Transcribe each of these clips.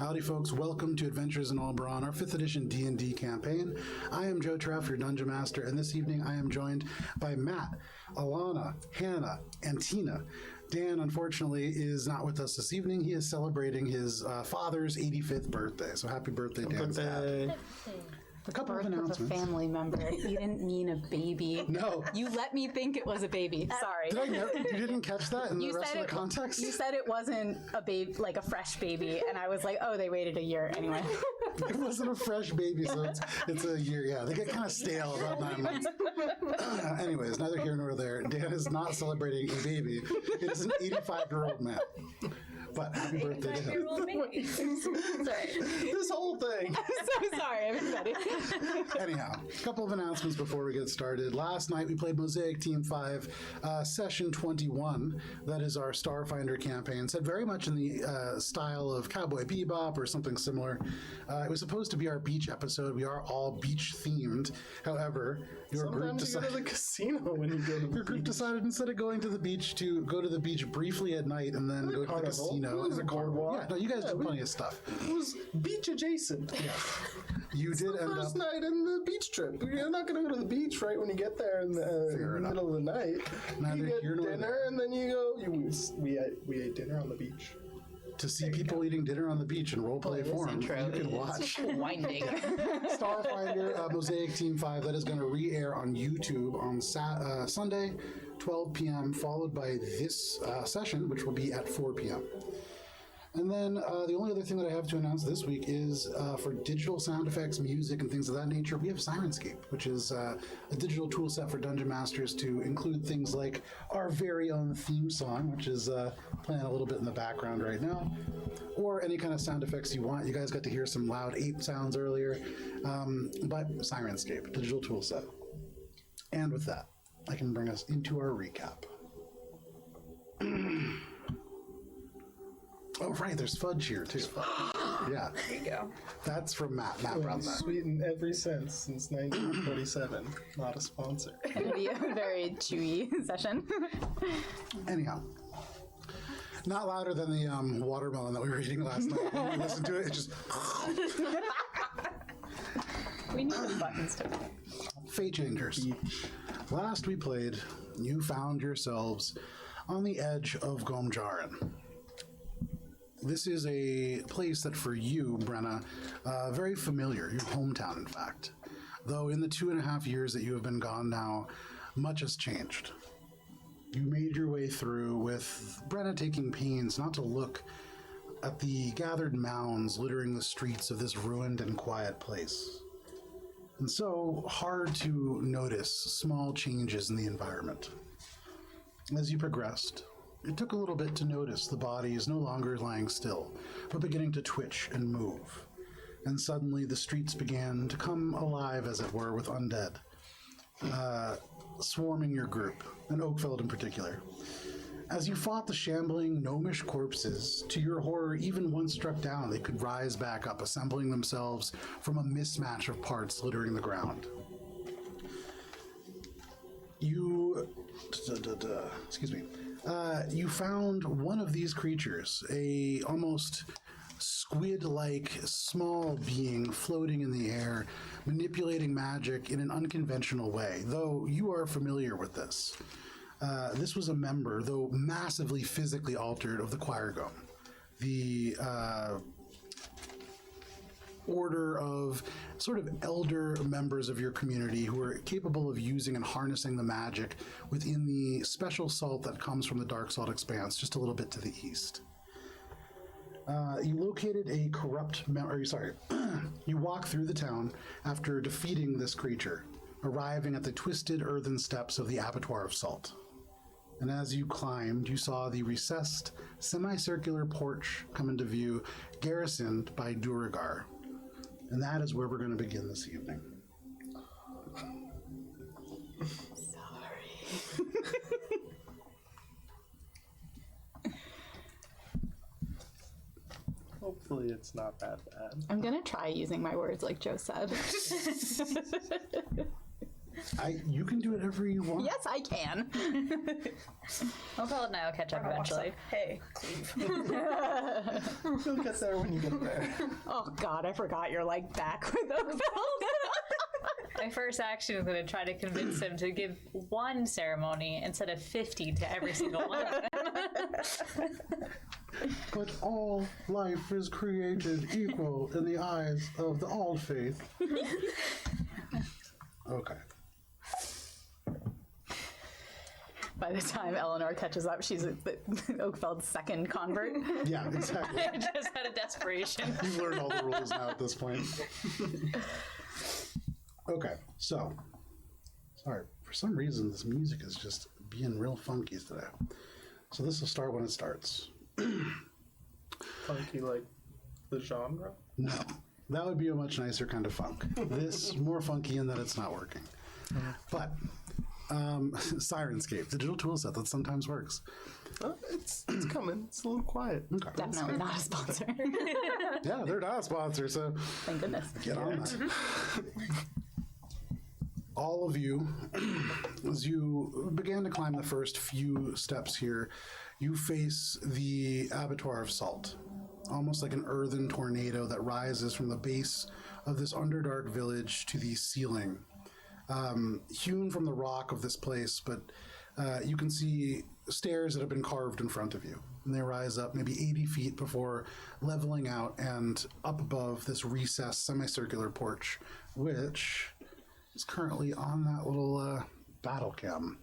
Howdy folks, welcome to Adventures in Alberon, our 5th edition D&D campaign. I am Joe Treff, your Dungeon Master, and this evening I am joined by Matt, Alana, Hannah, and Tina. Dan, unfortunately, is not with us this evening. He is celebrating his father's 85th birthday, so happy birthday, Dan. A couple of announcements. A family member. You didn't mean a baby. No. You let me think it was a baby. Sorry. You didn't catch that in the rest of the context? You said it wasn't a baby, like a fresh baby, and I was like, oh, they waited a year anyway. It wasn't a fresh baby, so it's a year. Yeah, they get kind of stale about 9 months. Anyways, neither here nor there. Dan is not celebrating a baby. It is an 85-year-old man. But happy birthday to him. Sorry. This whole thing. I'm so sorry, everybody. Anyhow, a couple of announcements before we get started. Last night we played Mosaic Team 5, Session 21. That is our Starfinder campaign. Set very much in the style of Cowboy Bebop or something similar. It was supposed to be our beach episode. We are all beach themed. However, your group decided to go to the casino when you go to the Your group decided instead of going to the beach to go to the beach briefly at night and then go to the casino. It was a boardwalk. Yeah, no, you guys did plenty of stuff. It was beach adjacent. Yeah. You did end First up... night in the beach trip. You're not going to go to the beach right when you get there in the middle of the night. Neither you here get nor dinner there. and then you go. We ate dinner on the beach. To see people eating dinner on the beach in roleplay form, you can watch Winding. Starfinder Mosaic Team 5. That is going to re-air on YouTube on Sunday, 12 p.m., followed by this session, which will be at 4 p.m. And then the only other thing that I have to announce this week is for digital sound effects, music, and things of that nature, we have Sirenscape, which is a digital tool set for Dungeon Masters to include things like our very own theme song, which is playing a little bit in the background right now, or any kind of sound effects you want. You guys got to hear some loud ape sounds earlier, but Sirenscape, digital tool set. And with that, I can bring us into our recap. Oh, right, there's fudge here, too. Yeah. There you go. That's from Matt. Matt brought that. Sweetened every cent since 1947. Not a sponsor. It'll be a very chewy session. Anyhow. Not louder than the watermelon that we were eating last night. When we listened to it, it just... We need the buttons to Fate Changers. Last we played, you found yourselves on the edge of Gomjarin. This is a place that for you, Brenna, very familiar, your hometown, in fact. Though in the 2.5 years that you have been gone now, much has changed. You made your way through with Brenna taking pains not to look at the gathered mounds littering the streets of this ruined and quiet place. And so hard to notice small changes in the environment. As you progressed, it took a little bit to notice the body is no longer lying still, but beginning to twitch and move. And suddenly the streets began to come alive, as it were, with undead, swarming your group, and Oakfeld in particular. As you fought the shambling, gnomish corpses, to your horror, even once struck down, they could rise back up, assembling themselves from a mismatch of parts littering the ground. You found one of these creatures, a almost squid-like small being floating in the air, manipulating magic in an unconventional way, though you are familiar with this. This was a member, though massively physically altered, of the Choirgome, the order of sort of elder members of your community who are capable of using and harnessing the magic within the special salt that comes from the Dark Salt Expanse, just a little bit to the east. You located a corrupt you walk through the town after defeating this creature, arriving at the twisted earthen steps of the Abattoir of Salt. And as you climbed, you saw the recessed, semicircular porch come into view, garrisoned by Duragar. And that is where we're going to begin this evening. Sorry. Hopefully it's not that bad. I'm going to try using my words like Joe said. You can do whatever you want. Yes, I can. Oakveld and I will catch up eventually. Hey, cleave. You'll get there when you get there. Oh God, I forgot you're like back with Oakveld. My first action is going to try to convince him to give one ceremony instead of 50 to every single one of them. But all life is created equal in the eyes of the all faith. Okay. By the time Eleanor catches up, she's Oakfeld's second convert. Yeah, exactly. Just out of desperation. You've learned all the rules now at this point. Okay, so. Sorry, for some reason this music is just being real funky today. So this will start when it starts. Funky like the genre? No, that would be a much nicer kind of funk. This more funky in that it's not working. But Sirenscape, digital tool set that sometimes works. It's coming. It's a little quiet. Okay. Definitely not a sponsor. Yeah, they're not a sponsor, so Thank goodness. get on that. All of you, as you began to climb the first few steps here, you face the Abattoir of Salt, almost like an earthen tornado that rises from the base of this underdark village to the ceiling, hewn from the rock of this place, but you can see stairs that have been carved in front of you, and they rise up maybe 80 feet before leveling out and up above this recessed semicircular porch, which is currently on that little battle cam.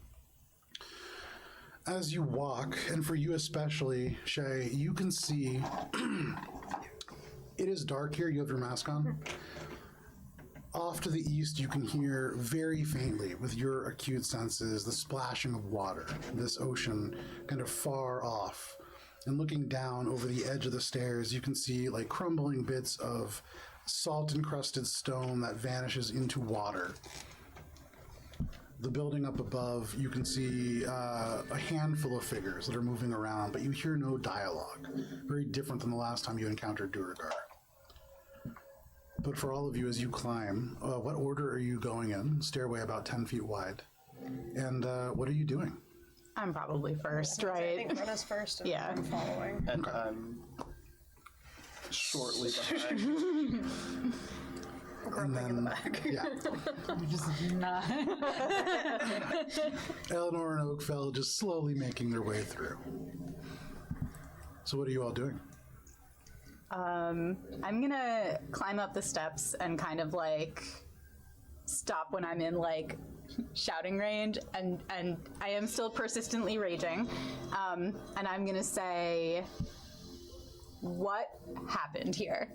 As you walk, and for you especially, Shay, you can see it is dark here. You have your mask on. Off to the east, you can hear very faintly, with your acute senses, the splashing of water, this ocean kind of far off. And looking down over the edge of the stairs, you can see like crumbling bits of salt-encrusted stone that vanishes into water. The building up above, you can see a handful of figures that are moving around, but you hear no dialogue. Very different than the last time you encountered Duragar. But for all of you, as you climb, what order are you going in? Stairway about 10 feet wide. And what are you doing? I'm probably first, I right? think Brenna's first, and Yeah. I'm following. And I'm shortly behind. And then, in the back. Yeah. Eleanor and Oakfell just slowly making their way through. So what are you all doing? I'm gonna climb up the steps and kind of like stop when I'm in like shouting range, and I am still persistently raging. And I'm gonna say, what happened here?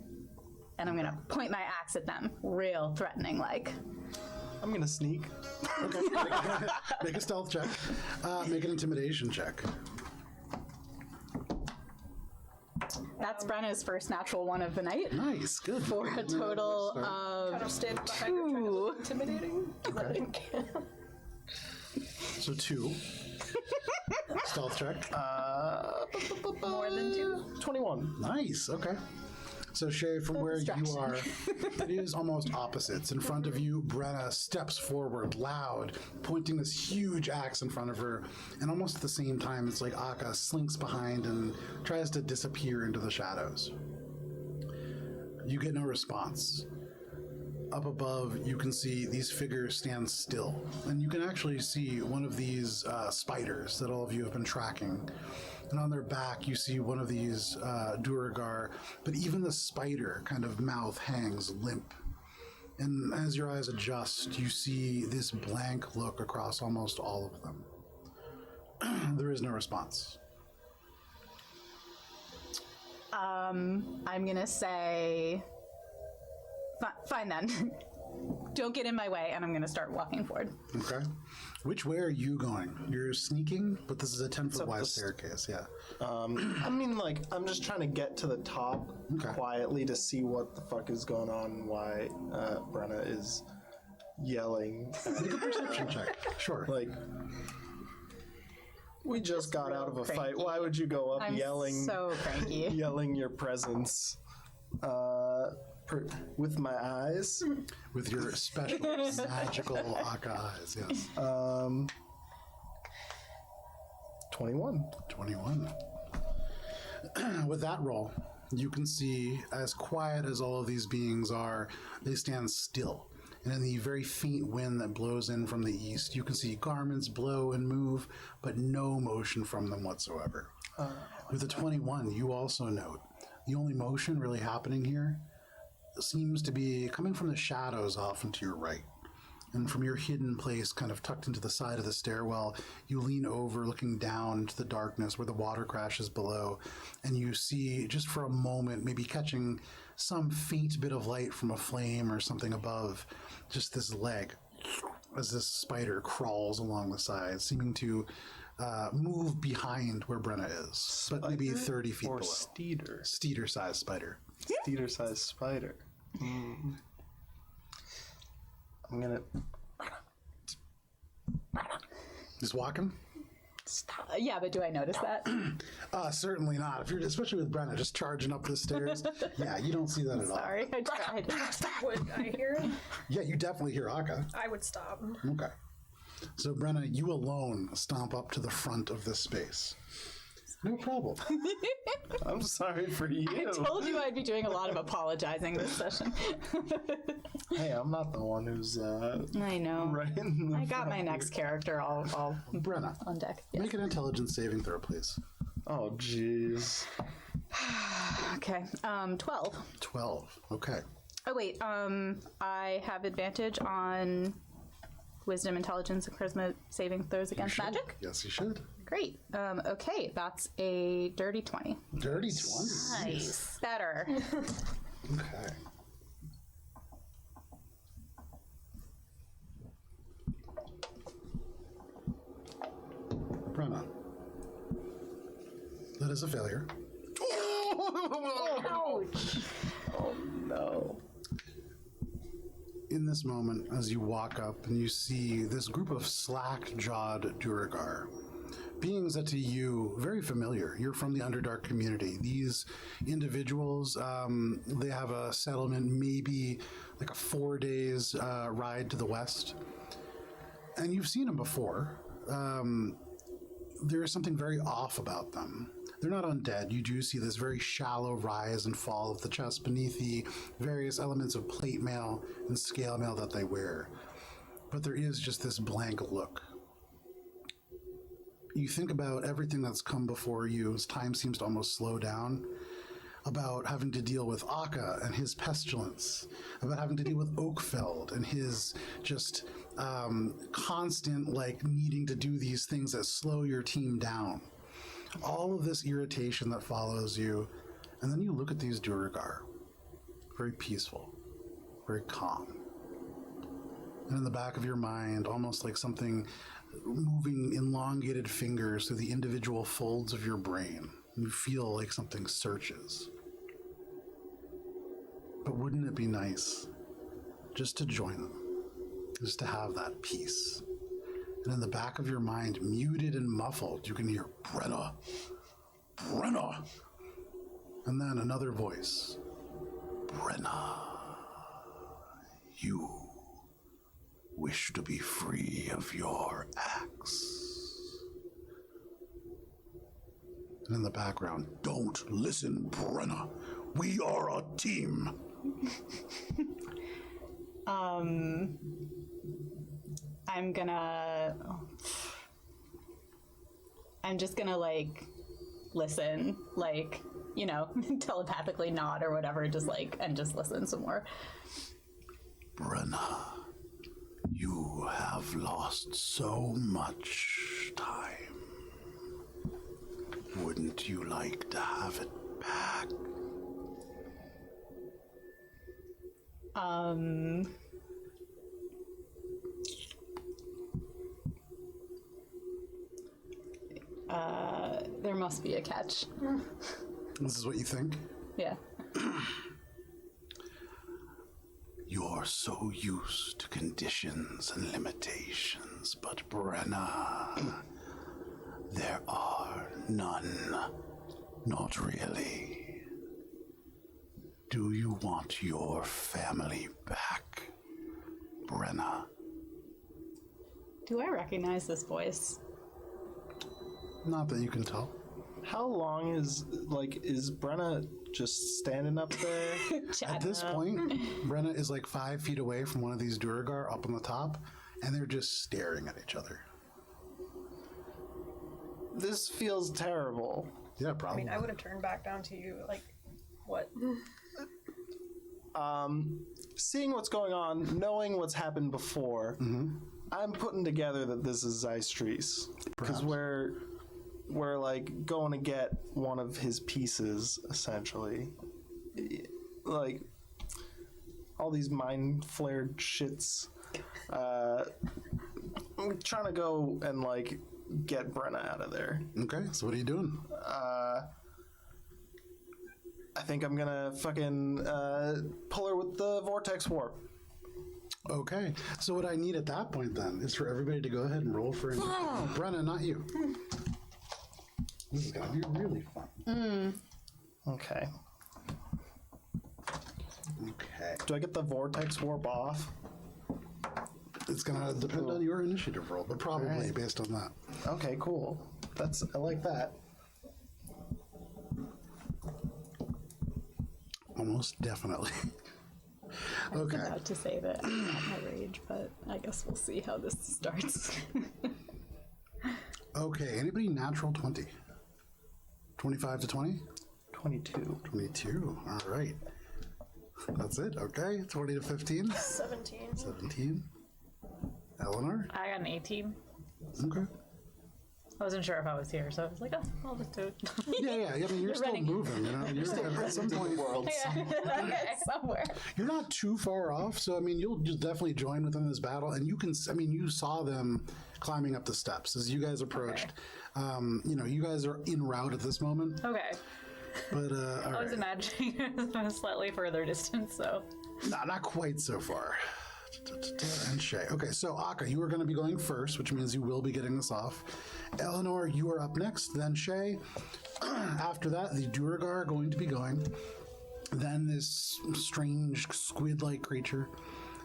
And I'm gonna point my axe at them, real threatening like. I'm gonna sneak. Okay. Make a stealth check. Make an intimidation check. That's Brenna's first natural one of the night. Nice. Good. For a total Kind of of stand behind her, trying to look intimidating. Okay. So 2. Stealth check. More than 2. 21. Nice. Okay. So Shay, from where you are, it is almost opposites. In front of you, Brenna steps forward, loud, pointing this huge axe in front of her, and almost at the same time, it's like Akka slinks behind and tries to disappear into the shadows. You get no response. Up above, you can see these figures stand still, and you can actually see one of these spiders that all of you have been tracking. And on their back, you see one of these Duragar, but even the spider kind of mouth hangs limp. And as your eyes adjust, you see this blank look across almost all of them. There is no response. I'm gonna say, fine then. Don't get in my way, and I'm gonna start walking forward. Okay. Which way are you going? You're sneaking, but this is a 10-foot wide staircase, yeah. I mean, like, I'm just trying to get to the top quietly to see what the fuck is going on and why Brenna is yelling. Make a perception check. Sure. Like, we just got out of a fight. Why would you go up I'm yelling? so cranky. Yelling your presence. With my eyes. With your special magical Aka eyes, yes. 21. 21. With that roll, you can see, as quiet as all of these beings are, they stand still. And in the very faint wind that blows in from the east, you can see garments blow and move, but no motion from them whatsoever. With the 21, you also note the only motion really happening here seems to be coming from the shadows off and to your right. And from your hidden place, kind of tucked into the side of the stairwell, you lean over, looking down into the darkness where the water crashes below, and you see, just for a moment, maybe catching some faint bit of light from a flame or something above, just this leg, as this spider crawls along the side, seeming to move behind where Brenna is, but maybe 30 feet Or below. Steeder. Steeder-sized spider. Steeder-sized spider. I'm gonna... Just walking? Yeah, but do I notice that? Certainly not. If you're, especially with Brenna, just charging up the stairs. Yeah, you don't see that at all. Sorry, I tried. Would I hear it? Yeah, you definitely hear Aka. I would stop. Okay. So, Brenna, you alone stomp up to the front of this space. No problem. I'm sorry for you. I told you I'd be doing a lot of apologizing this session. Hey, I'm not the one who's I know. right in the I got my front next character all Brenna, on deck. Yes. make an intelligence saving throw, please. here. Oh, jeez. Okay. 12. 12. Okay. Oh wait. I have advantage on wisdom, intelligence, and charisma saving throws against Should. magic. Yes, you should. Great. Okay, that's a dirty 20. Dirty 20. Nice. Better. Okay. Brenna. That is a failure. Ouch. No. In this moment, as you walk up and you see this group of slack-jawed Duragar, beings that to you, very familiar. You're from the Underdark community. These individuals, they have a settlement maybe like a 4 days ride to the west. And you've seen them before. There is something very off about them. They're not undead. You do see this very shallow rise and fall of the chest beneath the various elements of plate mail and scale mail that they wear. But there is just this blank look. You think about everything that's come before you as time seems to almost slow down, about having to deal with Aka and his pestilence, about having to deal with Oakfeld and his just constant needing to do these things that slow your team down. All of this irritation that follows you, and then you look at these Duragar, very peaceful, very calm. And in the back of your mind, almost like something moving elongated fingers through the individual folds of your brain, you feel like something searches. But wouldn't it be nice just to join them, just to have that peace? And in the back of your mind, muted and muffled, you can hear, Brenna, Brenna. And then another voice, Brenna, you wish to be free of your axe. And in the background, don't listen, Brenna. We are a team. I'm just gonna listen, telepathically nod or whatever, just listen some more. Brenna, you have lost so much time. Wouldn't you like to have it back? There must be a catch. This is what you think? Yeah. You're so used to conditions and limitations, but Brenna, there are none. Not really. Do you want your family back, Brenna? Do I recognize this voice? Not that you can tell. How long is Brenna just standing up there? At this point, Brenna is like 5 feet away from one of these Duragar up on the top, and they're just staring at each other. This feels terrible. Yeah, I probably. mean, I would have turned back down to you. Like, what? Seeing what's going on, knowing what's happened before, I'm putting together that this is Zeistries. Because we're like going to get one of his pieces, essentially. Like, all these mind flared shits. I'm trying to go and like get Brenna out of there. Okay, so what are you doing? I think I'm gonna fucking pull her with the vortex warp. Okay, so what I need at that point then is for everybody to go ahead and roll for initiative. Brenna, not you. This is gonna be really fun. Okay. Okay. Do I get the vortex warp off? It's gonna depend on your initiative roll, but probably based on that. Okay, cool. I like that. Almost definitely. Okay. I'm about to say that I'm not my rage, but I guess we'll see how this starts. Okay, anybody natural 20? 25 to 20? 22. 22, all right. That's it, okay. 20 to 15? 17. 17. Eleanor? I got an 18. Okay. I wasn't sure if I was here, so I was like, oh, I'll just do it. Yeah, I mean, you're still running. moving, you know? You're at some point, Okay, somewhere. you're not too far off, so I mean, you'll just definitely join within this battle, and you can, I mean, you saw them climbing up the steps as you guys approached. You know, you guys are en route at this moment, Okay. but, all I was right. imagining it was a slightly further distance, so. Not quite so far. And Shay. Okay, so Akka, you are going to be going first, which means you will be getting this off. Eleanor, you are up next. Then Shay. After that, the Duragar are going to be going. Then this strange squid-like creature.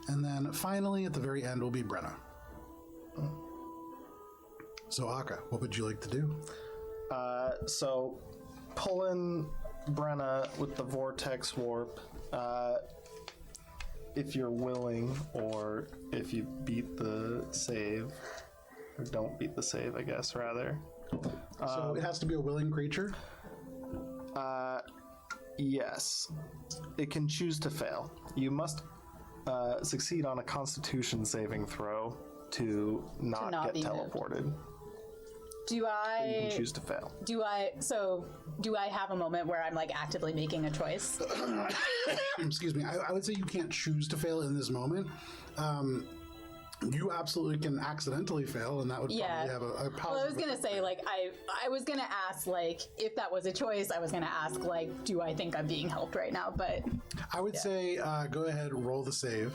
And then finally, at the very end, will be Brenna. So Akka, what would you like to do? So, pulling Brenna with the vortex warp, if you're willing, or if you beat the save, or don't beat the save, I guess, rather. So it has to be a willing creature? Yes. It can choose to fail. You must succeed on a Constitution saving throw to not not get be moved. teleported. Do You can I choose to fail. do I have a moment where I'm like actively making a choice? Excuse me. I would say you can't choose to fail in this moment. You absolutely can accidentally fail, and that would Yeah. probably have a positive. Well, I was gonna say like I was gonna ask like if that was a choice, I was gonna ask like do I think I'm being helped right now? But I would say go ahead, roll the save.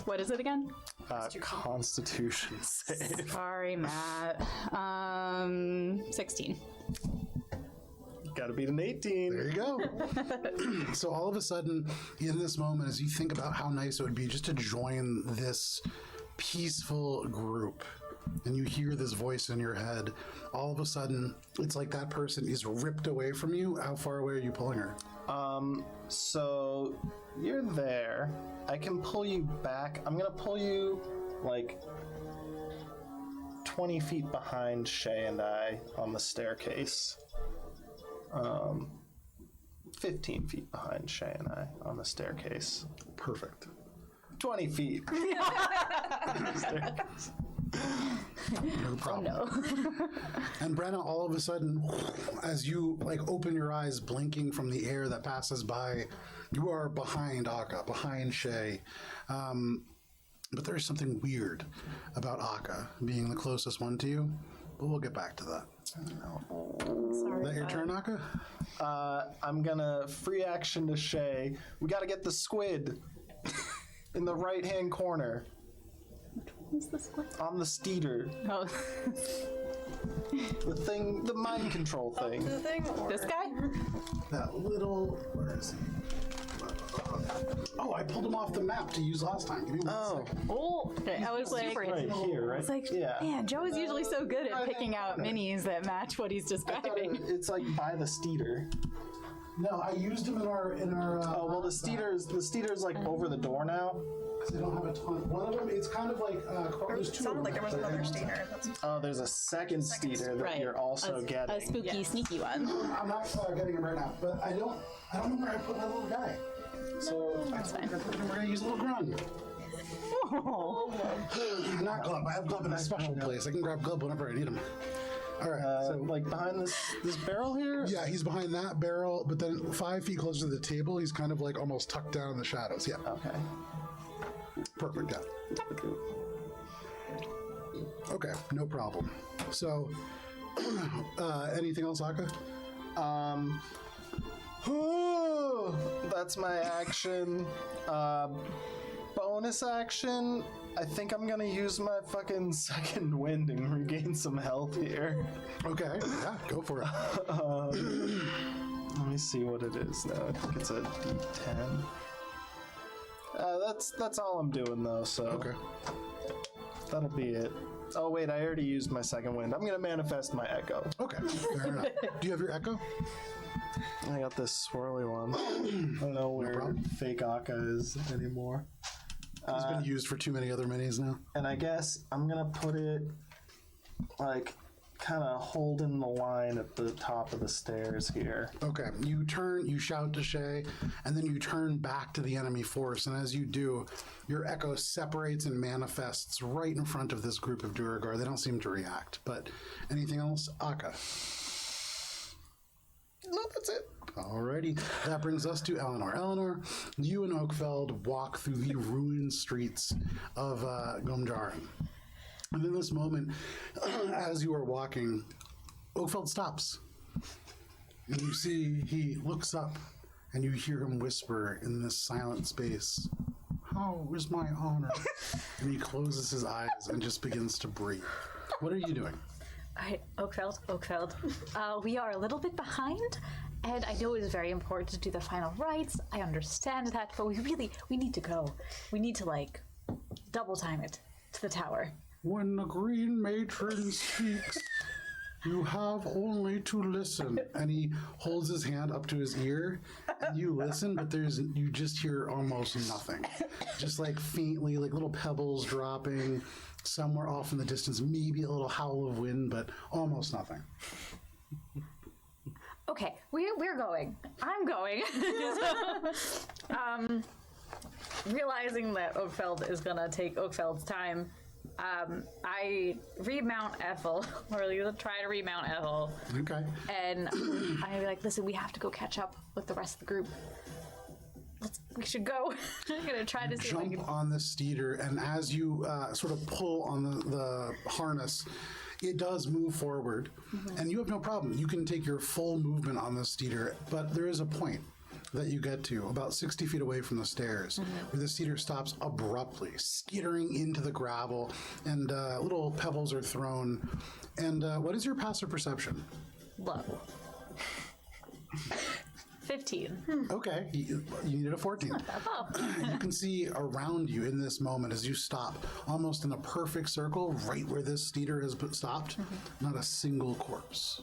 what is it again? Constitution save. Sorry, Matt. 16. Gotta beat an 18. There you go. So all of a sudden, in this moment, as you think about how nice it would be just to join this peaceful group, and you hear this voice in your head, all of a sudden, it's like that person is ripped away from you. How far away are you pulling her? So you're there. I can pull you back. I'm gonna pull you like 20 feet behind Shay and I on the staircase. 15 feet behind Shay and I on the staircase. Perfect. 20 feet. No problem. No. And Brenna, all of a sudden, as you like open your eyes, blinking from the air that passes by, you are behind Akka, behind Shay. But there's something weird about Akka being the closest one to you. But we'll get back to that. Sorry. Is that your turn, Akka? I'm gonna free action to Shay. We gotta get the squid in the right hand corner Who's this one? on the steeder. Oh, The thing, the mind control thing. The thing, or this guy? That little. Where is he? Oh, I pulled him off the map to use last time. Give me one second. Oh, I was like, Right here, right? it's like, yeah. man, Joe is usually so good at picking out minis that match what he's I thought describing. it's like by the Steeder. No, I used him in our. Oh well, the Steeder's like over the door now. They don't have a ton. One of them, it's kind of like. There's It two. sounded of like them, there was actually. another Steiner. That's Oh, there's a second Steeder that Right. you're also getting. A spooky, sneaky one. I'm not getting him right now, but I don't know where I put my little guy. So That's fine. we're gonna use a little grung. Oh. Not glove. I have glove in a special place. I can grab glove whenever I need him. All right. So like behind this barrel here. Yeah, he's behind that barrel, but then 5 feet closer to the table, he's kind of like almost tucked down in the shadows. Yeah. Okay. Perfect. Yeah. Okay, no problem. So, anything else, Aka? That's my action. Bonus action. I think I'm gonna use my fucking second wind and regain some health here. Okay, yeah, go for it. Let me see what it is now. I think it's a D10. That's all I'm doing though. So Okay. that'll be it. Oh wait, I already used my second wind. I'm gonna manifest my echo. Okay, fair enough. Do you have your echo? I got this swirly one. I don't know where problem. fake Akka is anymore. It's been used for too many other minis now. And I guess I'm gonna put it like kind of holding the line at the top of the stairs here. Okay, you turn, you shout to Shay, and then you turn back to the enemy force. And as you do, your echo separates and manifests right in front of this group of Duragar. They don't seem to react. But anything else, Akka? No, that's it. Alrighty, that brings us to Eleanor. Eleanor, you and Oakfeld walk through the ruined streets of Gomjarin. And in this moment, as you are walking, Oakfeld stops. And you see he looks up, and you hear him whisper in this silent space, "How is my honor?" And he closes his eyes and just begins to breathe. What are you doing? All right, Oakfeld. We are a little bit behind, and I know it is very important to do the final rites. I understand that, but we need to go. We need to, like, double time it to the tower. When the green matron speaks, you have only to listen. And he holds his hand up to his ear, and you listen, but you just hear almost nothing. Just like faintly, like little pebbles dropping somewhere off in the distance, maybe a little howl of wind, but almost nothing. Okay, we're going. I'm going. Realizing that Oakfeld is gonna take Oakfeld's time, I remount Ethel, or at least try to remount Ethel, Okay. and I'm like, listen, we have to go catch up with the rest of the group. We should go. I'm gonna try to see if I Jump can. on the steeder, and as you sort of pull on the harness, it does move forward, and you have no problem. You can take your full movement on the steeder, but there is a point that you get to about 60 feet away from the stairs, where the cedar stops abruptly, skittering into the gravel, and little pebbles are thrown. And what is your passive perception? Low. 15. Okay, you needed a 14. Oh. You can see around you in this moment as you stop, almost in a perfect circle, right where this steeder has stopped, not a single corpse.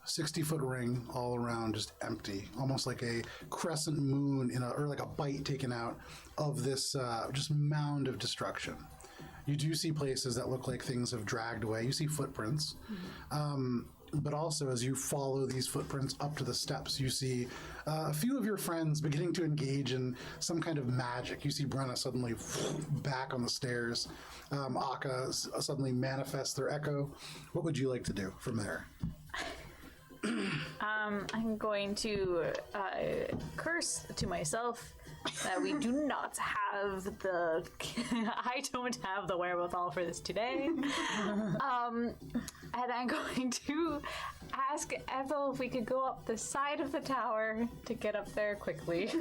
60-foot ring all around, just empty, almost like a crescent moon or like a bite taken out of this just mound of destruction. You do see places that look like things have dragged away. You see footprints. But also, as you follow these footprints up to the steps, you see a few of your friends beginning to engage in some kind of magic. You see Brenna suddenly back on the stairs. Akka suddenly manifests their echo. What would you like to do from there? I'm going to curse to myself that we do not have the I don't have the wherewithal for this today. And I'm going to ask Ethel if we could go up the side of the tower to get up there quickly.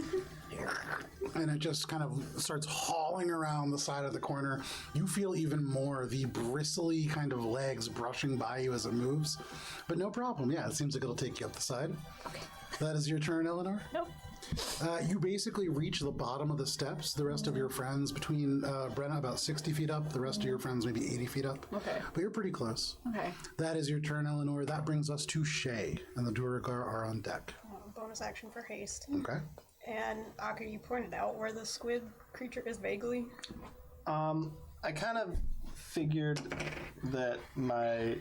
And it just kind of starts hauling around the side of the corner. You feel even more the bristly kind of legs brushing by you as it moves. But no problem. Yeah, it seems like it'll take you up the side. Okay. That is your turn, Eleanor? Nope. You basically reach the bottom of the steps. The rest of your friends, between Brenna about 60 feet up, the rest of your friends maybe 80 feet up. Okay. But you're pretty close. Okay. That is your turn, Eleanor. That brings us to Shay, and the Duergar are on deck. Bonus action for haste. Okay. And Aka, you pointed out where the squid creature is vaguely. I kind of figured that my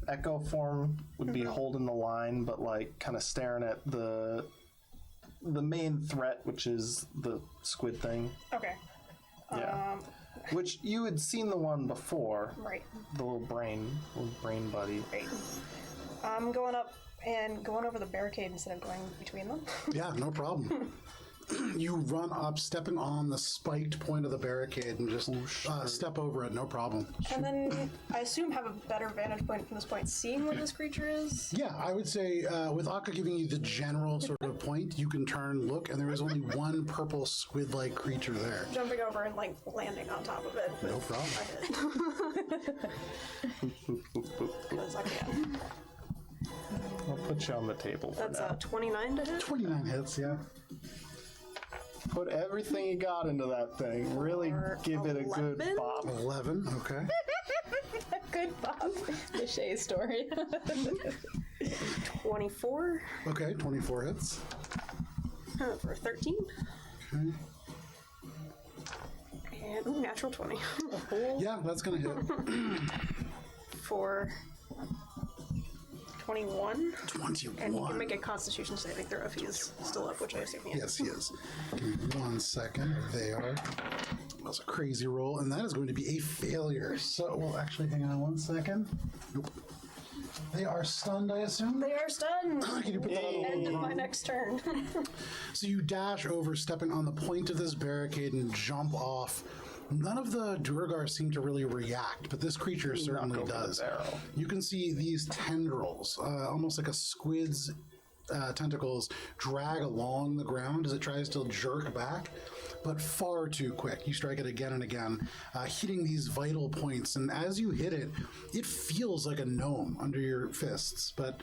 echo form would be holding the line, but like kind of staring at the main threat, which is the squid thing. Okay. Yeah. Which you had seen the one before. Right. The little brain buddy. Great. I'm going up and going over the barricade instead of going between them. Yeah, no problem. You run up, stepping on the spiked point of the barricade, and just step over it, no problem. And then I assume have a better vantage point from this point, seeing where this creature is. Yeah, I would say with Akka giving you the general sort of point, you can turn, look, and there is only one purple squid-like creature there. Jumping over and like landing on top of it. No problem. Because I can. I'll put you on the table for That's now. 29 to hit. 29 hits, yeah. Put everything you got into that thing. Really Or give it a good 11? bop. 11, okay. Good Bob. The Shay story. 24 Okay, 24 hits. for 13. Okay. And ooh, natural 20 Yeah, that's going to hit. for 21. 21. And he can make a Constitution saving throw if he's still up, which I assume he is. Yes, he is. Give me 1 second. There. That's a crazy roll, and that is going to be a failure. So, well, actually, hang on 1 second. Nope. They are stunned, I assume? They are stunned. Can you put that on the End of roll? my next turn. So you dash over, stepping on the point of this barricade, and jump off. None of the Duergar seem to really react, but this creature certainly over the does. barrel. You can see these tendrils, almost like a squid's tentacles, drag along the ground as it tries to jerk back, but far too quick. You strike it again and again, hitting these vital points, and as you hit it, it feels like a gnome under your fists, but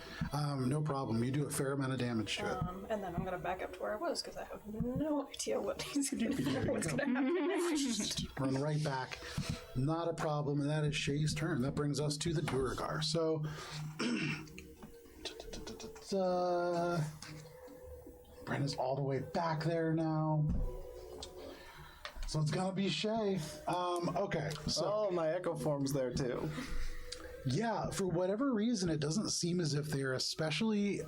no problem. You do a fair amount of damage to it. And then I'm going to back up to where I was because I have no idea what he's going to do. What's going to happen next. Run right back. Not a problem, and that is Shay's turn. That brings us to the Duergar. So, Brenna's all the way back there now. So it's gonna be Shay. Okay, so Oh, my echo form's there too. yeah, for whatever reason, it doesn't seem as if they're especially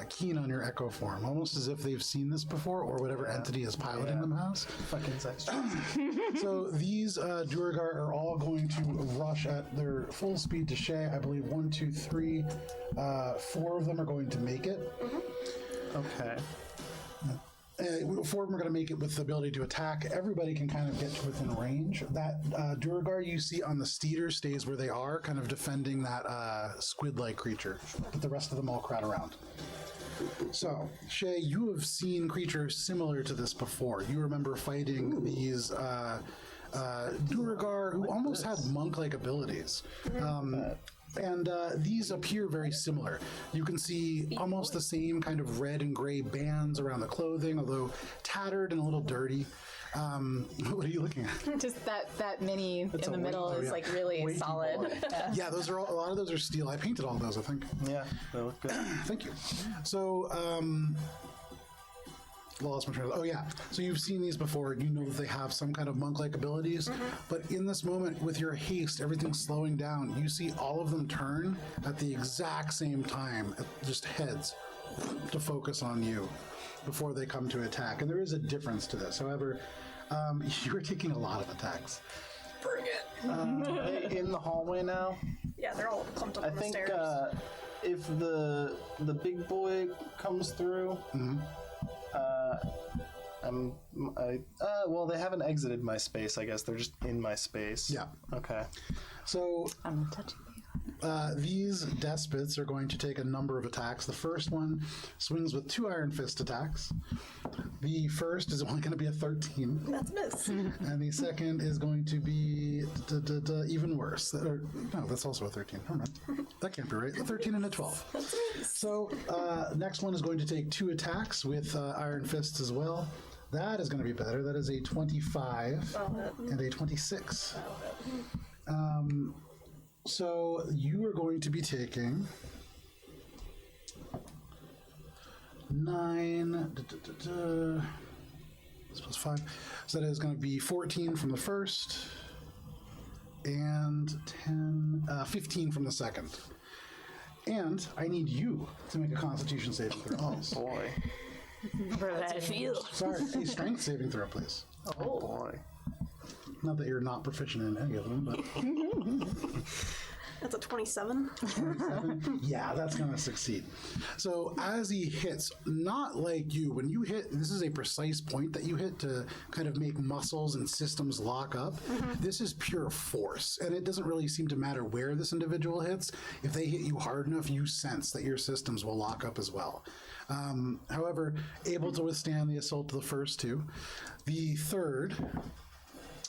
keen on your echo form. Almost as if they've seen this before, or whatever entity is piloting them has. Fucking sex. So these Duergar are all going to rush at their full speed to Shay. I believe 1, 2, 3, 4 of them are going to make it. Okay. 4 of them are going to make it with the ability to attack. Everybody can kind of get to within range. That Duergar you see on the Steeder stays where they are, kind of defending that squid-like creature. But the rest of them all crowd around. So, Shay, you have seen creatures similar to this before. You remember fighting these Duergar who almost had monk-like abilities. And these appear very similar. You can see almost the same kind of red and gray bands around the clothing, although tattered and a little dirty. What are you looking at? Just that mini in the a middle weight- is yeah. like really Weighty solid. boy. Yeah. Yeah, those are a lot of those are steel. I painted all those, I think. Yeah, they look good. Thank you. So, lost my train of. Oh yeah. So you've seen these before. You know that they have some kind of monk-like abilities. But in this moment, with your haste, everything's slowing down. You see all of them turn at the exact same time, just heads, to focus on you before they come to attack. And there is a difference to this. However, you're taking a lot of attacks. Bring it. Are they in the hallway now? Yeah, they're all clumped up I on the think stairs. if the big boy comes through, well, they haven't exited my space. I guess they're just in my space. Yeah. Okay. So I'm not touching you. these despots are going to take a number of attacks. The first one swings with 2 Iron Fist attacks. The first is only going to be a 13. That's a miss. And the second is going to be even worse. No, that's also a 13. Never mind. That can't be right. A 13 and a 12. So next one is going to take 2 attacks with Iron Fists as well. That is going to be better. That is a 25 and a 26. So you are going to be taking 9 plus 5. So that is going to be 14 from the first and 15 from the second. And I need you to make a Constitution saving throw. Oh boy. Sorry, a Strength saving throw, please. Oh boy. Not that you're not proficient in any of them, but That's a 27. 27? Yeah, that's going to succeed. So as he hits, not like you, when you hit, this is a precise point that you hit to kind of make muscles and systems lock up. This is pure force, and it doesn't really seem to matter where this individual hits. If they hit you hard enough, you sense that your systems will lock up as well. However, able to withstand the assault of the first 2. The third...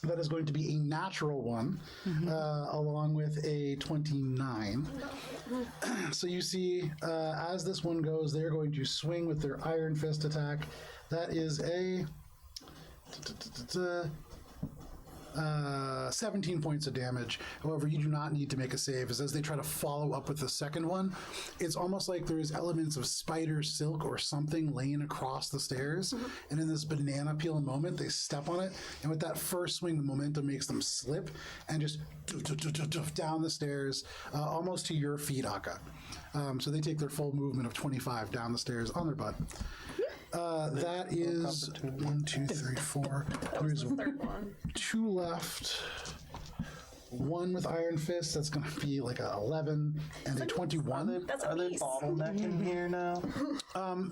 that is going to be a natural one, along with a 29. So you see, as this one goes, they're going to swing with their Iron Fist attack. That is a 17 points of damage. However, you do not need to make a save, as they try to follow up with the second one, it's almost like there is elements of spider silk or something laying across the stairs, and in this banana peel moment, they step on it, and with that first swing, the momentum makes them slip and just down the stairs, almost to your feet, Akka. So they take their full movement of 25 down the stairs on their butt. That is 1, 2, 3, 4. There's 2 left. 1 with Iron Fist, that's going to be like a 11 and a 21. Are they bottlenecking here now?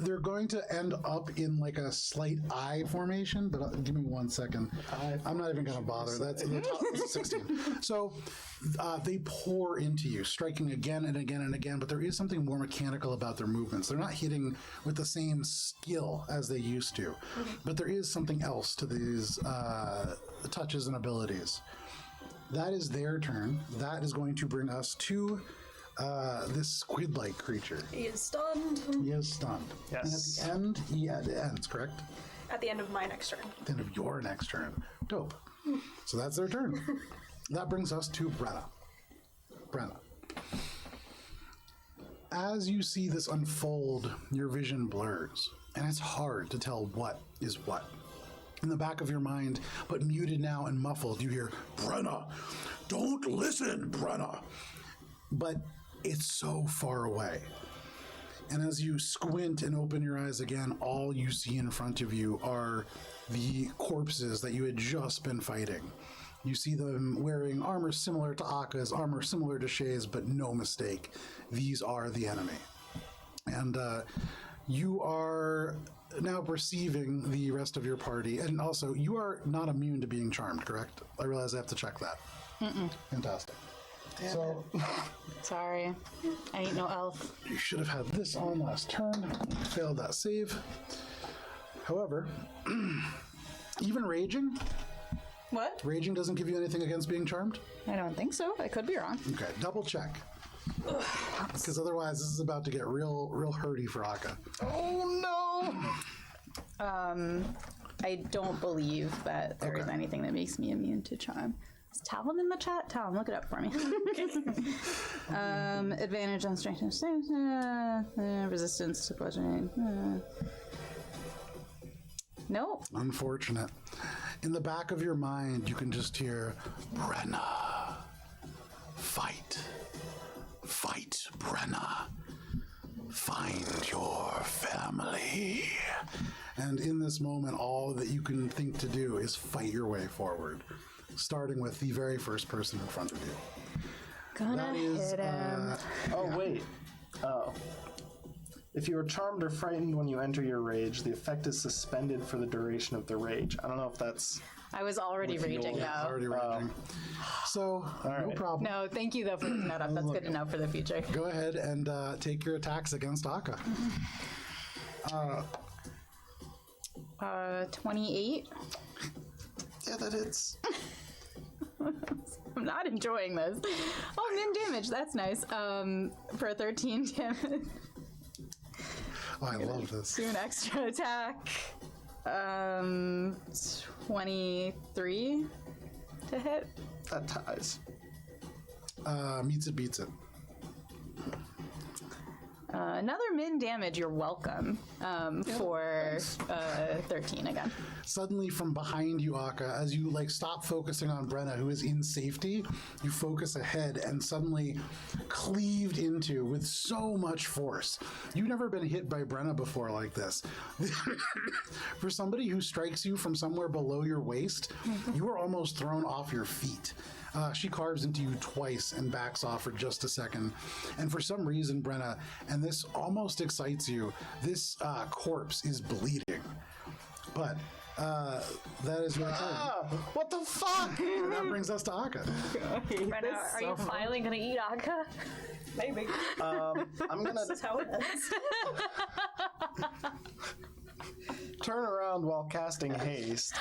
They're going to end up in like a slight eye formation, but give me 1 second. I'm not even going to bother. That's the top 16. So they pour into you, striking again and again and again, but there is something more mechanical about their movements. They're not hitting with the same skill as they used to, but there is something else to these touches and abilities. That is their turn. That is going to bring us to this squid-like creature. He is stunned. He is stunned. Yes. And at the end, it ends, correct? At the end of my next turn. At the end of your next turn. Dope. So that's their turn. That brings us to Brenna. Brenna. As you see this unfold, your vision blurs, and it's hard to tell what is what. In the back of your mind, but muted now and muffled, you hear, "Brenna, don't listen, Brenna." But it's so far away. And as you squint and open your eyes again, all you see in front of you are the corpses that you had just been fighting. You see them wearing armor similar to Akka's, armor similar to Shay's, but no mistake, these are the enemy. And you are now perceiving the rest of your party, and also you are not immune to being charmed, correct? I realize I have to check that. Fantastic. So Sorry, I ain't no elf. you should have had this on last turn. Failed that save. However, even raging What? doesn't give you anything against being charmed. I don't think so. I could be wrong. Okay, double check. Because otherwise, this is about to get real hurty for Akka. Oh no! I don't believe that there is Okay. anything that makes me immune to charm. Is Talon in the chat? Talon, look it up for me. Advantage on strength and resistance to bludgeoning. Nope. Unfortunate. In the back of your mind, you can just hear, "Brenna, fight. Fight, Brenna. Find your family." And in this moment, all that you can think to do is fight your way forward, starting with the very first person in front of you. Gonna That is, hit him. Oh, wait. Oh. If you are charmed or frightened when you enter your rage, the effect is suspended for the duration of the rage. I don't know if that's I was already raging, though. Already raging. So, no right. problem. No, thank you, though, for looking that up. That's good to know for the future. Go ahead and take your attacks against Akka. 28. Yeah, that hits. I'm not enjoying this. Oh, min damage. That's nice. For 13 damage. Oh, I love this. Do an extra attack. 23 to hit. That ties. Meets it, beats it. Another min damage, you're welcome, for 13 again. Suddenly, from behind you, Akka, as you stop focusing on Brenna, who is in safety, you focus ahead and suddenly cleaved into with so much force. You've never been hit by Brenna before like this. For somebody who strikes you from somewhere below your waist, you are almost thrown off your feet. She carves into you twice and backs off for just a second. And for some reason, Brenna, and this almost excites you, this corpse is bleeding. But that is your turn. What the fuck? And that brings us to Akka. Brenna, are you finally gonna eat Akka? Maybe. I'm gonna This is how it ends. turn around while casting haste.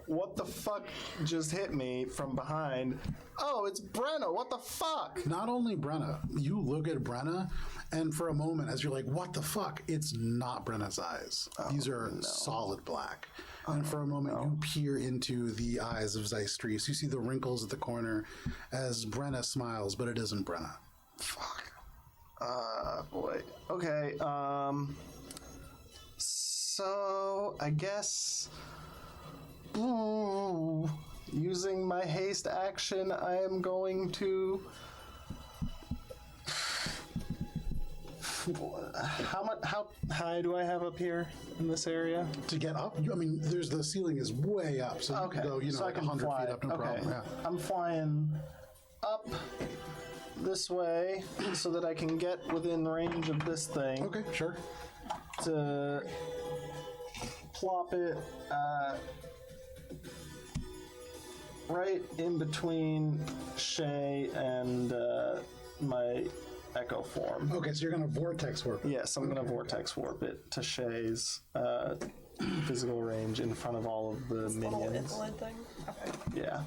What the fuck just hit me from behind? Oh, it's Brenna. What the fuck? Not only Brenna, you look at Brenna, and for a moment, as you're like, what the fuck? It's not Brenna's eyes. These are solid black. And for a moment, you peer into the eyes of Zeistries. You see the wrinkles at the corner as Brenna smiles, but it isn't Brenna. Fuck. Boy. Okay, so I guess using my haste action, I am going to how high do I have up here in this area? To get up, there's the ceiling is way up, so you can go, so I can 100 fly. feet up, no problem. Yeah. I'm flying up this way so that I can get within range of this thing. Okay, sure. To plop it right in between Shay and my echo form. Okay, so you're gonna vortex warp. Yes, I'm gonna vortex warp it to Shay's physical range in front of all of the Little minions. invalid thing. Okay. Yeah,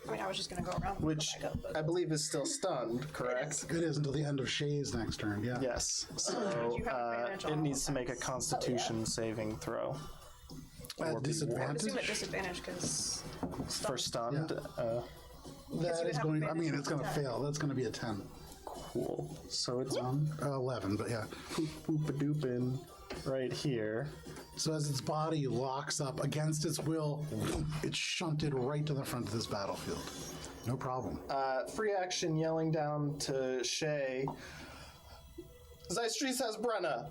I mean, I was just gonna go around. and which go back up, but I believe is still stunned, correct? It is until the end of Shay's next turn, yeah. Yes. So You have advantage on it all needs to make a attacks. Constitution saving throw. At Or be I disadvantage? assume at disadvantage because For stunned. That you is have going, advantage it's gonna on fail. That's gonna be a 10. Cool. So it's 11, but yeah. boop-a-doopin' right here. So as its body locks up against its will, it's shunted right to the front of this battlefield. No problem. Free action yelling down to Shay. Zeistries has Brenna.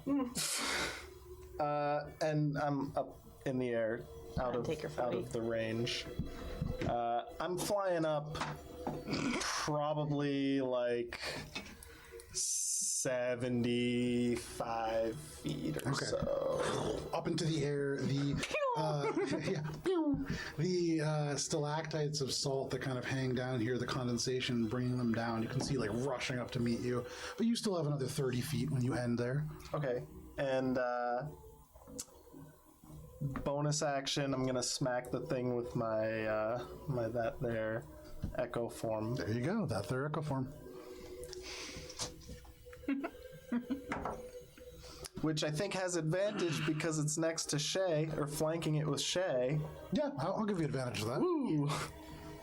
And I'm up in the air, out of take your out 40. of the range. I'm flying up probably 75 feet or so. Up into the air, the stalactites of salt that kind of hang down here, the condensation bringing them down. You can see rushing up to meet you, but you still have another 30 feet when you end there. Okay, and bonus action, I'm gonna smack the thing with my that there echo form. There you go. That's their echo form. Which I think has advantage because it's next to Shay, or flanking it with Shay. Yeah, I'll give you advantage of that. Ooh.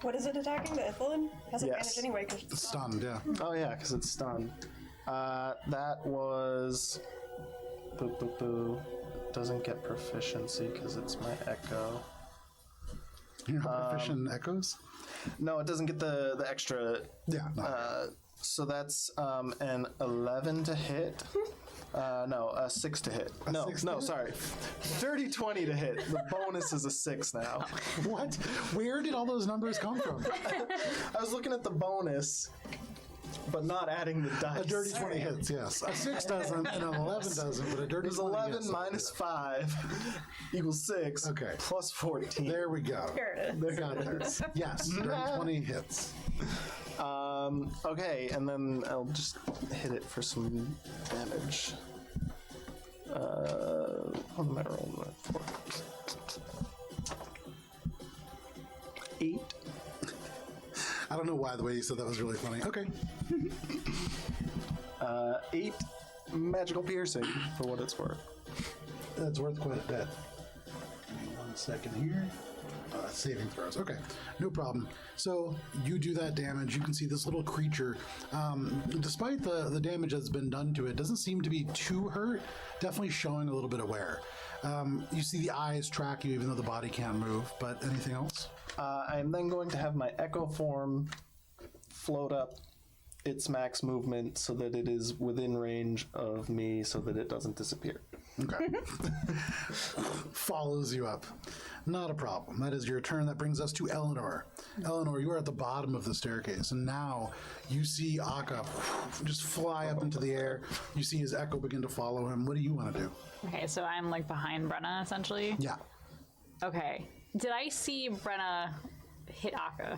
what is it attacking? The Ithalid? It has Yes. advantage anyway because it's Stunned, yeah. Oh yeah, because it's stunned. That was. Boo boo boo. Doesn't get proficiency because it's my echo. You're not proficient in echoes? No, it doesn't get the extra. Yeah, no. So that's an 11 to hit. No, a 6 to hit. No, 6 to no, hit? sorry. 30-20 to hit. The bonus is a 6 now. What? Where did all those numbers come from? I was looking at the bonus, but not adding the dice. A dirty 20 hits, yes. A 6 doesn't, and an 11 doesn't, but a dirty There's 20 11 hits. minus 5 equals 6. Okay. Plus 14. There we go. Here it is. Got it. Yes, dirty 20 hits. Okay, and then I'll just hit it for some damage. What am I rolling that for? 8. I don't know why the way you said that was really funny. Okay. 8 magical piercing for what it's worth. That's worth quite a bit. Give me 1 second here. Saving throws. Okay, no problem. So you do that damage. You can see this little creature, despite the damage that's been done to it, doesn't seem to be too hurt. Definitely showing a little bit of wear. You see the eyes track you, even though the body can't move. But anything else? I am then going to have my echo form float up its max movement so that it is within range of me so that it doesn't disappear. Okay. Follows you up. Not a problem. That is your turn. That brings us to Eleanor. Eleanor, you are at the bottom of the staircase, and now you see Akka just fly up into the air. You see his echo begin to follow him. What do you want to do? Okay, so I'm like behind Brenna essentially. Yeah. Okay. Did I see Brenna hit Akka?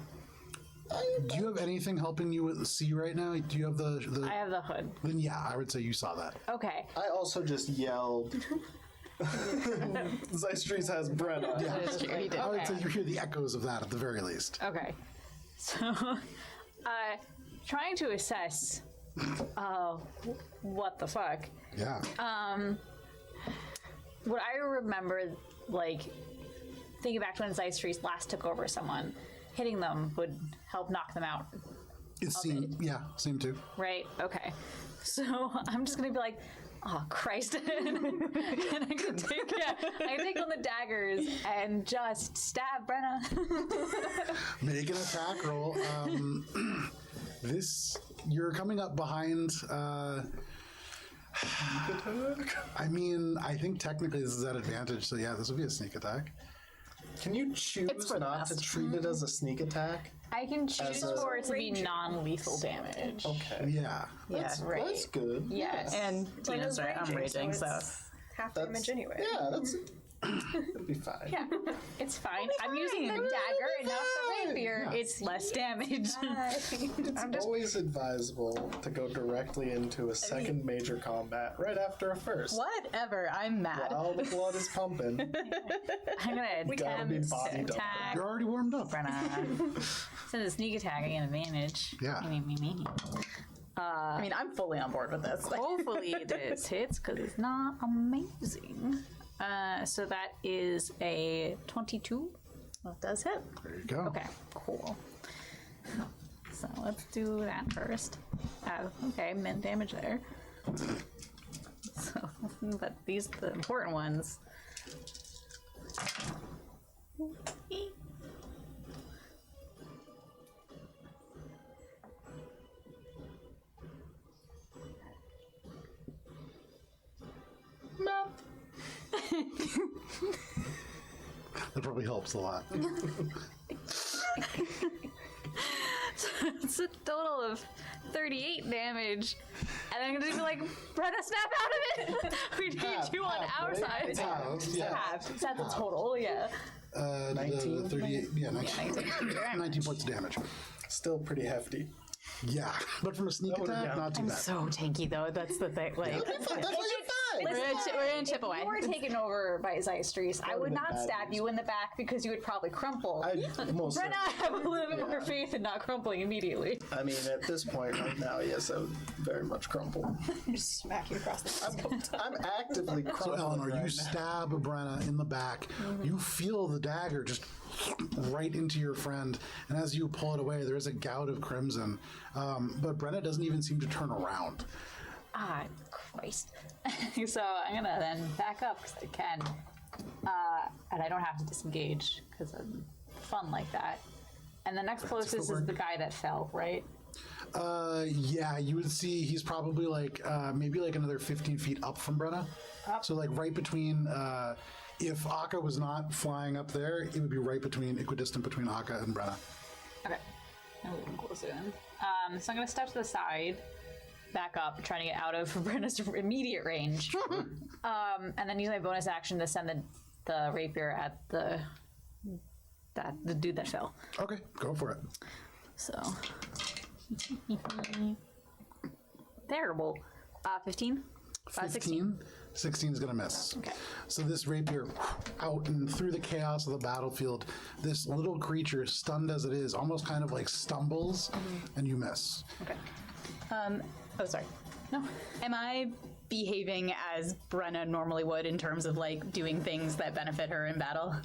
Do you have anything helping you with see right now? Do you have the? I have the hood. Then yeah, I would say you saw that. Okay. I also just yelled. Zystrees has Brenna. Yeah. I would say you hear the echoes of that at the very least. Okay. So, trying to assess what the fuck. Yeah. What I remember, like, thinking back to when Zystrees last took over someone, hitting them would help knock them out, It seemed, yeah, seemed to. right? Okay. So I'm just gonna be like, oh Christ, and I can take on the daggers and just stab Brenna. Make an attack roll. You're coming up behind. I mean, I think technically this is at advantage, so yeah, this would be a sneak attack. Can you choose for the not to best. treat it as a sneak attack? I can choose a for it to be non-lethal damage. Okay. Yeah. That's, right. That's good. Yes. And Tina's right. I'm raging, so. it's half That's- damage anyway. Yeah, that's. It'll be fine. Yeah, it's fine. I'm using the dagger and not the rapier. Yeah. It's less damage. It's always advisable to go directly into a second major combat right after a first. Whatever. I'm mad. While the blood is pumping, I'm gonna gotta be attempt body to double. attack You're already warmed up. Brenna. So the sneak attack, I get advantage. Yeah. I mean, I'm fully on board with this. Hopefully this hits because it's not amazing. So that is a 22. That does hit. There you go. Okay, cool. So let's do that first. Okay, min damage there. So, but these are the important ones. That probably helps a lot. It's a total of 38 damage. And I'm gonna be like, Brenna, snap out of it! We need you on our side. Yeah. Half. That's the total, yeah. 19? 38, yeah, 19. 19 points of damage. still pretty hefty. Yeah, but from a sneak That would've attack, been- not too I'm so so tanky though. That's the thing. Like, That's why you're fine. we're in chip away. If you were taken over by Zystrees, I would would've not been stab bad you in the back because you would probably crumple. Most Brenna, I have a little bit more Yeah. faith in not crumpling immediately. I mean, at this point right now, yes, I would very much crumple. Just smack you across the face. I'm actively So crumpling Eleanor, right you now. stab Brenna in the back. You feel the dagger just right into your friend, and as you pull it away, there is a gout of crimson. But Brenna doesn't even seem to turn around. Ah, Christ. So I'm gonna then back up because I can. And I don't have to disengage because I'm fun like that. And the next closest is footwork. the guy that fell, right? Yeah, you would see he's probably like maybe like another 15 feet up from Brenna. So like right between. If Akka was not flying up there, it would be right between equidistant between Akka and Brenna. Okay. I'm a little closer then. So I'm going to step to the side, back up, trying to get out of Brenna's immediate range. And then use my bonus action to send the rapier at the dude that fell. Okay, go for it. So. Terrible. 15? 15? 16 is going to miss. Okay. So this rapier out and through the chaos of the battlefield, this little creature, stunned as it is, almost kind of like stumbles, and you miss. Okay. Oh, sorry. No. Am I behaving as Brenna normally would in terms of like doing things that benefit her in battle?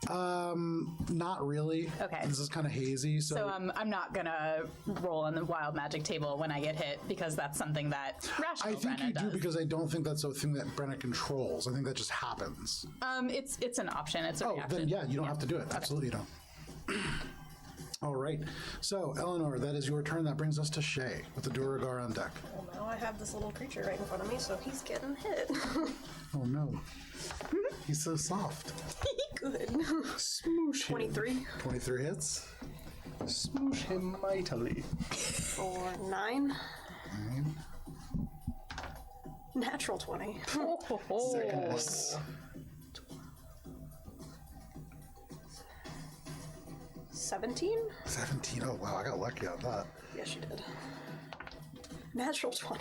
Not really. Okay. This is kind of hazy, So I'm not gonna roll on the wild magic table when I get hit because that's something that rational I think Brenna you do does. because I don't think that's a thing that Brenna controls. I think that just happens. It's an option. It's a reaction. Then yeah, you don't have to do it. Absolutely you don't. All right. So, Eleanor, that is your turn. That brings us to Shay with the Duragar on deck. Well, now I have this little creature right in front of me, so he's getting hit. Oh no. He's so soft. Good. Smoosh him. 23 23 hits. Smoosh him mightily. for 9. Natural 20. Second miss. 17? 17. Oh wow, I got lucky on that. Yes, you did. Natural 20.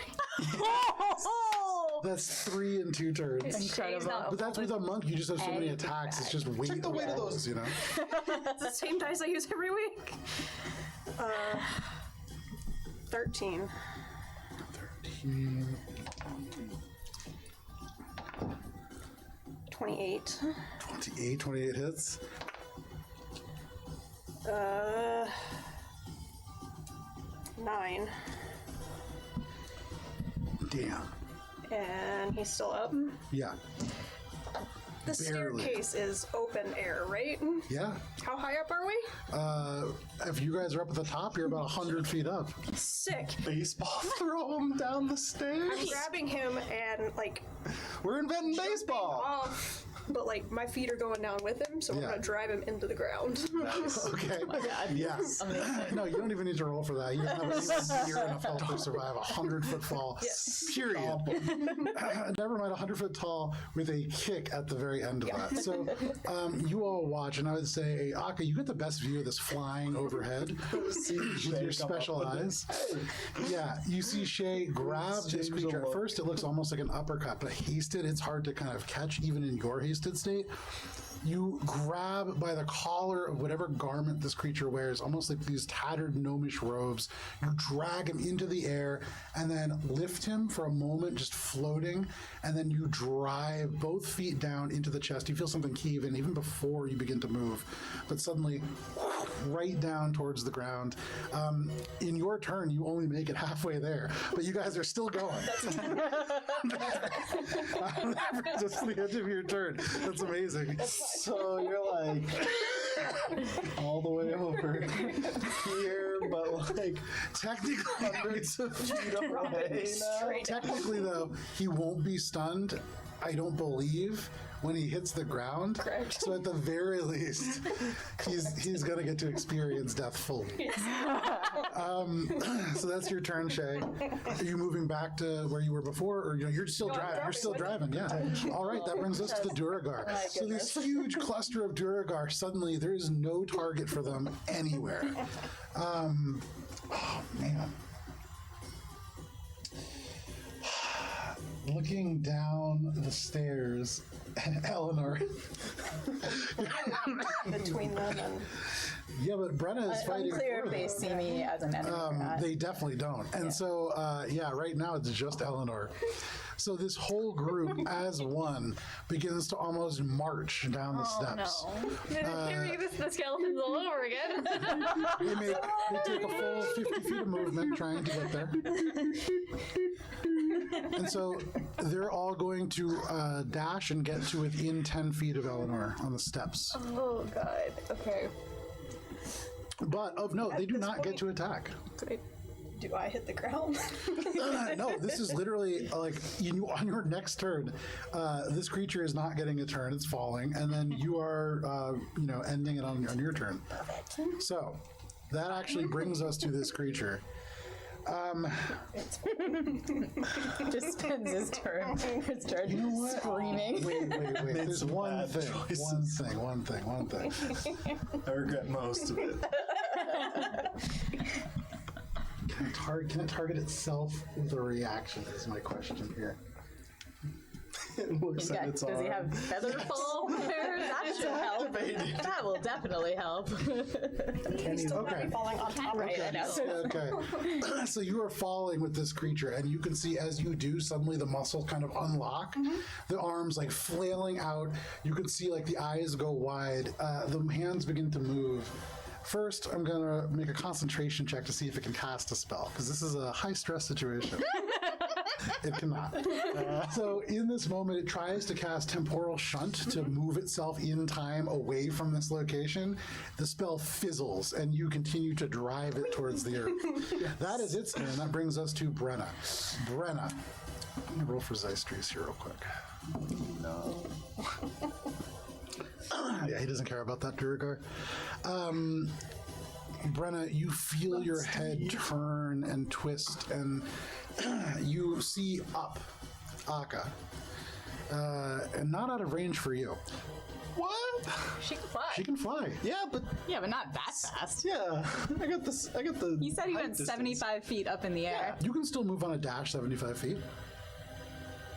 That's 3 in 2 turns. Incredible. But that's with a monk. You just have so many attacks. It's just weight. Check the weight of rolls, those. you know. It's the same dice I use every week. 13. 13. 28. 28 hits. 9. Damn. And he's still up. Yeah. The Barely. staircase is open air, right? Yeah. How high up are we? If you guys are up at the top, you're about 100 feet up. Sick. Baseball throw him down the I'm stairs. grabbing him and like We're inventing baseball. off, but like my feet are going down with him, so we're Yeah. gonna drive him into the ground. Okay. Yes. No, you don't even need to roll for that. You don't have near enough health to survive a 100-foot fall. Period. Never mind, 100-foot tall with a kick at the very end of that. So you all watch, and I would say, Akka, you get the best view of this flying overhead with your special eyes. Yeah, you see Shay grab this creature. At first, it looks almost like an uppercut, but hasted, it's hard to kind of catch even in your hasted state. You grab by the collar of whatever garment this creature wears, almost like these tattered gnomish robes. You drag him into the air and then lift him for a moment, just floating, and then you drive both feet down into the chest. You feel something heave in even before you begin to move, but suddenly right down towards the ground. In your turn, you only make it halfway there, but you guys are still going. Just the end of your turn. That's amazing. So you're like all the way over here, but like Technically, hundreds of feet away now. Technically, though, he won't be stunned, I don't believe, when he hits the ground. Correct. So at the very least, he's going to get to experience death fully. So that's your turn, Shay. Are you moving back to where you were before, or you're still driving? You're still driving, yeah. All right, that brings us to the Duragar. So this huge cluster of Duragar, suddenly there is no target for them anywhere. Oh man. Looking down the stairs, Eleanor. Between them and Yeah, but Brenna is fighting Unclear for if they them. see me as an enemy or not. They definitely don't. And so, yeah, right now it's just Eleanor. So this whole group, as one, begins to almost march down the steps. Carry the skeletons all over again. They take a full 50 feet of movement trying to get there. And so they're all going to dash and get to within 10 feet of Eleanor on the steps. oh god. Okay. But of note, they do not get to attack. Do I hit the ground? No, this is literally like on your next turn. This creature is not getting a turn; it's falling, and then you are, ending it on your turn. So that actually brings us to this creature. Just spends his turn screaming. Wait. There's one bad thing. choices. One thing. I regret most of it. Can it target itself with a reaction? Is my question here. It looks at its Does he arm. have featherfall? That should help. That will definitely help. Okay. Falling on top of Right, I know. Okay. So you are falling with this creature, and you can see as you do, suddenly the muscles kind of unlock. The arms like flailing out. You can see like the eyes go wide. The hands begin to move. First, I'm gonna make a concentration check to see if it can cast a spell, because this is a high stress situation. It cannot. So in this moment, it tries to cast Temporal Shunt to move itself in time away from this location. The spell fizzles, and you continue to drive it towards the earth. That is its turn. That brings us to Brenna. Brenna. Let me roll for Zeistries here real quick. No. Yeah, he doesn't care about that, Durigar. Brenna, you feel your head turn and twist, and you see up Akka. And not out of range for you. What? She can fly. She can fly. Yeah, but Yeah, but not that fast. yeah, I got this. I got the. You said he height went distance. 75 feet up in the air. You can still move on a dash 75 feet.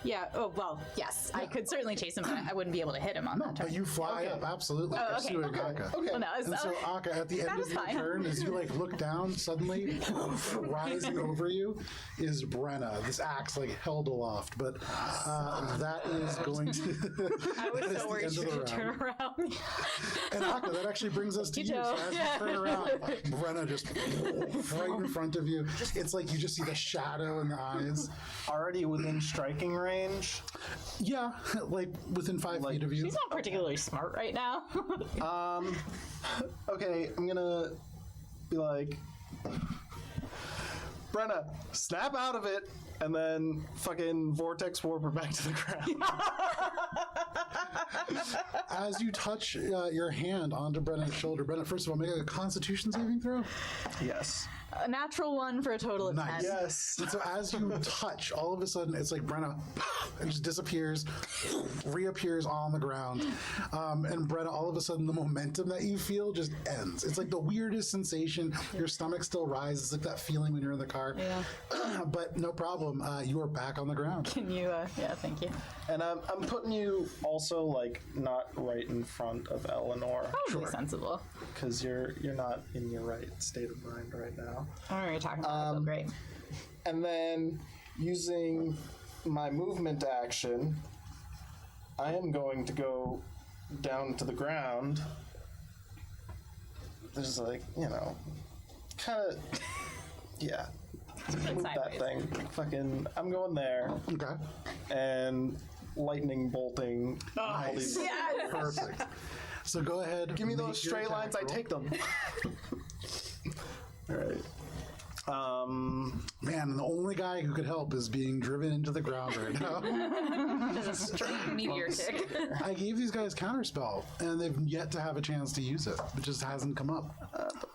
Yeah. Oh, well, yes. I could certainly chase him, but I wouldn't be able to hit him on that turn. But you fly up, absolutely, Oh, okay. pursuing Akka. Okay. Well, no, And so Akka, at the end That of is your fine. turn, as you like look down, suddenly rising over you is Brenna. This axe like held aloft, but that is going to. I was that is so the worried end you of the could turn round. around. And Akka, that actually brings us to you. So Joe. as you turn around, Brenna just right in front of you. It's like you just see the shadow in the eyes. Already within striking range. Yeah, like within 5 feet of you. She's not particularly smart right now. Okay, I'm gonna be like, Brenna, snap out of it, and then fucking vortex warp her back to the ground. As you touch your hand onto Brenna's shoulder, Brenna, first of all, make a Constitution saving throw. Yes. A natural one for a total of Nice. 10. Yes. And so as you touch, all of a sudden, it's like Brenna and just disappears, reappears on the ground. And Brenna, all of a sudden, the momentum that you feel just ends. It's like the weirdest sensation. Your stomach still rises. It's like that feeling when you're in the car. Yeah. But no problem. You are back on the ground. Can you, yeah, thank you. And I'm putting you also like not right in front of Eleanor Probably sensible. because you're not in your right state of mind right now. I don't know what you're talking about. I feel great. And then using my movement action, I am going to go down to the ground. There's like, kind of, yeah. Move that sideways. thing. Fucking, I'm going there Okay. and lightning bolting. all these- Perfect. So go ahead. Give me make those your straight lines, I attack roll. take them. All right. Man, the only guy who could help is being driven into the ground right now. Straight meteor tick. I gave these guys counterspell, and they've yet to have a chance to use it. It just hasn't come up.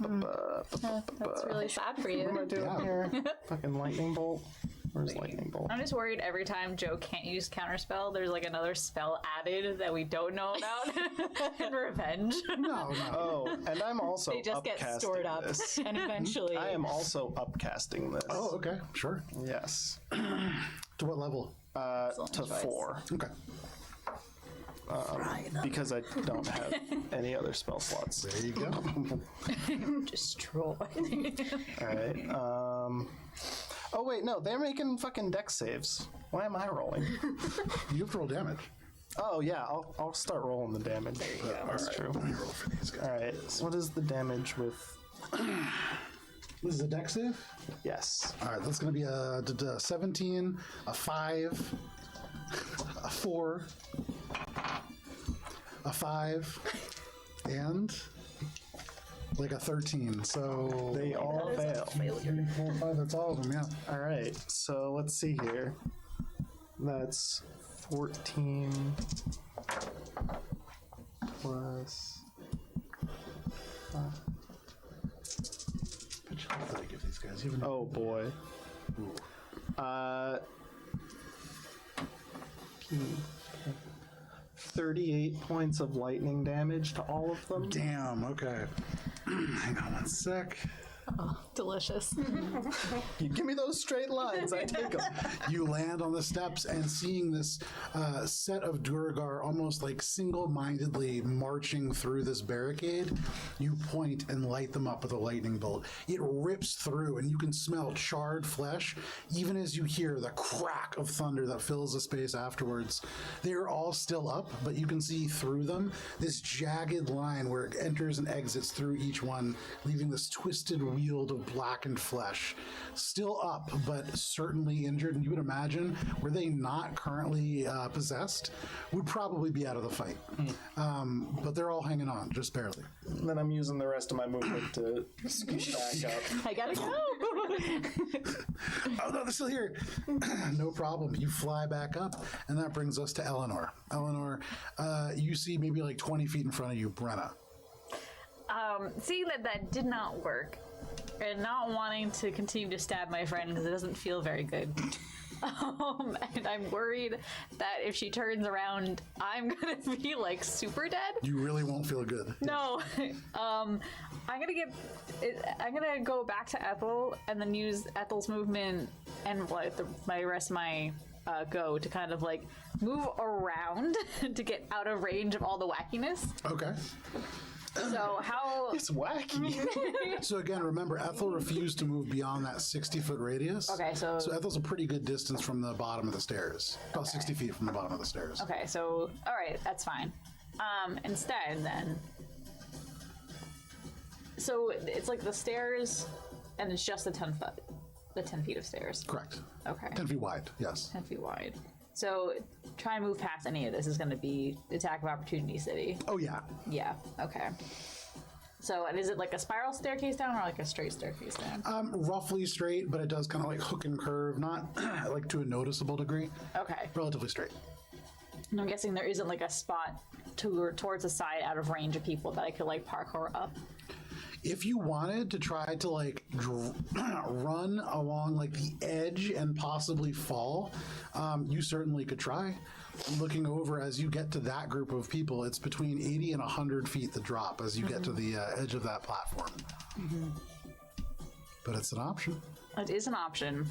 That's really sad for What am I you. doing here? Fucking lightning bolt. Where's lightning bolt? I'm just worried every time Joe can't use counterspell, there's like another spell added that we don't know about. In revenge. No. Oh, and I'm also They just get upcasting stored up, this. and eventually. I am also upcasting this. Oh, okay. Sure. Yes. To what level? To choice. 4. Okay. Because I don't have any other spell slots. There you go. destroy. All right. Oh wait, no, they're making fucking dex saves. Why am I rolling? You have to roll damage. Oh yeah, I'll start rolling the damage. That's true. Let me roll for these guys. All right. So what is the damage with? This is a dex save? Yes. All right, that's going to be a 17, a 5, a 4, a 5, and like a 13. So They all fail. 3, 4, 5, that's all of them, yeah. All right. So let's see here. That's 14 plus guys. Even Oh boy. 38 points of lightning damage to all of them. damn. Okay. Hang on one sec. Delicious. You give me those straight lines, I take them. You land on the steps and seeing this set of Duragar almost like single-mindedly marching through this barricade, you point and light them up with a lightning bolt. It rips through and you can smell charred flesh even as you hear the crack of thunder that fills the space afterwards. They're all still up, but you can see through them this jagged line where it enters and exits through each one, leaving this twisted weald of blackened flesh. Still up, but certainly injured. And you would imagine, were they not currently possessed, would probably be out of the fight. But they're all hanging on, just barely. And then I'm using the rest of my movement to scoot back up. I gotta go. Oh no, they're still here. No problem. You fly back up, and that brings us to Eleanor. Eleanor, you see maybe like 20 feet in front of you, Brenna. Seeing that did not work, and not wanting to continue to stab my friend because it doesn't feel very good. And I'm worried that if she turns around, I'm gonna be like super dead. You really won't feel good. No, I'm gonna go back to Ethel and then use Ethel's movement and like my rest of my go to kind of like move around to get out of range of all the wackiness. Okay. So how? It's wacky. So again, remember, Ethel refused to move beyond that 60-foot radius. Okay, so Ethel's a pretty good distance from the bottom of the stairs. About 60 feet from the bottom of the stairs. okay, so all right, that's fine. Instead, then, so it's like the stairs, and it's just the 10 feet of stairs. Correct. Okay, 10 feet wide, yes. 10 feet wide. So try and move past any of this is going to be attack of opportunity city. Oh, yeah. Yeah. Okay. So, and is it like a spiral staircase down or like a straight staircase down? Roughly straight, but it does kind of like hook and curve, not like to a noticeable degree. Okay. Relatively straight. And I'm guessing there isn't like a spot towards the side out of range of people that I could like parkour up. If you wanted to try to like run along like the edge and possibly fall, you certainly could try. Looking over as you get to that group of people, it's between 80 and 100 feet the drop as you get to the edge of that platform. But it's an option. It is an option,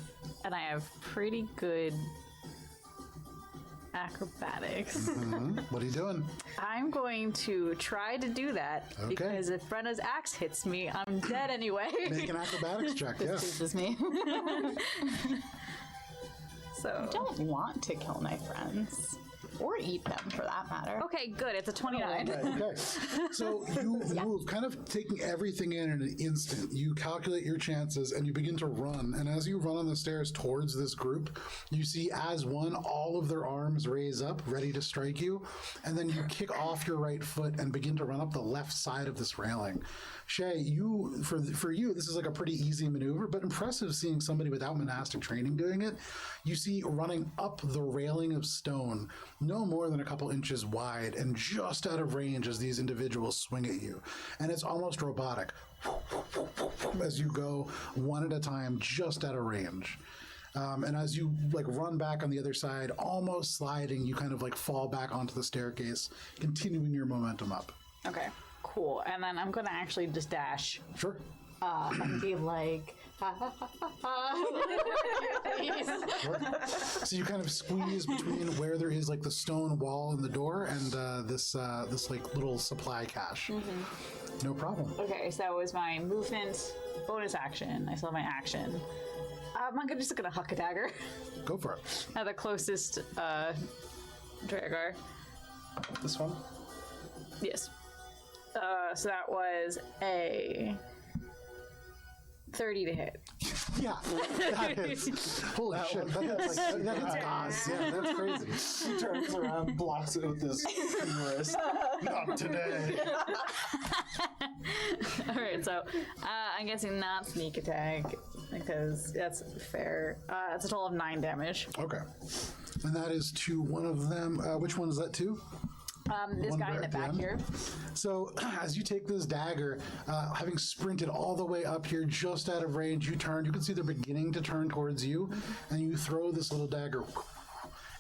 and I have pretty good acrobatics. What are you doing? I'm going to try to do that because if Brenna's axe hits me, I'm dead anyway. Make an acrobatics check, yes. This is me. So I don't want to kill my friends. Or eat them, for that matter. okay, good. It's a 29. Okay, so you move, kind of taking everything in an instant. You calculate your chances and you begin to run. And as you run on the stairs towards this group, you see as one, all of their arms raise up, ready to strike you. And then you kick off your right foot and begin to run up the left side of this railing. Shay, for you, this is like a pretty easy maneuver, but impressive seeing somebody without monastic training doing it. You see running up the railing of stone, no more than a couple inches wide and just out of range as these individuals swing at you. And it's almost robotic as you go one at a time, just out of range. And as you like run back on the other side, almost sliding, you kind of like fall back onto the staircase, continuing your momentum up. Okay, cool. And then I'm going to actually just dash. Sure. And be like, ha ha ha ha ha. So you kind of squeeze between where there is like the stone wall and the door and this like little supply cache. No problem. Okay, so that was my movement, bonus action. I still have my action. I'm just gonna huck a dagger Go for it. at the closest Dragar. This one? Yes. So that was a 30 to hit. Yeah, that is. Holy shit, that hits odds. Yeah, that's crazy. He turns around, blocks it with this wrist. Not today. All right, so I'm guessing not sneak attack because that's fair. It's a total of 9 damage. Okay. And that is to one of them. Which one is that to? This One guy in the at the back end. here. So as you take this dagger, having sprinted all the way up here, just out of range, you turn. You can see they're beginning to turn towards you, and you throw this little dagger.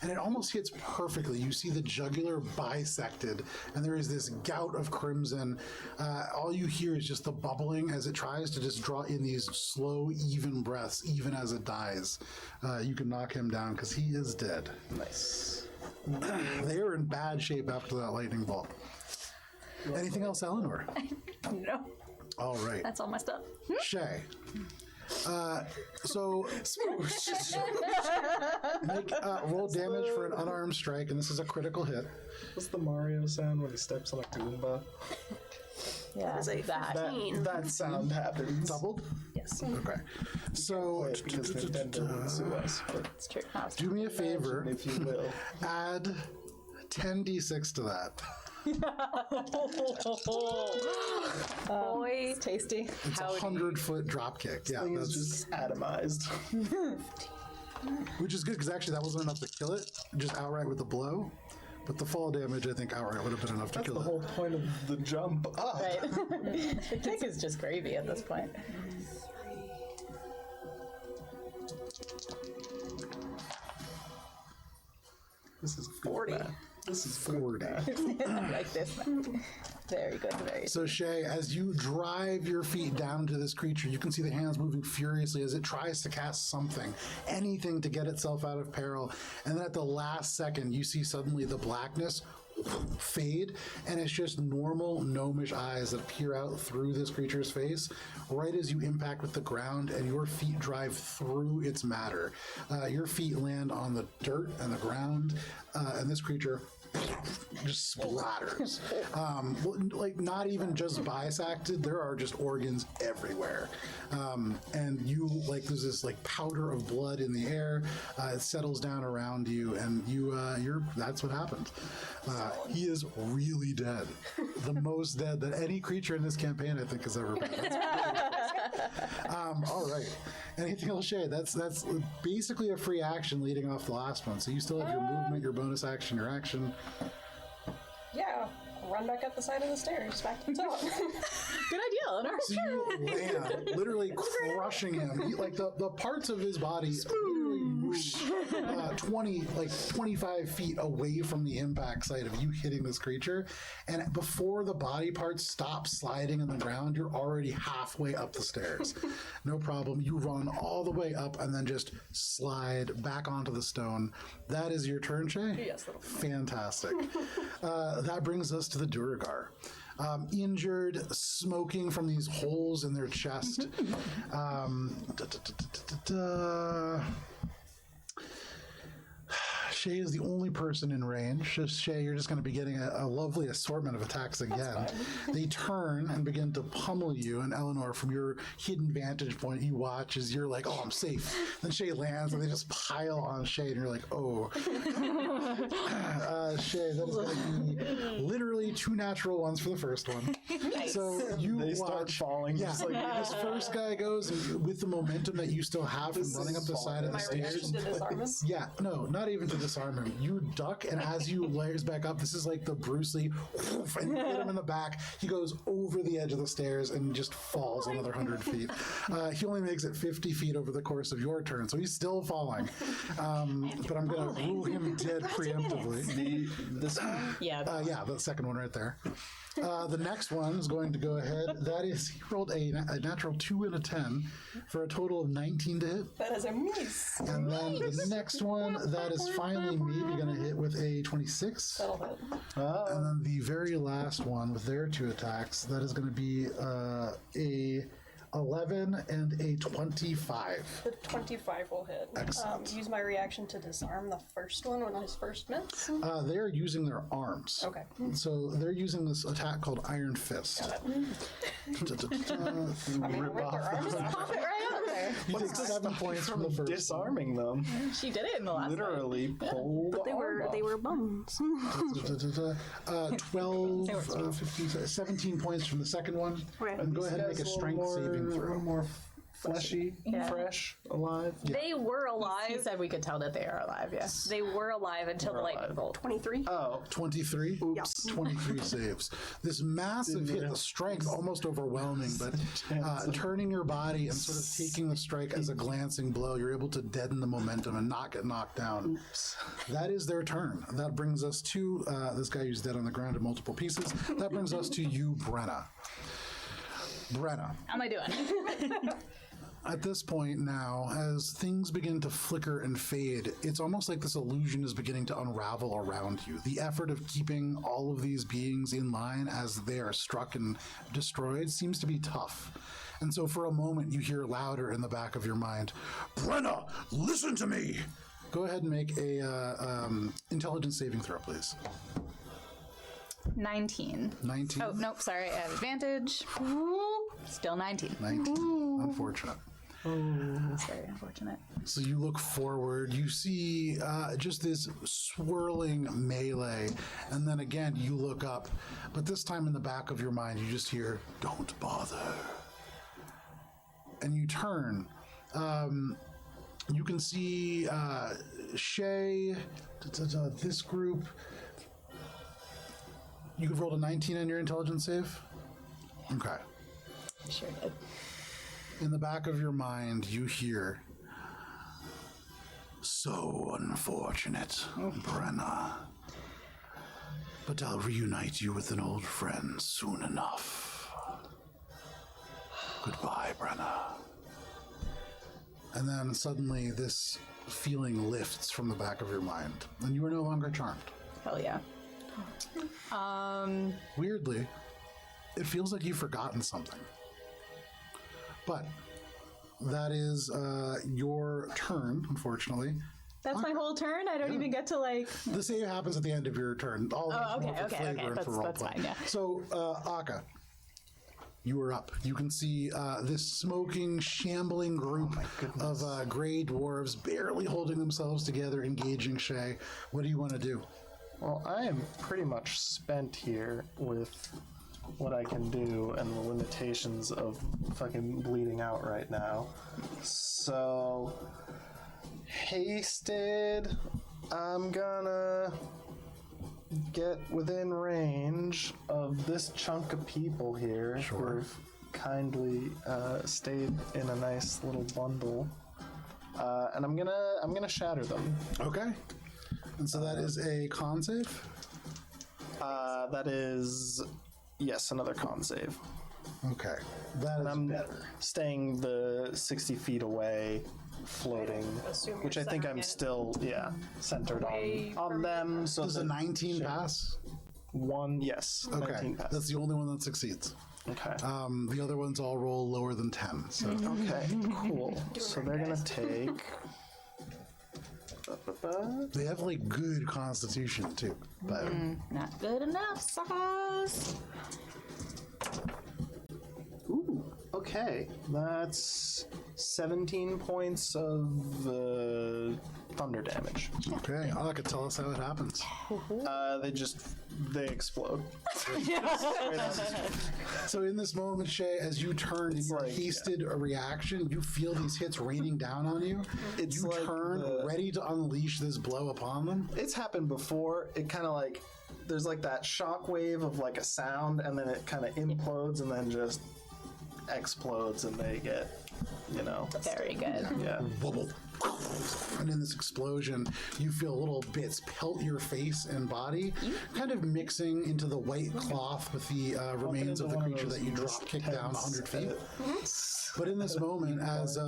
And it almost hits perfectly. You see the jugular bisected, and there is this gout of crimson. All you hear is just the bubbling as it tries to just draw in these slow, even breaths, even as it dies. You can knock him down because he is dead. Nice. They are in bad shape after that lightning bolt. Anything else, Eleanor? No, All right. that's all my stuff. Shay. So make roll damage for an unarmed strike, and this is a critical hit. What's the Mario sound when he steps on a Goomba? Yeah, is a that. That sound happens. Doubled? Yes. Okay. So Because Nintendo wouldn't sue us, but It's true. do me a favor. if you will. Add 10d6 to that. Boy, It's tasty. It's a 100-foot drop kick. Yeah, Thing is that's, just atomized. which is good because actually that wasn't enough to kill it, just outright with the blow. But the fall damage, I think, outright would have been enough to That's kill the it. whole point of the jump up. Right. The kick is just gravy at this point. This is 40. This is 40. Like this. Very good. Very. So Shay, as you drive your feet down to this creature, you can see the hands moving furiously as it tries to cast something, anything to get itself out of peril. And then at the last second, you see suddenly the blackness fade, and it's just normal gnomish eyes that peer out through this creature's face right as you impact with the ground, and your feet drive through its matter. Your feet land on the dirt and the ground, and this creature just splatters. Like not even just bisected, there are just organs everywhere. And you, like, there's this like powder of blood in the air. It settles down around you, and that's what happened. He is really dead. The most dead that any creature in this campaign, I think, has ever been. All right. Anything else, Shay? That's basically a free action leading off the last one. So you still have your movement, your bonus action, your action. Yeah. Run back up the side of the stairs, back to the top. Good idea, Eleanor. So you land, literally crushing him. Like the parts of his body literally move 25 feet away from the impact site of you hitting this creature. And before the body parts stop sliding on the ground, you're already halfway up the stairs. No problem. You run all the way up and then just slide back onto the stone. That is your turn, Shay? Yes, little. Fantastic. That brings us to the Duragar. Injured, smoking from these holes in their chest. Shay is the only person in range. Shay, you're just going to be getting a lovely assortment of attacks again. They turn and begin to pummel you, and Eleanor, from your hidden vantage point, you watch as you're like, oh, I'm safe. Then Shay lands, and they just pile on Shay, and you're like, oh. Shay, that is going to be literally 2 natural ones for the first one. So you They watch. start falling. Yeah, Just like this first guy goes, and with the momentum that you still have from This running is up the side of the My reaction stairs. to disarm him. Yeah, no, not even to disarm him. You duck, and as you layers back up, this is like the Bruce Lee, and you hit him in the back. He goes over the edge of the stairs and just falls another 100 feet. He only makes it 50 feet over the course of your turn, so he's still falling. But I'm going to rule him dead preemptively. this one? Yeah. Yeah, the second one right there. The next one is going to go ahead. That is, he rolled a natural 2 and a 10 for a total of 19 to hit. That is a miss. And then the next one, that is finally maybe going to hit with a 26. That'll hit. And then the very last one with their 2 attacks, that is going to be a 11 and a 25. The 25 will hit. Excellent. Use my reaction to disarm the first one when his first miss. They are using their arms. Okay. So they're using this attack called Iron Fist. I mean, Rip rip their off. arms off. Pop it right out there. You take 7 points from the first one. Disarming them. She did it in the last one. Literally pulled the arm off. they were bums. 12, 15, 17 points from the second one. Right. And go ahead and make a strength saving A throw. little more fleshy, fresh, alive. They were He alive. said we could tell that they are alive, yes. They were alive until the lightning bolt. 23. Oh, 23? oops. 23 saves. This massive hit, the strength almost overwhelming, but turning your body and sort of taking the strike as a glancing blow, you're able to deaden the momentum and not get knocked down. That is their turn. That brings us to this guy who's dead on the ground in multiple pieces. That brings us to you, Brenna. Brenna. How am I doing? At this point now, as things begin to flicker and fade, it's almost like this illusion is beginning to unravel around you. The effort of keeping all of these beings in line as they are struck and destroyed seems to be tough. And so for a moment, you hear louder in the back of your mind, Brenna, listen to me! Go ahead and make a intelligence saving throw, please. 19. 19? Oh, nope, sorry, I have advantage. Still 19. 19. Unfortunate. It's very unfortunate. So you look forward, you see just this swirling melee, and then again you look up, but this time in the back of your mind you just hear, don't bother. And you turn. You can see Shay, this group. You could roll a 19 on your intelligence save? Okay. Sure did. In the back of your mind, you hear, so unfortunate, Brenna. But I'll reunite you with an old friend soon enough. Goodbye, Brenna. And then suddenly this feeling lifts from the back of your mind, and you are no longer charmed. Hell yeah. Weirdly, it feels like you've forgotten something. But that is your turn, unfortunately. That's my whole turn? I don't even get to, like... The save happens at the end of your turn. All Oh, more for okay. flavor and for That's roleplay. fine, yeah. So, Akka, you are up. You can see this smoking, shambling group of gray dwarves barely holding themselves together, engaging Shay. What do you want to do? Well, I am pretty much spent here with what I can do and the limitations of fucking bleeding out right now. So, hasted, I'm gonna get within range of this chunk of people here who've kindly stayed in a nice little bundle, and I'm gonna shatter them. Okay. And so that is a con save? That is, yes, another con save. Okay. That is I'm better. staying the 60 feet away, floating, assume which you're I think I'm centering it. still, centered Way on them. So Does a that 19 pass? one, yes, Okay. 19 pass. That's the only one that succeeds. Okay. The other ones all roll lower than 10. So Okay, cool. So they're gonna take. they have like good constitution too. But Not good enough, suckers. Ooh, okay. That's 17 points of thunder damage. okay, Akka, tell us how it happens. They explode. So in this moment, Shay, as you turn in your like, hasted reaction, you feel these hits raining down on you. It's you like turn ready to unleash this blow upon them. It's happened before. It kind of like, there's like that shock wave of like a sound, and then it kind of implodes and then just explodes, and they get, Very good. yeah. Bubble. And in this explosion, you feel little bits pelt your face and body, kind of mixing into the white cloth with the remains of the creature that you drop kicked down 100 feet. But in this moment, as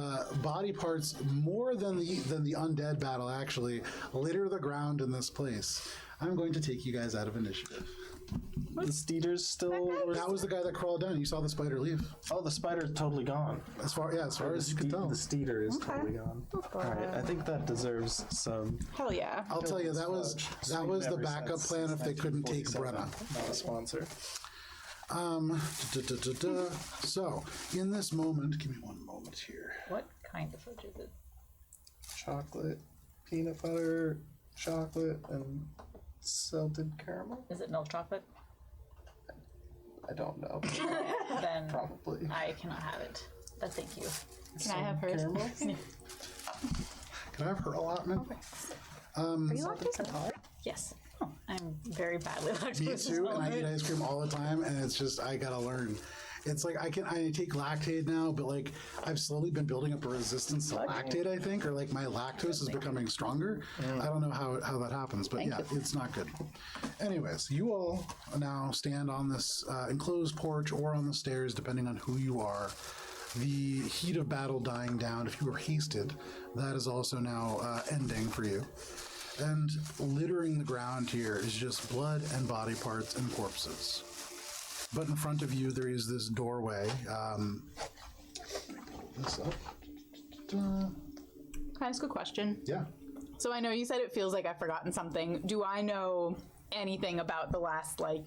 body parts more than the undead battle actually litter the ground in this place, I'm going to take you guys out of initiative. The Steeder's still. That was the guy that crawled down. You saw the spider leave. Oh, the spider's totally gone. As far as you can tell. The Steeder is totally gone. All right, I think that deserves some. Hell yeah. I'll tell you, that was the backup plan if they couldn't take Brenna. Not a sponsor. So, in this moment, give me one moment here. What kind of fudge is it? Chocolate, peanut butter, chocolate, and salted caramel. Is it milk chocolate? I don't know. Then Probably. I cannot have it. But thank you. Can I have hers? Can I have her allotment? Are you lactose intolerant? Yes. I'm very badly lactose Me too, and I eat ice cream all the time, and it's just, I gotta learn. It's like I take lactate now, but like I've slowly been building up a resistance to lactate, I think, or like my lactose is becoming stronger. I don't know how that happens, but yeah, it's not good. Anyways, you all now stand on this enclosed porch or on the stairs, depending on who you are. The heat of battle dying down. If you were hasted, that is also now ending for you. And littering the ground here is just blood and body parts and corpses. But in front of you, there is this doorway. What's up? Can I ask a question? Yeah. So I know you said it feels like I've forgotten something. Do I know anything about the last, like,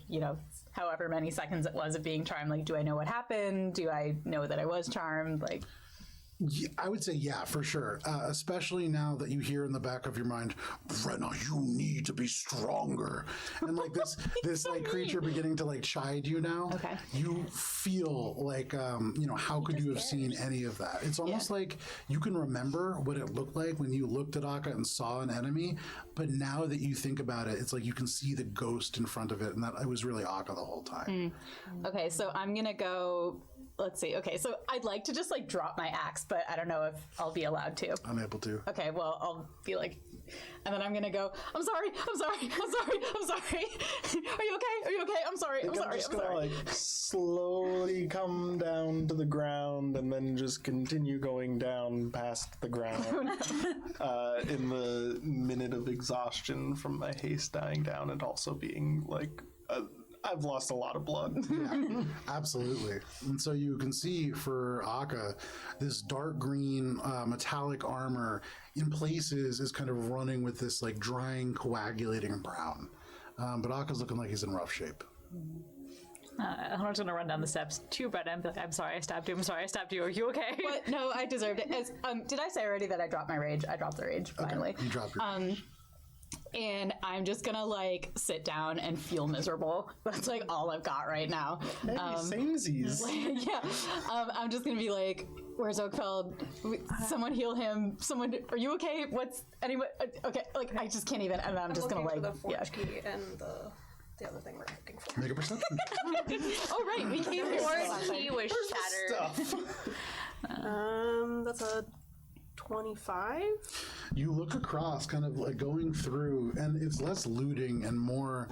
however many seconds it was of being charmed? Like, do I know what happened? Do I know that I was charmed? Like, Yeah, I would say yeah, for sure. Especially now that you hear in the back of your mind, Brenna, you need to be stronger. And like this like creature beginning to like chide you now. Okay. You feel like, how could you have seen any of that? It's almost like you can remember what it looked like when you looked at Akka and saw an enemy. But now that you think about it, it's like you can see the ghost in front of it. And that it was really Akka the whole time. okay, so I'm going to go... Let's see. Okay, so I'd like to just like drop my axe, but I don't know if I'll be allowed to. Unable to. Okay, well, I'll be like, and then I'm gonna go, I'm sorry. Are you okay? I'm sorry. I'm just gonna like slowly come down to the ground and then just continue going down past the ground in the minute of exhaustion from my haste dying down and also being like I've lost a lot of blood. Yeah, absolutely. And so you can see for Akka, this dark green metallic armor in places is kind of running with this like drying, coagulating brown. But Akka's looking like he's in rough shape. I'm just gonna run down the steps to Brett and be like, I'm sorry I stabbed you. Are you okay? What? No, I deserved it. Did I say already that I dropped my rage? I dropped the rage, finally. You dropped your And I'm just gonna like sit down and feel miserable. That's like all I've got right now. Hey, samesies. Yeah. I'm just gonna be like, where's Oakfeld? Someone heal him. Someone, are you okay? What's anyone? Okay, like I just can't even. And I'm just gonna like, the forge key and the other thing we're looking for. Make a perception. Oh right, we came here. Or he was shattered. That's a 25. You look across, kind of like going through, and it's less looting and more,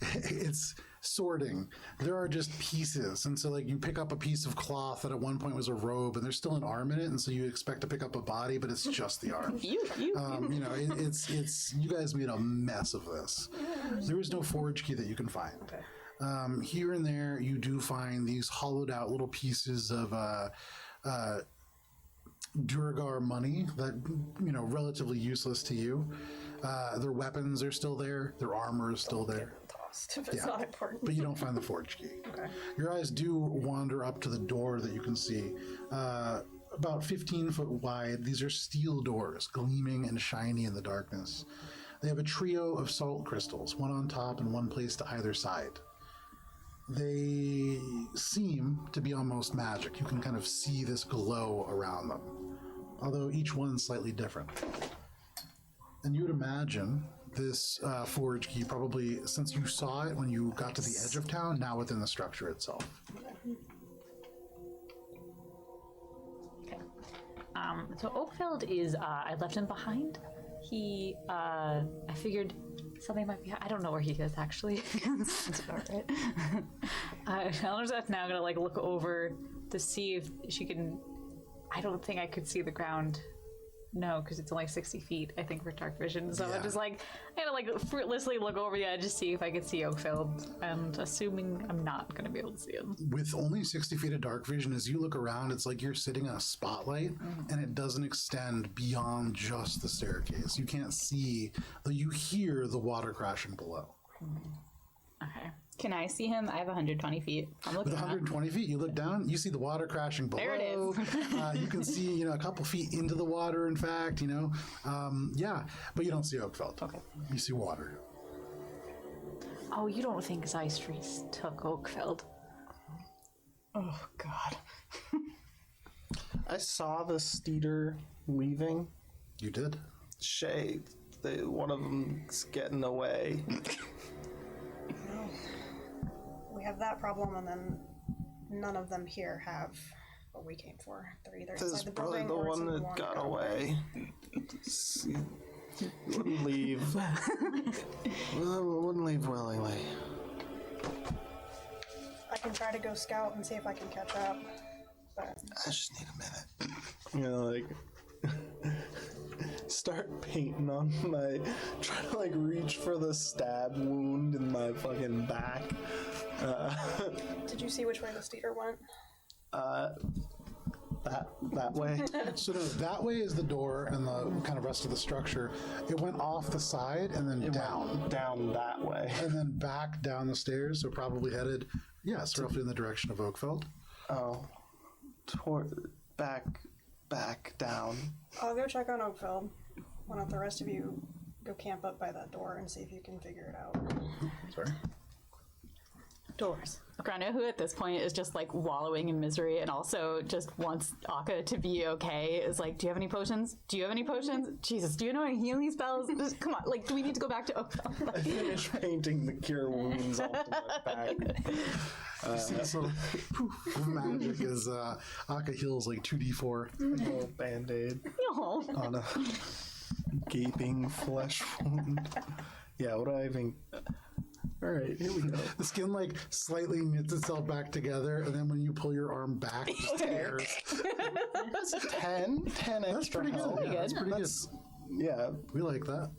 it's sorting. There are just pieces, and so like you pick up a piece of cloth that at one point was a robe, and there's still an arm in it, and so you expect to pick up a body, but it's just the arm. It's you guys made a mess of this. There is no forge key that you can find. Okay. Here and there, you do find these hollowed out little pieces of Duragar money that, relatively useless to you. Their weapons are still there. Their armor is still there. Tossed if it's not important. But you don't find the forge key. Okay. Your eyes do wander up to the door that you can see. About 15 foot wide. These are steel doors, gleaming and shiny in the darkness. They have a trio of salt crystals, one on top and one placed to either side. They seem to be almost magic. You can kind of see this glow around them, although each one's slightly different. And you would imagine this forge key probably, since you saw it when you got to the edge of town, now within the structure itself. Okay. So Oakfeld is, I left him behind. He, I figured something might be, I don't know where he is actually. That's about right. Elner's now gonna like look over to see if she can, I don't think I could see the ground. No, because it's only 60 feet, I think, for dark vision. So I'm just like, I gotta like fruitlessly look over the edge to see if I could see Oakfeld, and assuming I'm not gonna be able to see him. With only 60 feet of dark vision, as you look around, it's like you're sitting in a spotlight, and it doesn't extend beyond just the staircase. You can't see, though you hear the water crashing below. Okay. Can I see him? I have 120 feet. I'm looking With 120 feet, you look down, you see the water crashing below. There it is. You can see, a couple feet into the water, in fact, yeah, but you don't see Oakfeld. Okay. You see water. Oh, you don't think Zystries took Oakfeld? Oh, God. I saw the Steeder leaving. You did. Shay, one of them's getting away. We have that problem, and then none of them here have what we came for. They're either This inside is the probably building the or one it's that got away. Wouldn't leave. Wouldn't leave willingly. I can try to go scout and see if I can catch up, but I just need a minute. Start painting on trying to reach for the stab wound in my fucking back. did you see which way the Steeder went? That way. So no, that way is the door and the kind of rest of the structure. It went off the side and then down. Down that way. And then back down the stairs, so probably headed, yes, roughly in the direction of Oakfeld. Oh. Back down. I'll go check on Oakfeld. Why don't the rest of you go camp up by that door and see if you can figure it out? Sorry. Doors. Grano, who at this point is just wallowing in misery and also just wants Akka to be okay, is like, do you have any potions? Do you have any potions? Jesus, do you know any healing spells? Just, come on, do we need to go back to Oakville? I finished painting the cure wounds onto my back. So poof, magic is Akka heals 2d4. A little band-aid No. on a gaping flesh wound. Yeah, what do I even... Alright, here we go. The skin slightly knits itself back together, and then when you pull your arm back, it just tears. 10 That's extra pretty good. health. Yeah, that's pretty good. Yeah, We like that.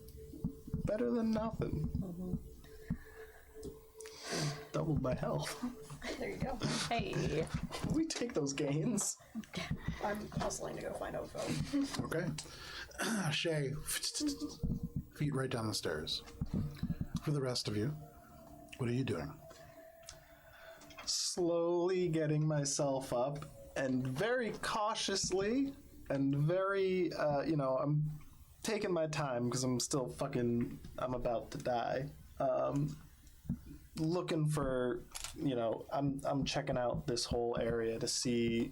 better than nothing. Doubled my health. There you go. Hey. We take those gains. I'm hustling to go find Oakville. Okay. Shay, feet right down the stairs. For the rest of you, what are you doing? Slowly getting myself up and very cautiously and very, I'm taking my time because I'm still I'm about to die. Looking for, I'm checking out this whole area to see,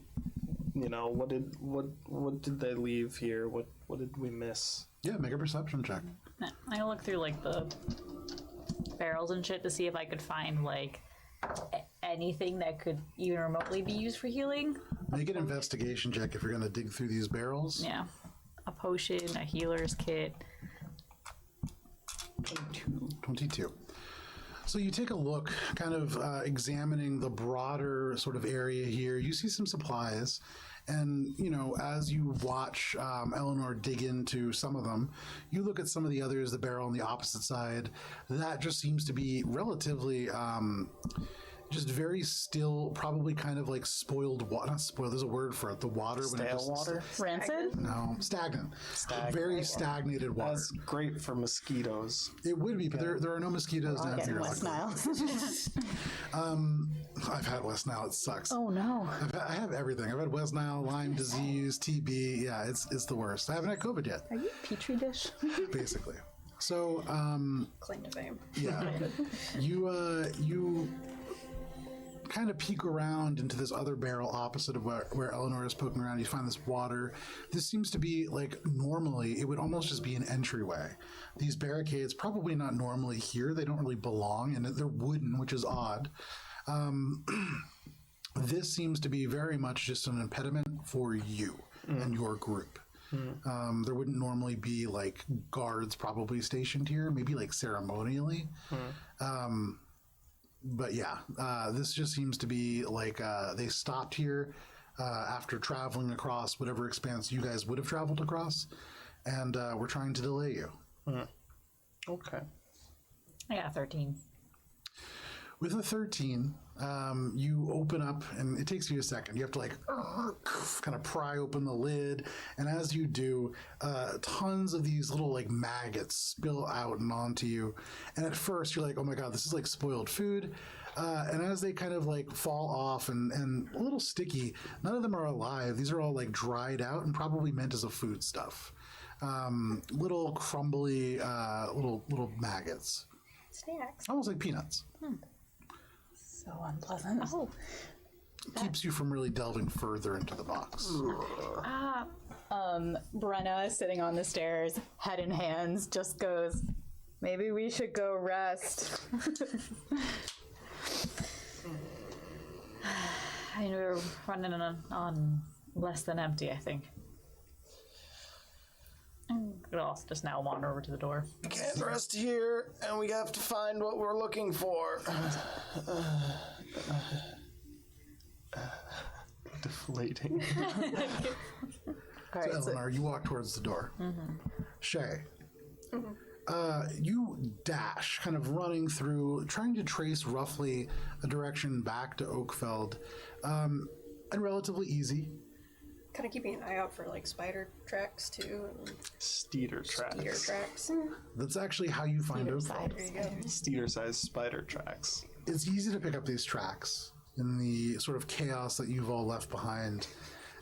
what did they leave here? What did we miss? Yeah, make a perception check. I look through the barrels and shit to see if I could find anything that could even remotely be used for healing. Make an investigation check if you're going to dig through these barrels. Yeah. A potion, a healer's kit. 22. So you take a look, kind of examining the broader sort of area here. You see some supplies. And, as you watch Eleanor dig into some of them, you look at some of the others, the barrel on the opposite side. That just seems to be relatively just very still, probably kind of spoiled water. Not spoiled, there's a word for it. The water. Stale water? Rancid? No, stagnant. Very stagnated water. That's great for mosquitoes. It would be, but there are no mosquitoes down Getting here. West Nile. I've had West Nile. It sucks. Oh no. I have everything. I've had West Nile, Lyme disease, TB. Yeah, it's the worst. I haven't had COVID yet. Are you a petri dish? Basically. So, Claim to fame. yeah, you kind of peek around into this other barrel opposite of where Eleanor is poking around. You find this water. This seems to be normally it would almost just be an entryway. These barricades probably not normally here. They don't really belong, and they're wooden, which is odd. This seems to be very much just an impediment for you and your group. There wouldn't normally be guards probably stationed here, maybe ceremonially. But yeah, this just seems to be they stopped here after traveling across whatever expanse you guys would have traveled across, and we're trying to delay you. Okay. I got 13. With a 13, you open up, and it takes you a second. You have to kind of pry open the lid, and as you do, tons of these little maggots spill out and onto you. And at first, you're like, "Oh my god, this is spoiled food." And as they kind of fall off and a little sticky, none of them are alive. These are all dried out and probably meant as a foodstuff. Little crumbly, little maggots, Snacks. almost like peanuts. So unpleasant. Oh. keeps you from really delving further into the box. Brenna, sitting on the stairs, head in hands, just goes, maybe we should go rest. I mean, we're running on less than empty, I think. I'm gonna also just now wander over to the door. We can't rest here, and we have to find what we're looking for. Deflating. All right, So, Eleanor, you walk towards the door. Shay, you dash, kind of running through, trying to trace roughly a direction back to Oakfeld, and relatively easy. Kind of keeping an eye out for like spider tracks too. And Steeder tracks. deer tracks. That's actually how you find Oakfeld. There you go. Steeder-sized spider tracks. It's easy to pick up these tracks in the sort of chaos that you've all left behind.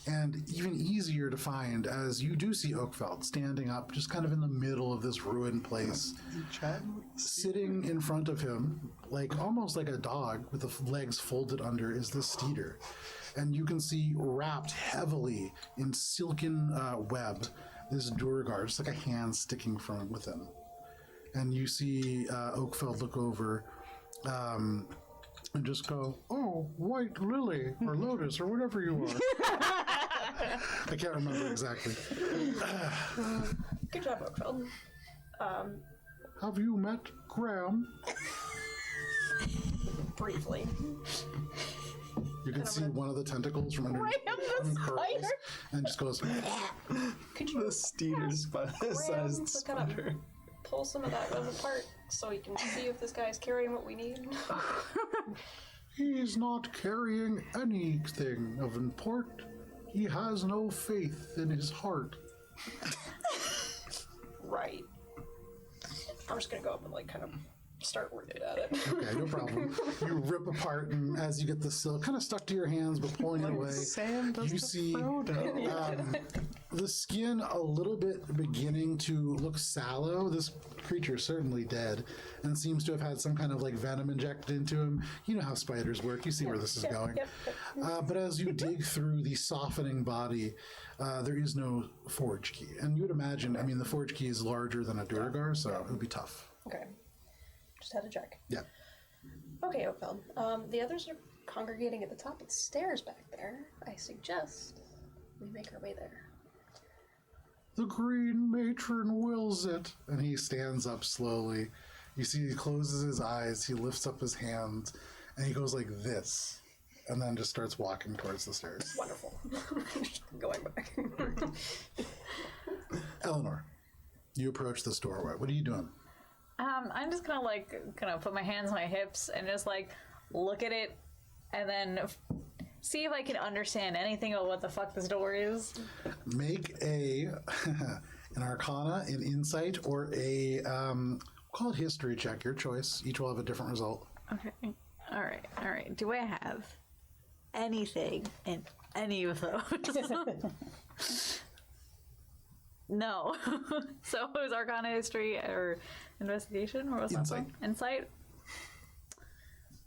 And even easier to find as you do see Oakfeld standing up just kind of in the middle of this ruined place. Sitting in front of him, like almost like a dog with the legs folded under, is the Steeder. And you can see wrapped heavily in silken web this Durgar, just like a hand sticking from within. And you see Oakfeld look over and just go, "Oh, white lily or lotus or whatever you are." I can't remember exactly. Good job, Oakfeld. Have you met Graham? Briefly. You can see one of the tentacles from underneath Graham the curls spider? and just goes. Could you The Steeder-sized Graham to kind of spider. pull some of that web apart so we can see if this guy's carrying what we need? He's not carrying anything of import. He has no faith in his heart. Right. I'm just gonna go up and like kind of start working at it. Okay, no problem. You rip apart, and as you get the silk kind of stuck to your hands, but pulling it away, you see the skin a little bit beginning to look sallow. This creature is certainly dead and seems to have had some kind of like venom injected into him. You know how spiders work. You see where this is going. But as you dig through the softening body, there is no forge key. And you would imagine, I mean, the forge key is larger than a Durgar, so it would be tough. Okay. Just had to check. Yeah. Okay, Oakfeld. The others are congregating at the top of the stairs back there. I suggest we make our way there. The green matron wills it. And he stands up slowly. You see he closes his eyes, he lifts up his hand, and he goes like this. And then just starts walking towards the stairs. Wonderful. Going back. Eleanor, you approach this doorway. What are you doing? I'm just gonna put my hands on my hips and just like look at it, and then see if I can understand anything about what the fuck this door is. Make an Arcana, an Insight, or a call it History check. Your choice. Each will have a different result. Okay. All right. Do I have anything in any of those? No. So it was Arcana, History, or Investigation, or what's that Insight. one? Insight.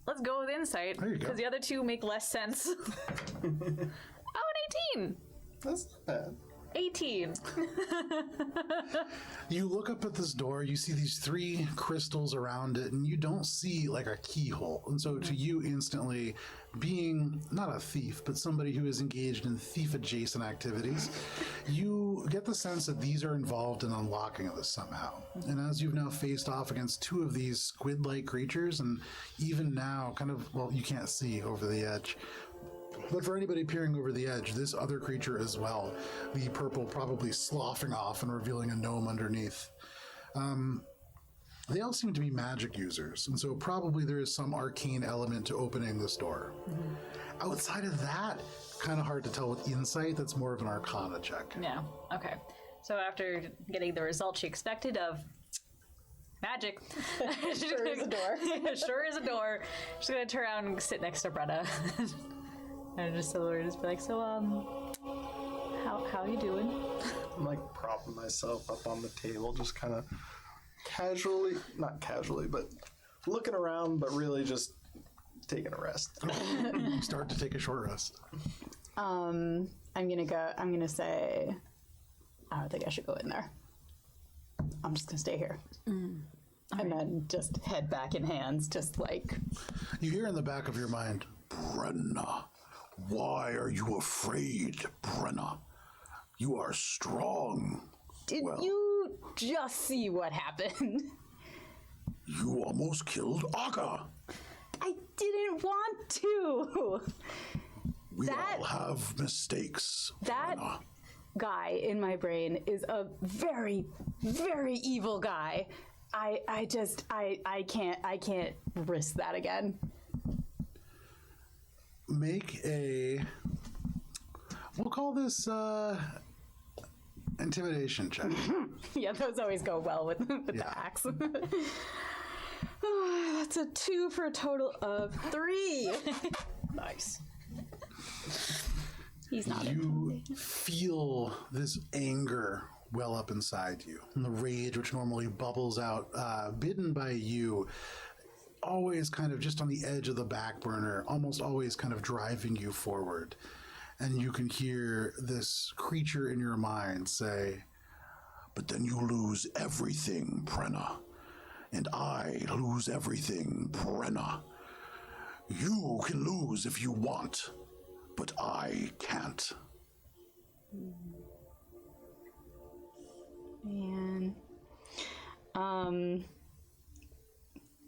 Let's go with Insight, There you go. because the other two make less sense. Oh, an 18. That's not bad. 18. You look up at this door, you see these 3 crystals around it, and you don't see like a keyhole. And so to you instantly, being not a thief, but somebody who is engaged in thief-adjacent activities, you get the sense that these are involved in unlocking this somehow. And as you've now faced off against 2 of these squid-like creatures, and even now kind of, well, you can't see over the edge, but for anybody peering over the edge, this other creature as well, the purple probably sloughing off and revealing a gnome underneath. They all seem to be magic users, and so probably there is some arcane element to opening this door. Outside of that, kind of hard to tell with Insight. That's more of an Arcana check. Yeah. Okay. So after getting the result she expected of magic, Sure is a door. Sure is a door. She's gonna turn around and sit next to Brenna, and just so just be like, so how you doing? I'm like propping myself up on the table, just kind of casually, not casually, but looking around, but really just taking a rest. You start to take a short rest. I'm gonna say, I don't think I should go in there. I'm just gonna stay here. And then just head back in hands, just like... You hear in the back of your mind, Brenna, why are you afraid, Brenna? You are strong. Did you just see what happened? You almost killed Aga. I didn't want to. We all have mistakes, That Brenna. guy in my brain is a very, very evil guy. I can't risk that again. Make a... We'll call this intimidation check. Yeah, those always go well with the axe. That's a 2 for a total of 3. Nice. He's not. You feel this anger well up inside you, and the rage which normally bubbles out, bidden by you, always kind of just on the edge of the back burner, almost always kind of driving you forward. And you can hear this creature in your mind say, but then you lose everything, Brenna. And I lose everything, Brenna. You can lose if you want, but I can't. Man.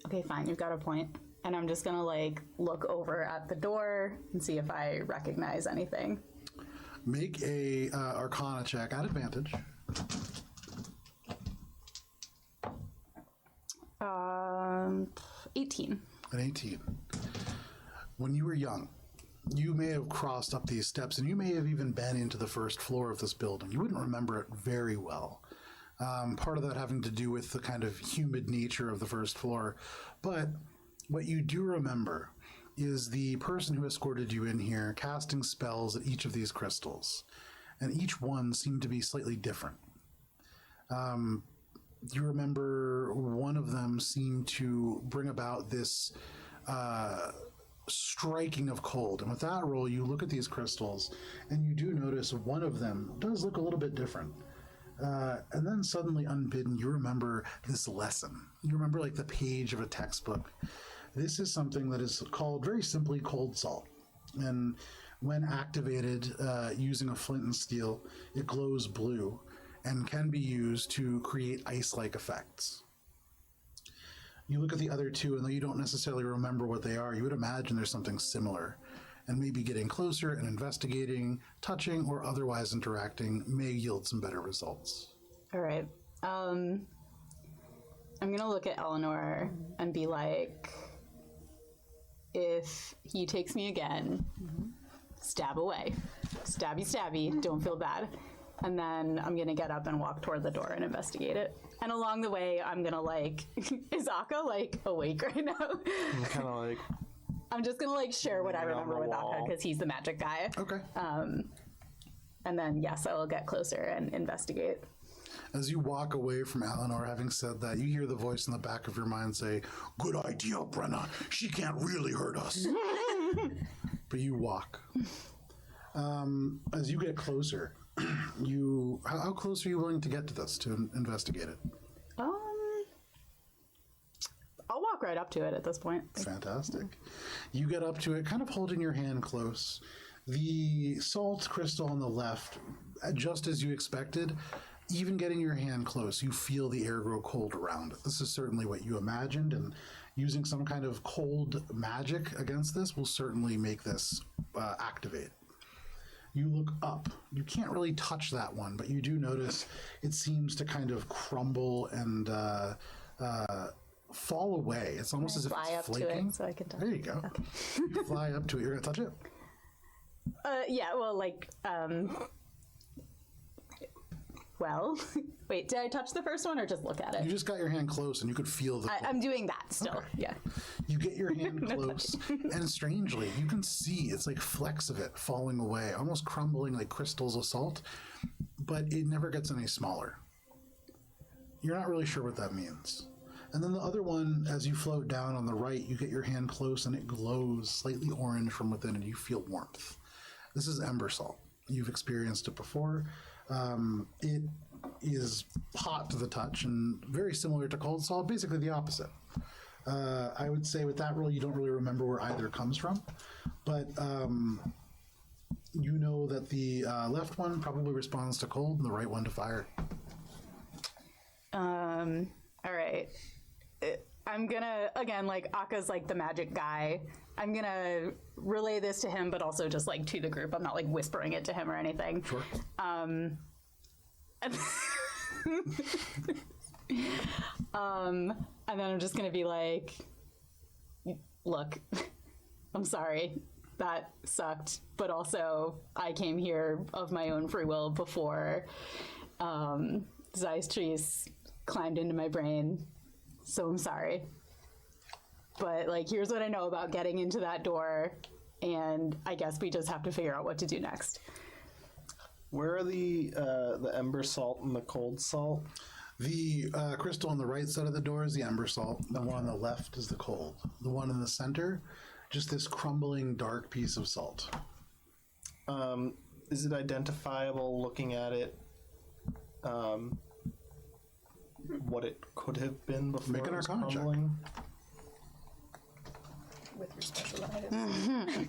Okay, fine, you've got a point. And I'm just gonna like look over at the door and see if I recognize anything. Make a Arcana check at advantage. 18. An 18. When you were young, you may have crossed up these steps and you may have even been into the first floor of this building. You wouldn't remember it very well. Part of that having to do with the kind of humid nature of the first floor. But what you do remember is the person who escorted you in here casting spells at each of these crystals. And each one seemed to be slightly different. You remember one of them seemed to bring about this striking of cold. And with that roll, you look at these crystals and you do notice one of them does look a little bit different. And then suddenly, unbidden, you remember this lesson. You remember like the page of a textbook. This is something that is called very simply cold salt. And when activated using a flint and steel, it glows blue and can be used to create ice-like effects. You look at the other two, and though you don't necessarily remember what they are, you would imagine there's something similar. And maybe getting closer and investigating, touching, or otherwise interacting may yield some better results. All right. I'm going to look at Eleanor and be like, if he takes me again, stab away. Stabby, stabby. Don't feel bad. And then I'm going to get up and walk toward the door and investigate it. And along the way, I'm going to like, is Akka like awake right now? I'm kind of like... I'm just going to like share what I remember with Akka because he's the magic guy. Okay. And then, yes, I will get closer and investigate. As you walk away from Eleanor, having said that, you hear the voice in the back of your mind say, "Good idea, Brenna. She can't really hurt us." But you walk. As you get closer, how close are you willing to get to this to investigate it? I'll walk right up to it at this point. Fantastic. You get up to it, kind of holding your hand close. The salt crystal on the left, just as you expected, even getting your hand close, you feel the air grow cold around it. This is certainly what you imagined, and using some kind of cold magic against this will certainly make this activate. You look up. You can't really touch that one, but you do notice it seems to kind of crumble and fall away. It's almost as if fly it's up flaking. to it so I can touch There you go. Okay. You fly up to it. You're going to touch it? Yeah, well, like, well, wait, did I touch the first one or just look at You it? just got your hand close and you could feel the... I'm doing that still, Okay. yeah. You get your hand close, and strangely, you can see it's like flecks of it falling away, almost crumbling like crystals of salt, but it never gets any smaller. You're not really sure what that means. And then the other one, as you float down on the right, you get your hand close and it glows slightly orange from within and you feel warmth. This is Ember Salt. You've experienced it before. It is hot to the touch and very similar to cold salt, basically the opposite. I would say with that roll, you don't really remember where either comes from, but you know that the left one probably responds to cold and the right one to fire. All right. I'm gonna, again, like, Akka's like the magic guy. I'm gonna relay this to him, but also just like to the group. I'm not like whispering it to him or anything. Sure. And then I'm just gonna be like, look, I'm sorry, that sucked, but also I came here of my own free will before Zeistries climbed into my brain, so I'm sorry. But like, here's what I know about getting into that door, and I guess we just have to figure out what to do next. Where are the Ember Salt and the Cold Salt? The crystal on the right side of the door is the Ember Salt. The one on the left is the cold. The one in the center, just this crumbling dark piece of salt. Is it identifiable looking at it? What it could have been before Make an it was Arcana check. crumbling? With your special items.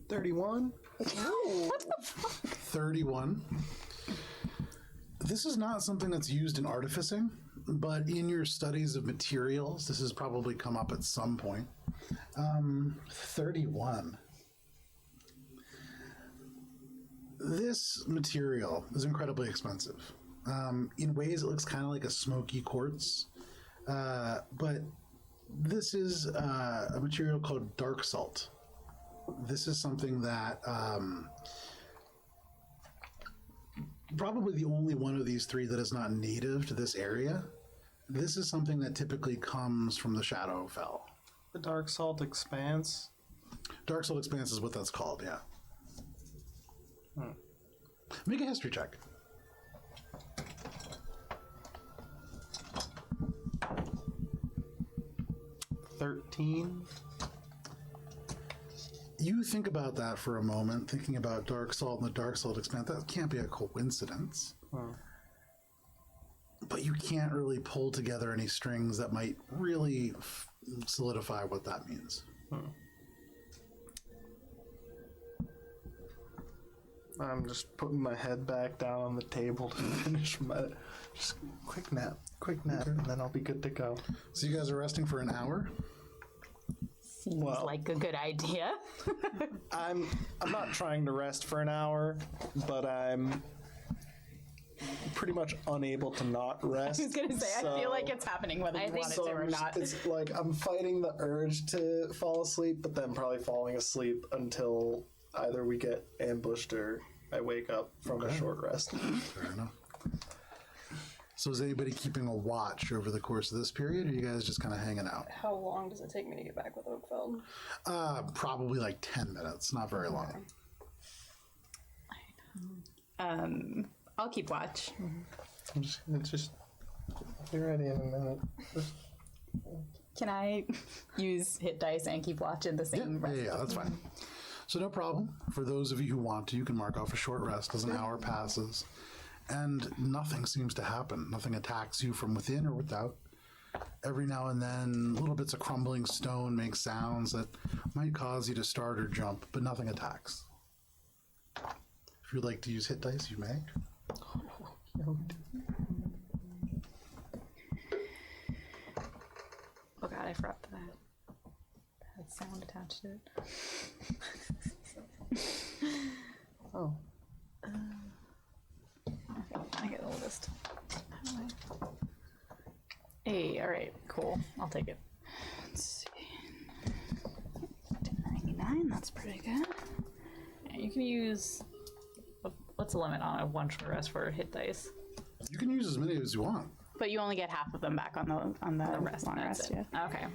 31. 31. This is not something that's used in artificing, but in your studies of materials, this has probably come up at some point. 31. This material is incredibly expensive. In ways, it looks kind of like a smoky quartz, but this is a material called dark salt. This is something that probably the only one of these three that is not native to this area. This is something that typically comes from the Shadowfell. The Dark Salt Expanse. Dark Salt Expanse is what that's called, yeah. Make a history check. $13. You think about that for a moment, thinking about Dark Salt and the Dark Salt Expanse. That can't be a coincidence. But you can't really pull together any strings that might really solidify what that means. I'm just putting my head back down on the table to finish my... Just quick nap, and then I'll be good to go. So you guys are resting for an hour? Seems like a good idea. I'm not trying to rest for an hour, but I'm pretty much unable to not rest. I was gonna say, I feel like it's happening whether you want it to or not. It's like I'm fighting the urge to fall asleep, but then probably falling asleep until either we get ambushed or I wake up from a short rest. Fair enough. So is anybody keeping a watch over the course of this period, or are you guys just kind of hanging out? How long does it take me to get back with Oakfeld? Probably like 10 minutes, not very long. I'll keep watch. I'm just be ready in a minute. Can I use hit dice and keep watch in the same rest? Yeah, that's fine. So no problem. For those of you who want to, you can mark off a short rest as an hour passes. And nothing seems to happen. Nothing attacks you from within or without. Every now and then, little bits of crumbling stone make sounds that might cause you to start or jump, but nothing attacks. If you'd like to use hit dice, you may. Oh god, I forgot that had sound attached to it. Oh. Okay, I get the list. Hey, alright, cool. I'll take it. Let's see. 99, that's pretty good. Yeah, you can use... What's the limit on a one short rest for hit dice? You can use as many as you want. But you only get half of them back on the Rest, long that's rest, it. yeah. Okay.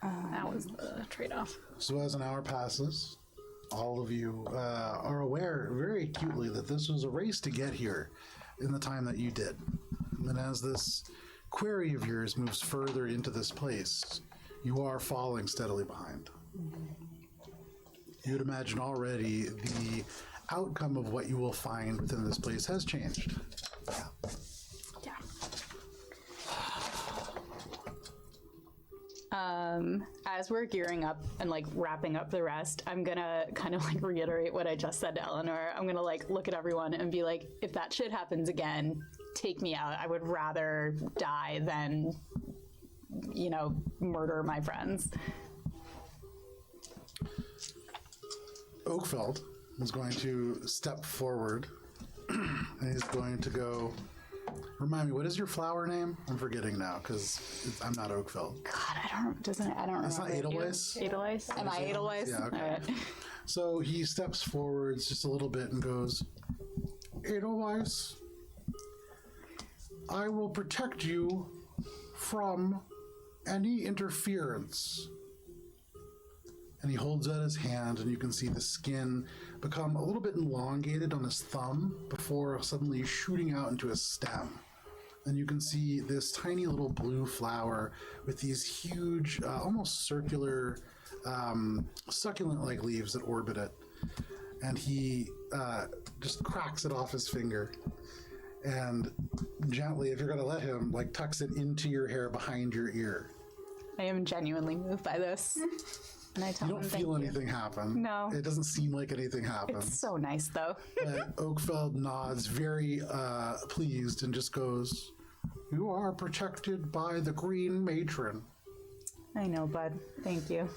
That was the trade-off. So as an hour passes, all of you are aware very acutely that this was a race to get here. in the time that you did. And as this quarry of yours moves further into this place, you are falling steadily behind. You would imagine already the outcome of what you will find within this place has changed. Yeah. As we're gearing up and like wrapping up the rest, I'm gonna kind of like reiterate what I just said to Eleanor. I'm gonna like look at everyone and be like, if that shit happens again, take me out. I would rather die than, you know, murder my friends. Oakfeld is going to step forward and he's going to go. Remind me, what is your flower name? I'm forgetting now because I'm not Oakfeld. God, I don't That's not remember. Edelweiss? Edelweiss? Am I Edelweiss? Yeah, okay. All right. So he steps forwards just a little bit and goes, Edelweiss, I will protect you from any interference. And he holds out his hand, and you can see the skin become a little bit elongated on his thumb before suddenly shooting out into a stem. And you can see this tiny little blue flower with these huge, almost circular, succulent-like leaves that orbit it. And he just cracks it off his finger. And gently, if you're going to let him, like tucks it into your hair behind your ear. I am genuinely moved by this. And I tell You don't him, feel "Thank anything happen. No. It doesn't seem like anything you." happens. It's so nice, though. But Oakfeld nods, very pleased, and just goes, You are protected by the Green Matron. I know, bud. Thank you.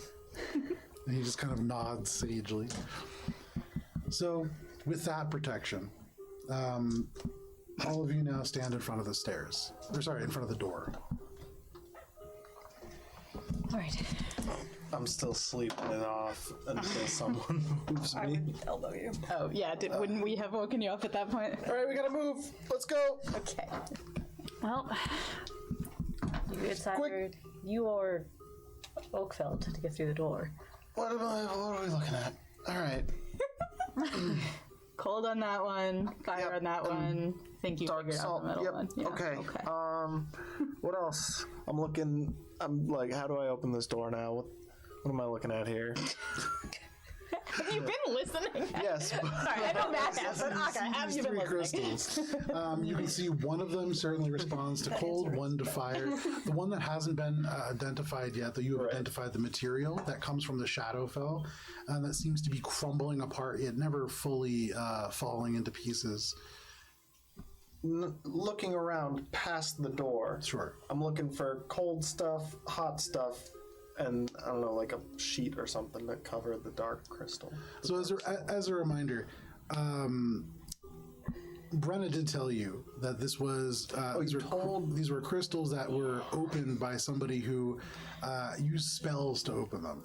And he just kind of nods sagely. So, with that protection, all of you now stand in front of the stairs. Or, sorry, in front of the door. All right. I'm still sleeping it off until someone moves I me. would elbow you. Oh, yeah. Wouldn't we have woken you up at that point? All right, we gotta move. Let's go. Okay. Well, it's either you or Oakfeld to get through the door. What are we looking at? All right. Cold on that one. Fire Yep, on that one. Think you Dark figured out salt. the middle Yep. one. Yeah, Okay. What else? I'm like, how do I open this door now? What am I looking at here? Have you been listening? Yes. Sorry, I know Matt has, but okay, have These you been three listening? crystals. You can see one of them certainly responds to cold, one to fire. The one that hasn't been identified yet, though you have identified the material that comes from the Shadowfell, and that seems to be crumbling apart, yet never fully falling into pieces. Looking around past the door. Sure. I'm looking for cold stuff, hot stuff, and I don't know, like a sheet or something to cover the dark crystal. So as a reminder, Brenna did tell you that this was these were crystals that were opened by somebody who used spells to open them,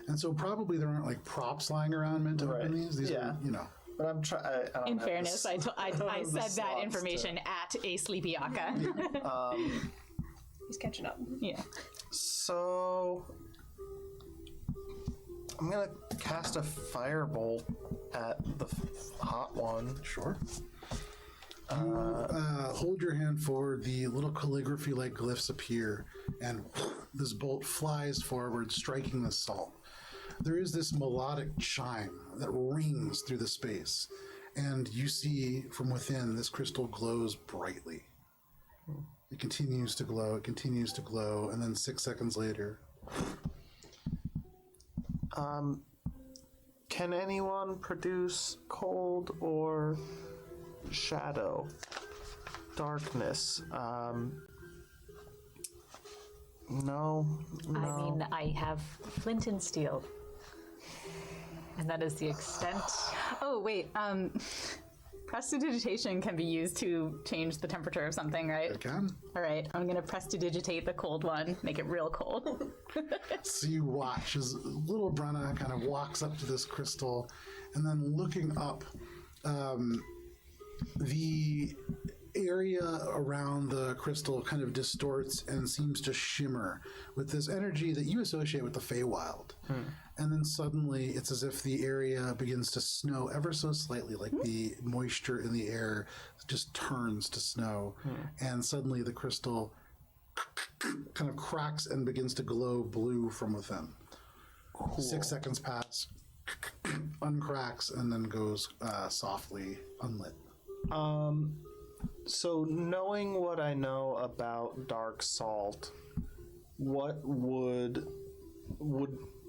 and so probably there aren't like props lying around meant to open these. These are, you know. But I'm trying. In fairness, I said that information at a sleepy Aka. He's catching up. Yeah. So I'm gonna cast a firebolt at the hot one. Sure. Hold your hand forward. The little calligraphy-like glyphs appear, and this bolt flies forward, striking the salt. There is this melodic chime that rings through the space, and you see from within this crystal glows brightly. It continues to glow, it continues to glow, and then 6 seconds later... Can anyone produce cold or shadow? Darkness? No. I mean, I have flint and steel. And that is the extent. Oh, wait. Prestidigitation can be used to change the temperature of something, right? It can. All right, I'm going to prestidigitate the cold one, make it real cold. So you watch as little Brenna kind of walks up to this crystal, and then looking up, a the area around the crystal kind of distorts and seems to shimmer with this energy that you associate with the Feywild. And then suddenly it's as if the area begins to snow ever so slightly, like the moisture in the air just turns to snow. And suddenly the crystal kind of cracks and begins to glow blue from within. Cool. 6 seconds pass, uncracks, and then goes softly unlit. So knowing what I know about dark salt, what would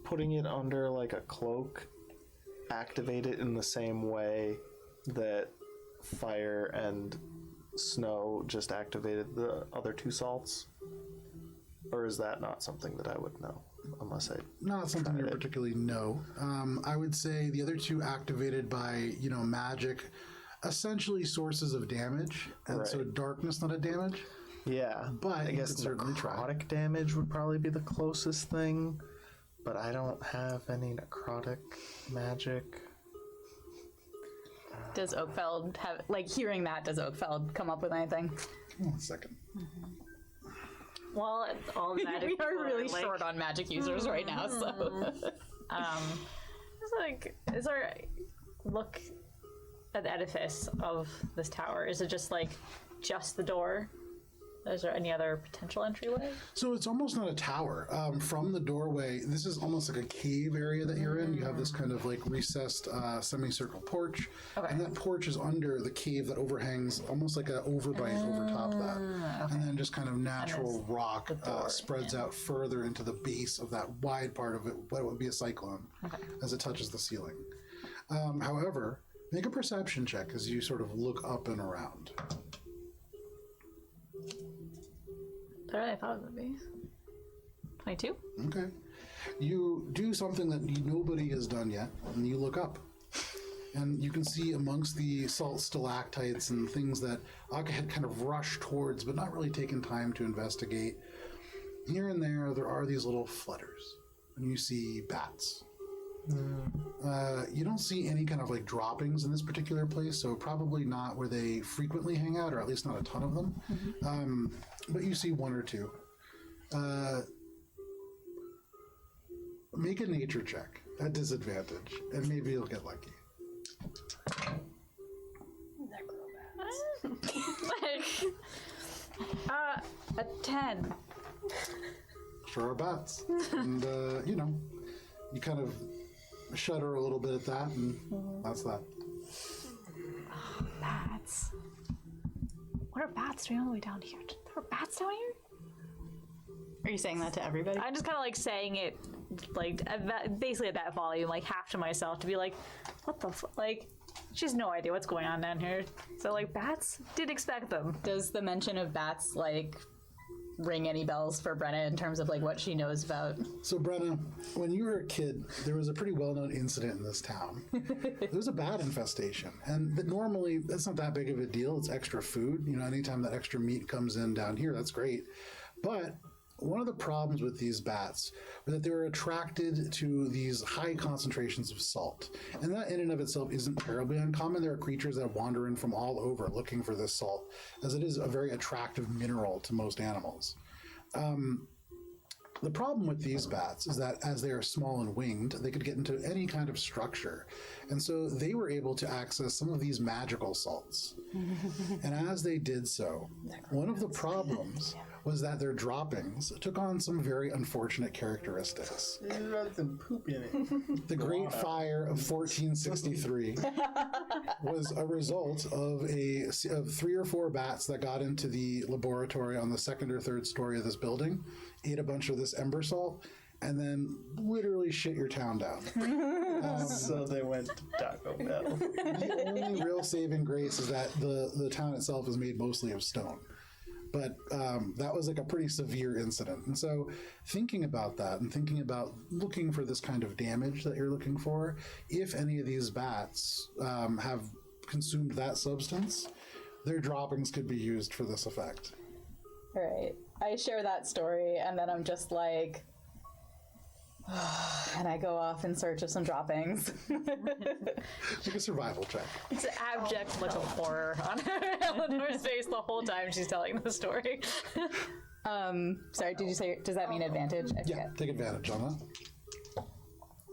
putting it under like a cloak activate it in the same way that fire and snow just activated the other 2 salts? Or is that not something that I would know unless I not something you particularly know. I would say the other 2 activated by magic, essentially sources of damage, and so darkness not a damage. Yeah, but I guess necrotic damage would probably be the closest thing. But I don't have any necrotic magic. Does Oakfeld have, hearing that, does Oakfeld come up with anything? 1 second. Well, all the magic We are people really are, short on magic users right now, so. Is there look at the edifice of this tower? Is it just just the door? Is there any other potential entryway? So it's almost not a tower. From the doorway, this is almost like a cave area that you're in. You have this kind of recessed semicircle porch. Okay. And that porch is under the cave that overhangs, almost like an overbite over top of that. Okay. And then just kind of natural rock spreads out further into the base of that wide part of it, what would be a cyclone, as it touches the ceiling. However, make a perception check as you sort of look up and around. Better than I thought it would be. 22? Okay. You do something that nobody has done yet, and you look up. And you can see amongst the salt stalactites and things that Akka had kind of rushed towards, but not really taken time to investigate. Here and there are these little flutters. And you see bats. You don't see any kind of droppings in this particular place, so probably not where they frequently hang out, or at least not a ton of them. But you see 1 or 2. Make a nature check at disadvantage, and maybe you'll get lucky. A 10. Sure are bats. And, you kind of shudder a little bit at that, and that's that. Bats. What are bats doing all the way down here? There are bats down here? Are you saying that to everybody? I'm just kind of saying it, basically at that volume, half to myself, to be what the she has no idea what's going on down here. So, bats? Did expect them. Does the mention of bats, ring any bells for Brenna in terms of what she knows about? So Brenna, when you were a kid, there was a pretty well-known incident in this town. There was a bat infestation, and normally that's not that big of a deal. It's extra food. Anytime that extra meat comes in down here, that's great. But one of the problems with these bats was that they were attracted to these high concentrations of salt. And that in and of itself isn't terribly uncommon. There are creatures that wander in from all over looking for this salt, as it is a very attractive mineral to most animals. The problem with these bats is that as they are small and winged, they could get into any kind of structure. And so they were able to access some of these magical salts. And as they did so, one of the problems was that their droppings took on some very unfortunate characteristics. There's rather than poop in it. The Great Fire of 1463 was a result of 3 or 4 bats that got into the laboratory on the 2nd or 3rd story of this building, ate a bunch of this Ember Salt, and then literally shit your town down. So they went to Taco Bell. The only real saving grace is that the town itself is made mostly of stone. But that was a pretty severe incident. And so thinking about that and thinking about looking for this kind of damage that you're looking for, if any of these bats have consumed that substance, their droppings could be used for this effect. Right. I share that story, and then I'm just And I go off in search of some droppings. Make a survival check. It's an abject look of horror on Eleanor's face the whole time she's telling the story. Sorry, did you say, does that mean advantage? I Yeah, take advantage on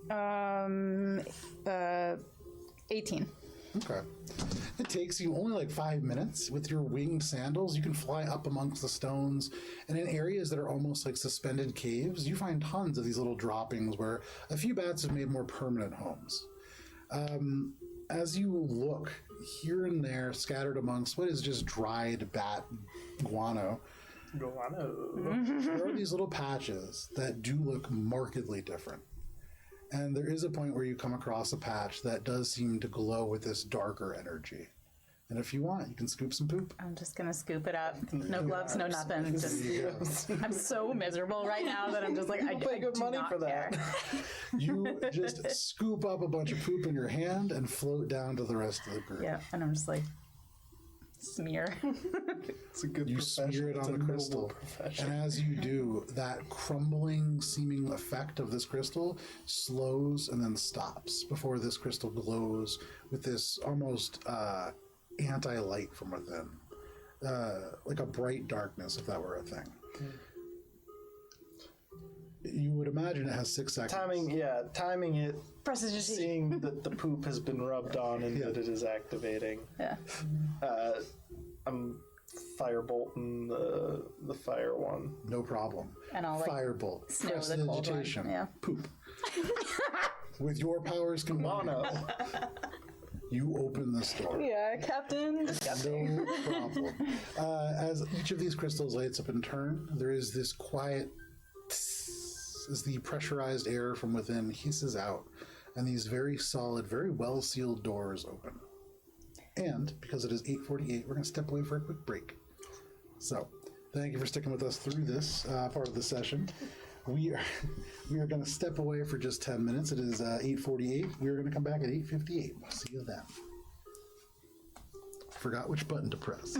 forget. 18. Okay. It takes you only like 5 minutes. With your winged sandals, you can fly up amongst the stones, and in areas that are almost like suspended caves, you find tons of these little droppings where a few bats have made more permanent homes. As you look here and there, scattered amongst what is just dried bat guano, there are these little patches that do look markedly different. And there is a point where you come across a patch that does seem to glow with this darker energy. And if you want, you can scoop some poop. I'm just gonna scoop it up. No gloves, no nothing. Just, I'm so miserable right now that I'm just like, I Pay good do money not for that. care. You just scoop up a bunch of poop in your hand and float down to the rest of the group. Yeah, and I'm just like, smear. It's a good You profession. smear it It's on a the noble crystal. profession. And as you do, that crumbling seeming effect of this crystal slows and then stops before this crystal glows with this almost anti-light from within. Like a bright darkness, if that were a thing. You would imagine it has 6 seconds. Timing it, Prestidigitation. seeing that the poop has been rubbed on and Yeah. that it is activating. Yeah. I'm firebolting the fire one. No problem. And I'll like Firebolt. snow the cold one. Prestidigitation. Yeah. Poop. With your powers combined, Mono. you open this door. Yeah, Captain. No problem. As each of these crystals lights up in turn, there is this quiet tss as the pressurized air from within hisses out, and these very solid, very well-sealed doors open. And because it is 8:48, we're going to step away for a quick break. So, thank you for sticking with us through this part of the session. We are going to step away for just 10 minutes. It is 8:48. We are going to come back at 8:58. We'll see you then. Forgot which button to press.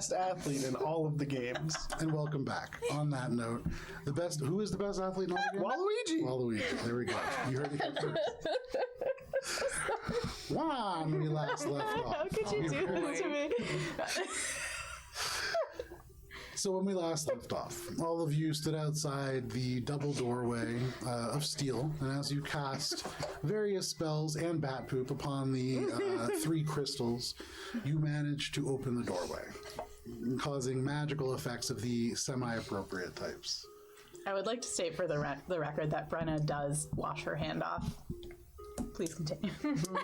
best athlete in all of the games. And welcome back. On that note, who is the best athlete in all the games? Waluigi. Waluigi. There we go. You heard it here first. When we last left off. How could you do this to me? So when we last left off, all of you stood outside the double doorway of steel, and as you cast various spells and bat poop upon the 3 crystals, you managed to open the doorway, causing magical effects of the semi-appropriate types. I would like to state for the record that Brenna does wash her hand off. Please continue.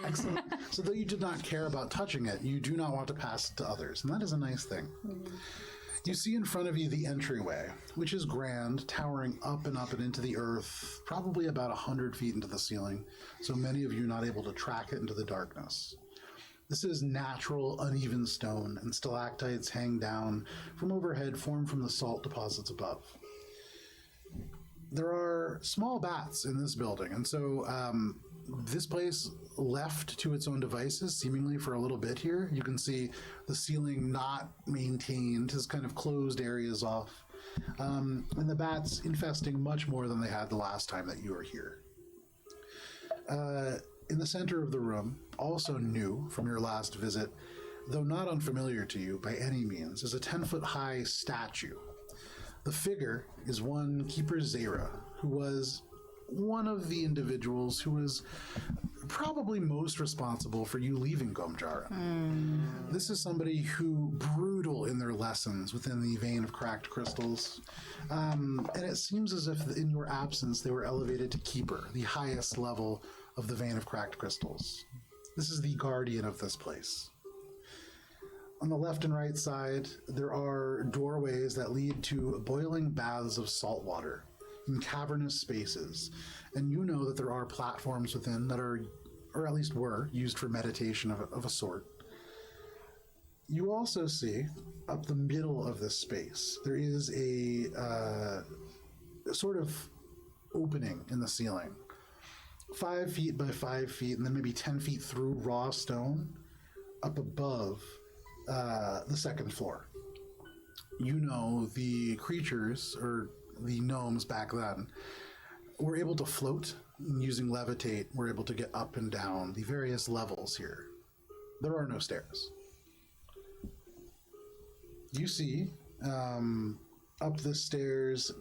Excellent. So though you did not care about touching it, you do not want to pass it to others, and that is a nice thing. You see in front of you the entryway, which is grand, towering up and into the earth, probably about 100 feet into the ceiling, so many of you not able to track it into the darkness. This is natural, uneven stone, and stalactites hang down from overhead, formed from the salt deposits above. There are small bats in this building, and so this place left to its own devices seemingly for a little bit here. You can see the ceiling not maintained, has kind of closed areas off, and the bats infesting much more than they had the last time that you were here. In the center of the room, also new from your last visit, though not unfamiliar to you by any means, is a 10-foot high statue. The figure is one Keeper Zera, who was one of the individuals who was probably most responsible for you leaving Gomjarin. This is somebody who brutal in their lessons within the vein of cracked crystals. And it seems as if in your absence they were elevated to Keeper, the highest level of the vein of cracked crystals. This is the guardian of this place. On the left and right side, there are doorways that lead to boiling baths of salt water in cavernous spaces, and you know that there are platforms within that are, or at least were, used for meditation of a sort. You also see, up the middle of this space, there is a sort of opening in the ceiling, 5 feet by 5 feet, and then maybe 10 feet through raw stone, up above the second floor. You know the creatures, or the gnomes back then, were able to float using levitate, were able to get up and down the various levels here. There are no stairs. You see, up the stairs,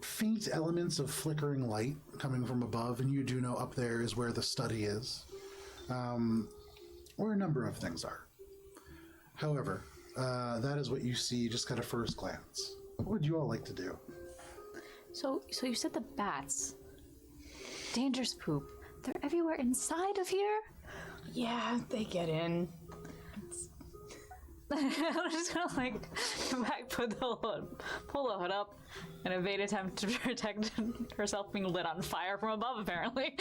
faint elements of flickering light coming from above, and you do know up there is where the study is, where a number of things are. However, that is what you see just at a first glance. What would you all like to do? So you said the bats. Dangerous poop. They're everywhere inside of here? Yeah, they get in. I'm just gonna come back, pull the hood up, and evade attempt to protect herself being lit on fire from above, apparently.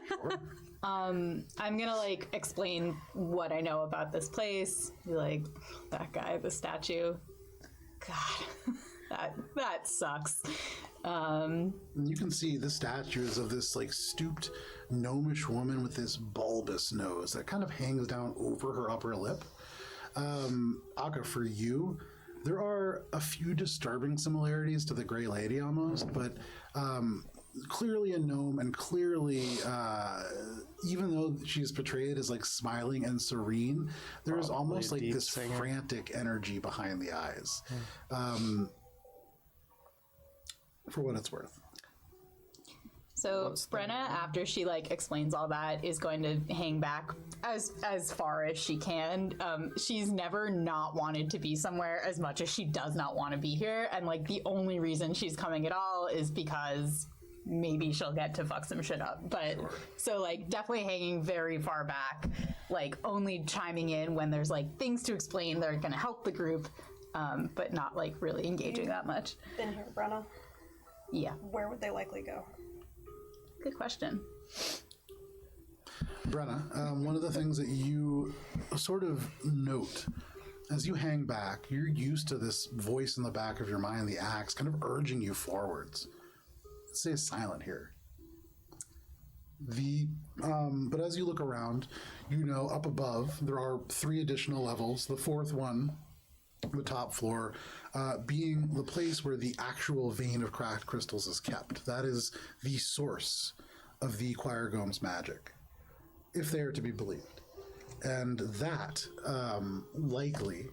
Sure. I'm gonna explain what I know about this place. Be that guy, the statue. God, that sucks. You can see the statues of this stooped gnomish woman with this bulbous nose that kind of hangs down over her upper lip. Akka, for you, there are a few disturbing similarities to the Grey Lady almost, but clearly a gnome, and clearly, even though she's portrayed as smiling and serene, there is almost this frantic energy behind the eyes. For what it's worth. So Brenna, after she explains all that, is going to hang back as far as she can. She's never not wanted to be somewhere as much as she does not want to be here, and the only reason she's coming at all is because maybe she'll get to fuck some shit up. But sure. So definitely hanging very far back, only chiming in when there's things to explain that are going to help the group, but not really engaging that much. Been here, Brenna. Yeah. Where would they likely go? Good question. Brenna, one of the things that you sort of note as you hang back, you're used to this voice in the back of your mind, the axe, kind of urging you forwards. It stays silent here. But as you look around, you know up above there are 3 additional levels. The 4th one, the top floor, being the place where the actual vein of cracked crystals is kept. That is the source of the Choir Gome's magic, if they are to be believed. And that, likely,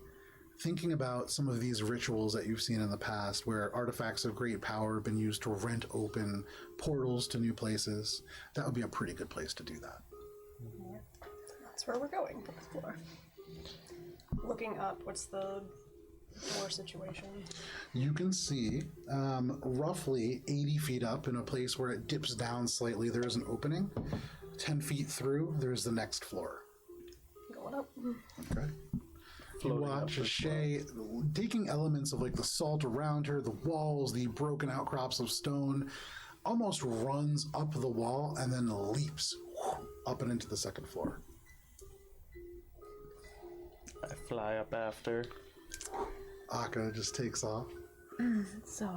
thinking about some of these rituals that you've seen in the past where artifacts of great power have been used to rent open portals to new places, that would be a pretty good place to do that. That's where we're going. Floor. Looking up, what's the door situation? You can see roughly 80 feet up in a place where it dips down slightly, there is an opening. 10 feet through, there's the next floor. Going up. Okay. You watch as Shay, taking elements of like the salt around her, the walls, the broken outcrops of stone, almost runs up the wall and then leaps up and into the 2nd floor. I fly up after. Akka just takes off. So,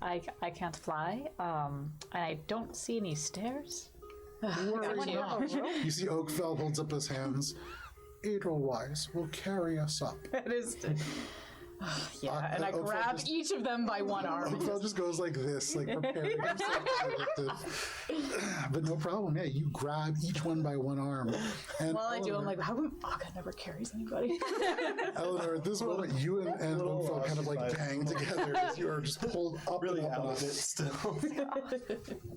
I can't fly, and I don't see any stairs. Worry not. You see Oakfell holds up his hands. Edelweiss will carry us up. That is. Yeah, and I Oakfell grab just- each of them by one arm. Oakfell just goes like this, like preparing himself. But no problem. Yeah, you grab each one by one arm. And While I do, I'm Eleanor- like, how come Akka never carries anybody? Eleanor, at this moment, you and Oakfell kind of like bang together as you are just pulled up Really and up out and of it up. still.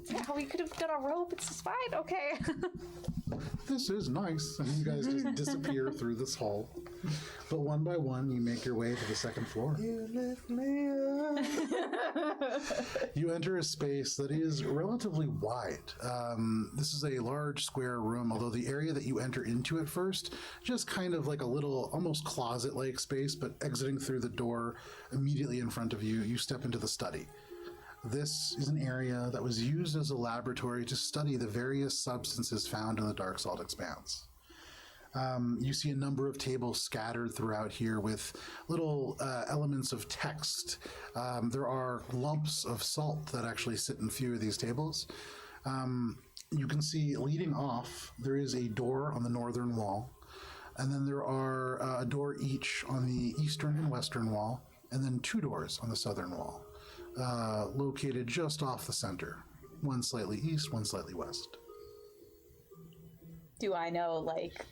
Yeah, we could have done a rope. It's just fine. Okay. This is nice. And you guys just disappear through this hall. But one by one, you make your way to the 2nd floor. You lift me up. You enter a space that is relatively wide. This is a large square room, although the area that you enter into at first, just kind of like a little, almost closet-like space, but exiting through the door immediately in front of you, you step into the study. This is an area that was used as a laboratory to study the various substances found in the Dark Salt Expanse. You see a number of tables scattered throughout here with little elements of text. There are lumps of salt that actually sit in a few of these tables. You can see leading off, there is a door on the northern wall, and then there are a door each on the eastern and western wall, and then 2 doors on the southern wall, located just off the center. One slightly east, one slightly west. Do I know, like,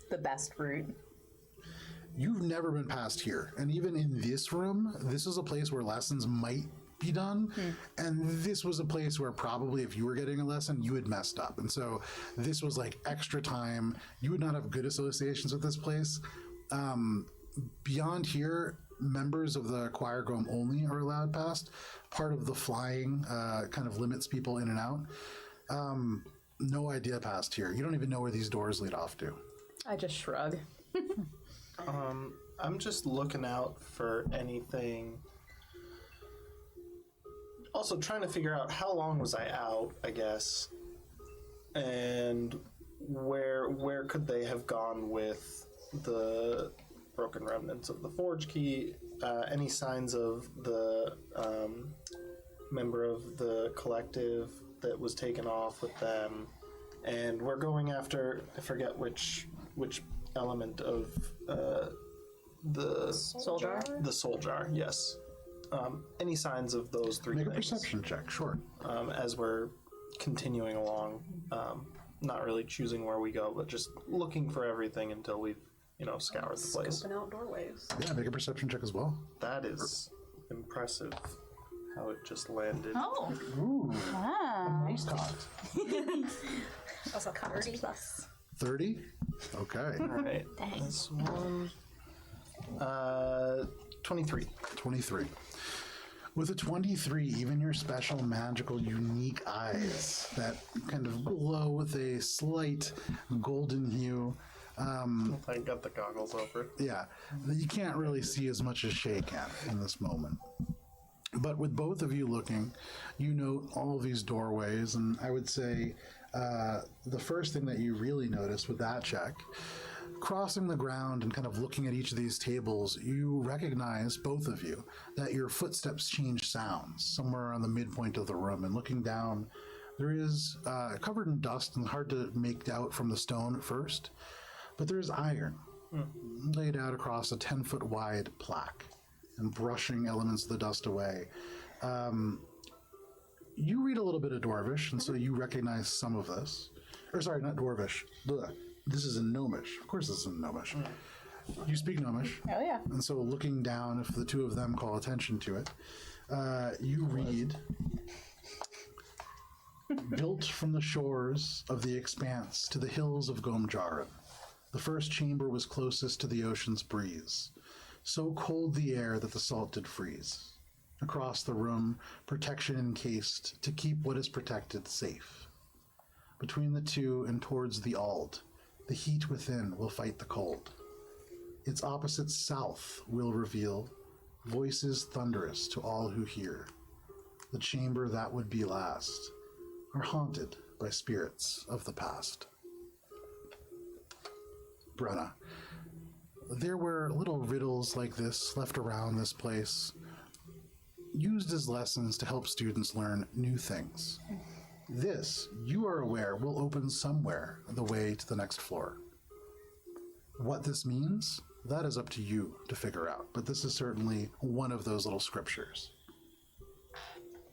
the best route? You've never been past here. And even in this room, this is a place where lessons might be done. And this was a place where probably if you were getting a lesson, you had messed up. And so this was like extra time. You would not have good associations with this place. Beyond here, members of the Choir Gome only are allowed past. Part of the flying kind of limits people in and out. No idea past here. You don't even know where these doors lead off to. I just shrug. I'm just looking out for anything. Also trying to figure out how long was I out, I guess, and where could they have gone with the broken remnants of the forge key? Any signs of the member of the collective that was taken off with them? And we're going after, I forget which element of the Soul jar? The soul jar, yes. Any signs of those 3 Make a things perception check, sure. as we're continuing along, not really choosing where we go, but just looking for everything until we've, scoured the place. Scoping out doorways. Yeah, make a perception check as well. That is impressive how it just landed. Oh. Ooh, Ah. nice caught. Also 30. 30? Okay. All right. This one. 23. 23. With a 23, even your special, magical, unique eyes that kind of glow with a slight golden hue. I got the goggles over. Yeah, you can't really see as much as Shay can in this moment. But with both of you looking, you note all of these doorways, and I would say the first thing that you really notice with that check, Crossing the ground and kind of looking at each of these tables, you recognize, both of you, that your footsteps change sounds somewhere around the midpoint of the room. And looking down, there is covered in dust and hard to make out from the stone at first, but there is iron laid out across a 10-foot wide plaque and brushing elements of the dust away. You read a little bit of Dwarvish, and so you recognize some of this. Or sorry, not Dwarvish. Ugh. This is in Gnomish. Of course this is in Gnomish. You speak Gnomish. Oh, yeah. And so looking down, if the two of them call attention to it, you read, built from the shores of the expanse to the hills of Gomjarin, the first chamber was closest to the ocean's breeze. So cold the air that the salt did freeze. Across the room, protection encased to keep what is protected safe. Between the two and towards the Ald, the heat within will fight the cold. Its opposite south will reveal voices thunderous to all who hear. The chamber that would be last are haunted by spirits of the past. Brenna, there were little riddles like this left around this place, used as lessons to help students learn new things. This, you are aware, will open somewhere the way to the next floor. What this means, that is up to you to figure out, but this is certainly one of those little scriptures.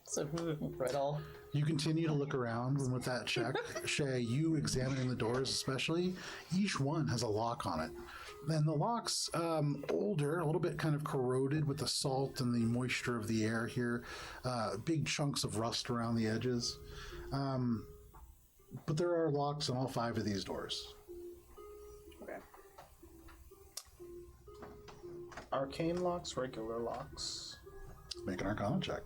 So, riddle. You continue to look around, and with that check, Shay, you examining the doors especially, each one has a lock on it. And the lock's older, a little bit kind of corroded with the salt and the moisture of the air here, big chunks of rust around the edges. But there are locks on all 5 of these doors. Okay. Arcane locks, regular locks. Make an Arcana check.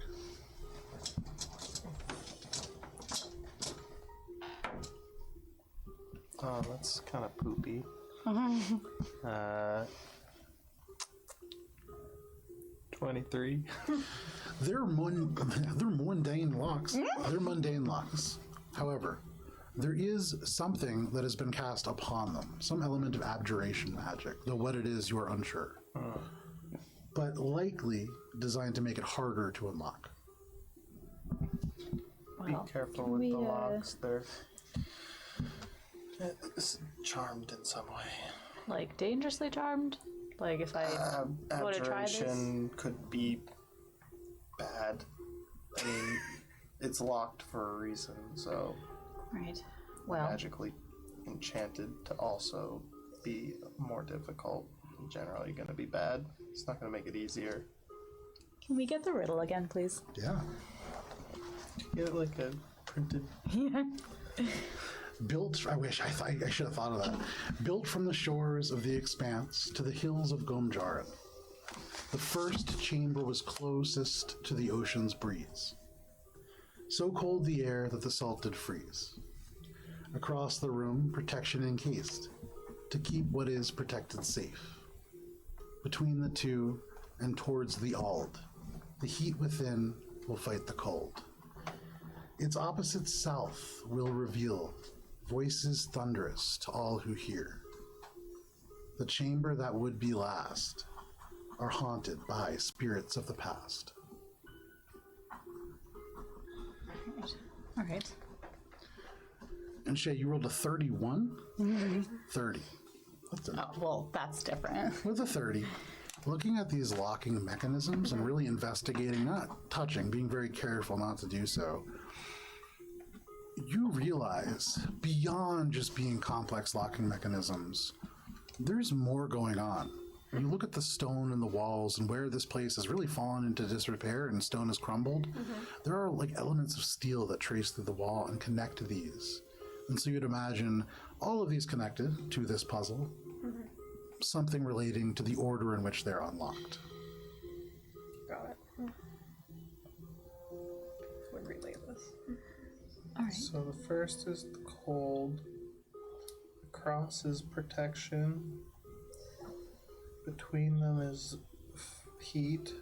Oh, that's kind of poopy. 23. They're mundane locks. They're mundane locks. However, there is something that has been cast upon them, some element of abjuration magic, though what it is you are unsure. But likely designed to make it harder to unlock. Be Well, careful can with we, the locks. They're charmed in some way. like dangerously charmed? Like if I were to try this? Abjuration could be bad. I mean, it's locked for a reason, so Right. Well, magically enchanted to also be more difficult. Generally going to be bad. It's not going to make it easier. can we get the riddle again, please? Yeah. Get like a printed. Built, I should have thought of that. Built from the shores of the expanse to the hills of Gomjarin. The first chamber was closest to the ocean's breeze. So cold the air that the salt did freeze. Across the room, protection encased, to keep what is protected safe. Between the two and towards the Ald, the heat within will fight the cold. Its opposite south will reveal voices thunderous to all who hear. The chamber that would be last are haunted by spirits of the past. All right. And Shay, you rolled a 31? 30. Oh, well, that's different. With a 30, looking at these locking mechanisms and really investigating, not touching, being very careful not to do so, you realize beyond just being complex locking mechanisms, there's more going on. You look at the stone in the walls and where this place has really fallen into disrepair and stone has crumbled, there are like elements of steel that trace through the wall and connect to these. And so you'd imagine all of these connected to this puzzle, something relating to the order in which they're unlocked. Got it. Would relay this. All right. So the first is the cold. Across is protection. Between them is heat.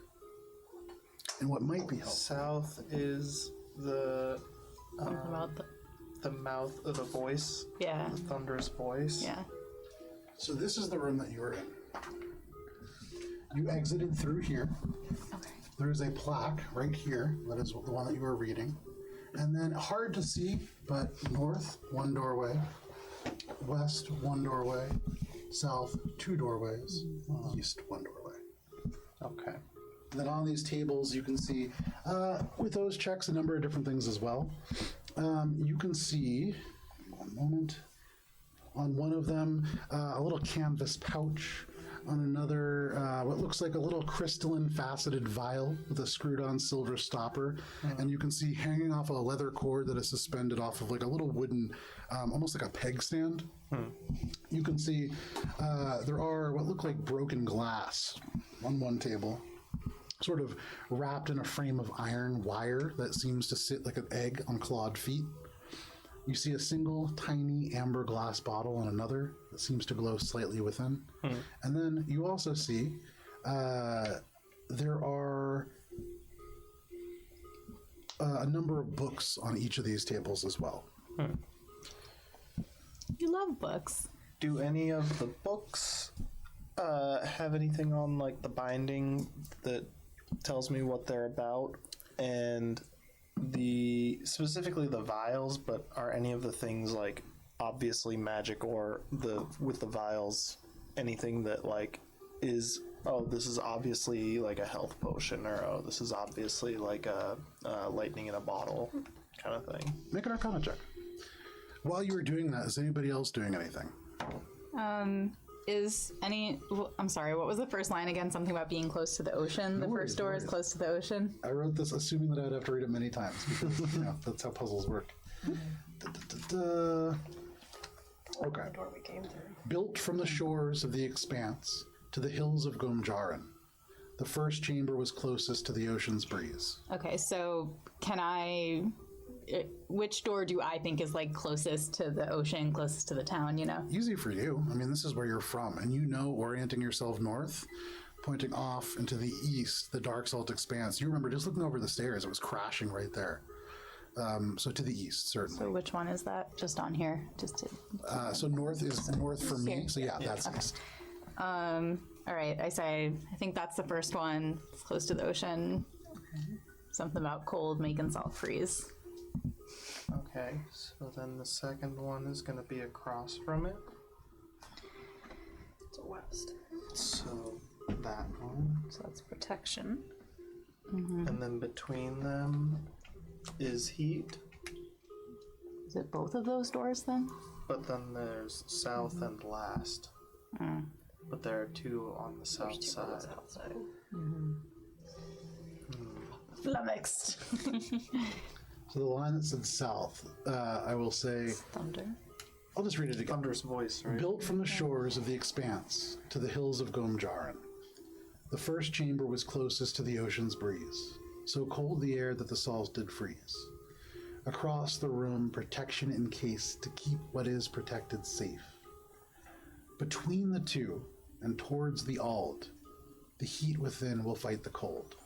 And what might be helpful, South is the Something about the mouth of the voice, yeah, the thunderous voice. yeah. So this is the room that you were in. You exited through here. Okay. There is a plaque right here. That is the one that you were reading. And then hard to see, but north, one doorway. West, one doorway. South, two doorways. East, one doorway. Okay. And then on these tables, you can see, with those checks, a number of different things as well. You can see, one moment, on one of them, a little canvas pouch. On another, what looks like a little crystalline faceted vial with a screwed on silver stopper. And you can see hanging off a leather cord that is suspended off of like a little wooden, almost like a peg stand. You can see there are what look like broken glass on one table, sort of wrapped in a frame of iron wire that seems to sit like an egg on clawed feet. You see a single tiny amber glass bottle on another that seems to glow slightly within. And then you also see there are a number of books on each of these tables as well. You love books. Do any of the books have anything on like the binding that tells me what they're about? And specifically the vials, but are any of the things like obviously magic, or with the vials anything that like is, oh, this is obviously like a health potion, or oh, this is obviously like a lightning in a bottle kind of thing? Make an Arcana check. While you were doing that, is anybody else doing anything? I'm sorry, what was the first line again? Something about being close to the ocean. The first door is close to the ocean. I wrote this assuming that I'd have to read it many times because that's how puzzles work. Okay. The door we came through. Built from the shores of the expanse to the hills of Gomjarin, the first chamber was closest to the ocean's breeze. Okay, so which door do I think is like closest to the ocean, closest to the town, Easy for you. I mean, this is where you're from, and orienting yourself north, pointing off into the east, the dark salt expanse. You remember just looking over the stairs, it was crashing right there. So to the east, certainly. So which one is that? Just on here? So north is north for me, so yeah, that's east. All right, I think that's the first one. It's close to the ocean. Something about cold making salt freeze. Okay, so then the second one is going to be across from it. To west. So that one. So that's protection. And then between them is heat. Is it both of those doors then? But then there's south and last. But there are two on the south side. Flummoxed. So the line that said south, I will say, Thunder. I'll just read it again. Thunder's voice, right? Built from the shores of the expanse to the hills of Gomjarin, the first chamber was closest to the ocean's breeze, so cold the air that the salt did freeze. Across the room, protection encased to keep what is protected safe. Between the two and towards the Ald, the heat within will fight the cold.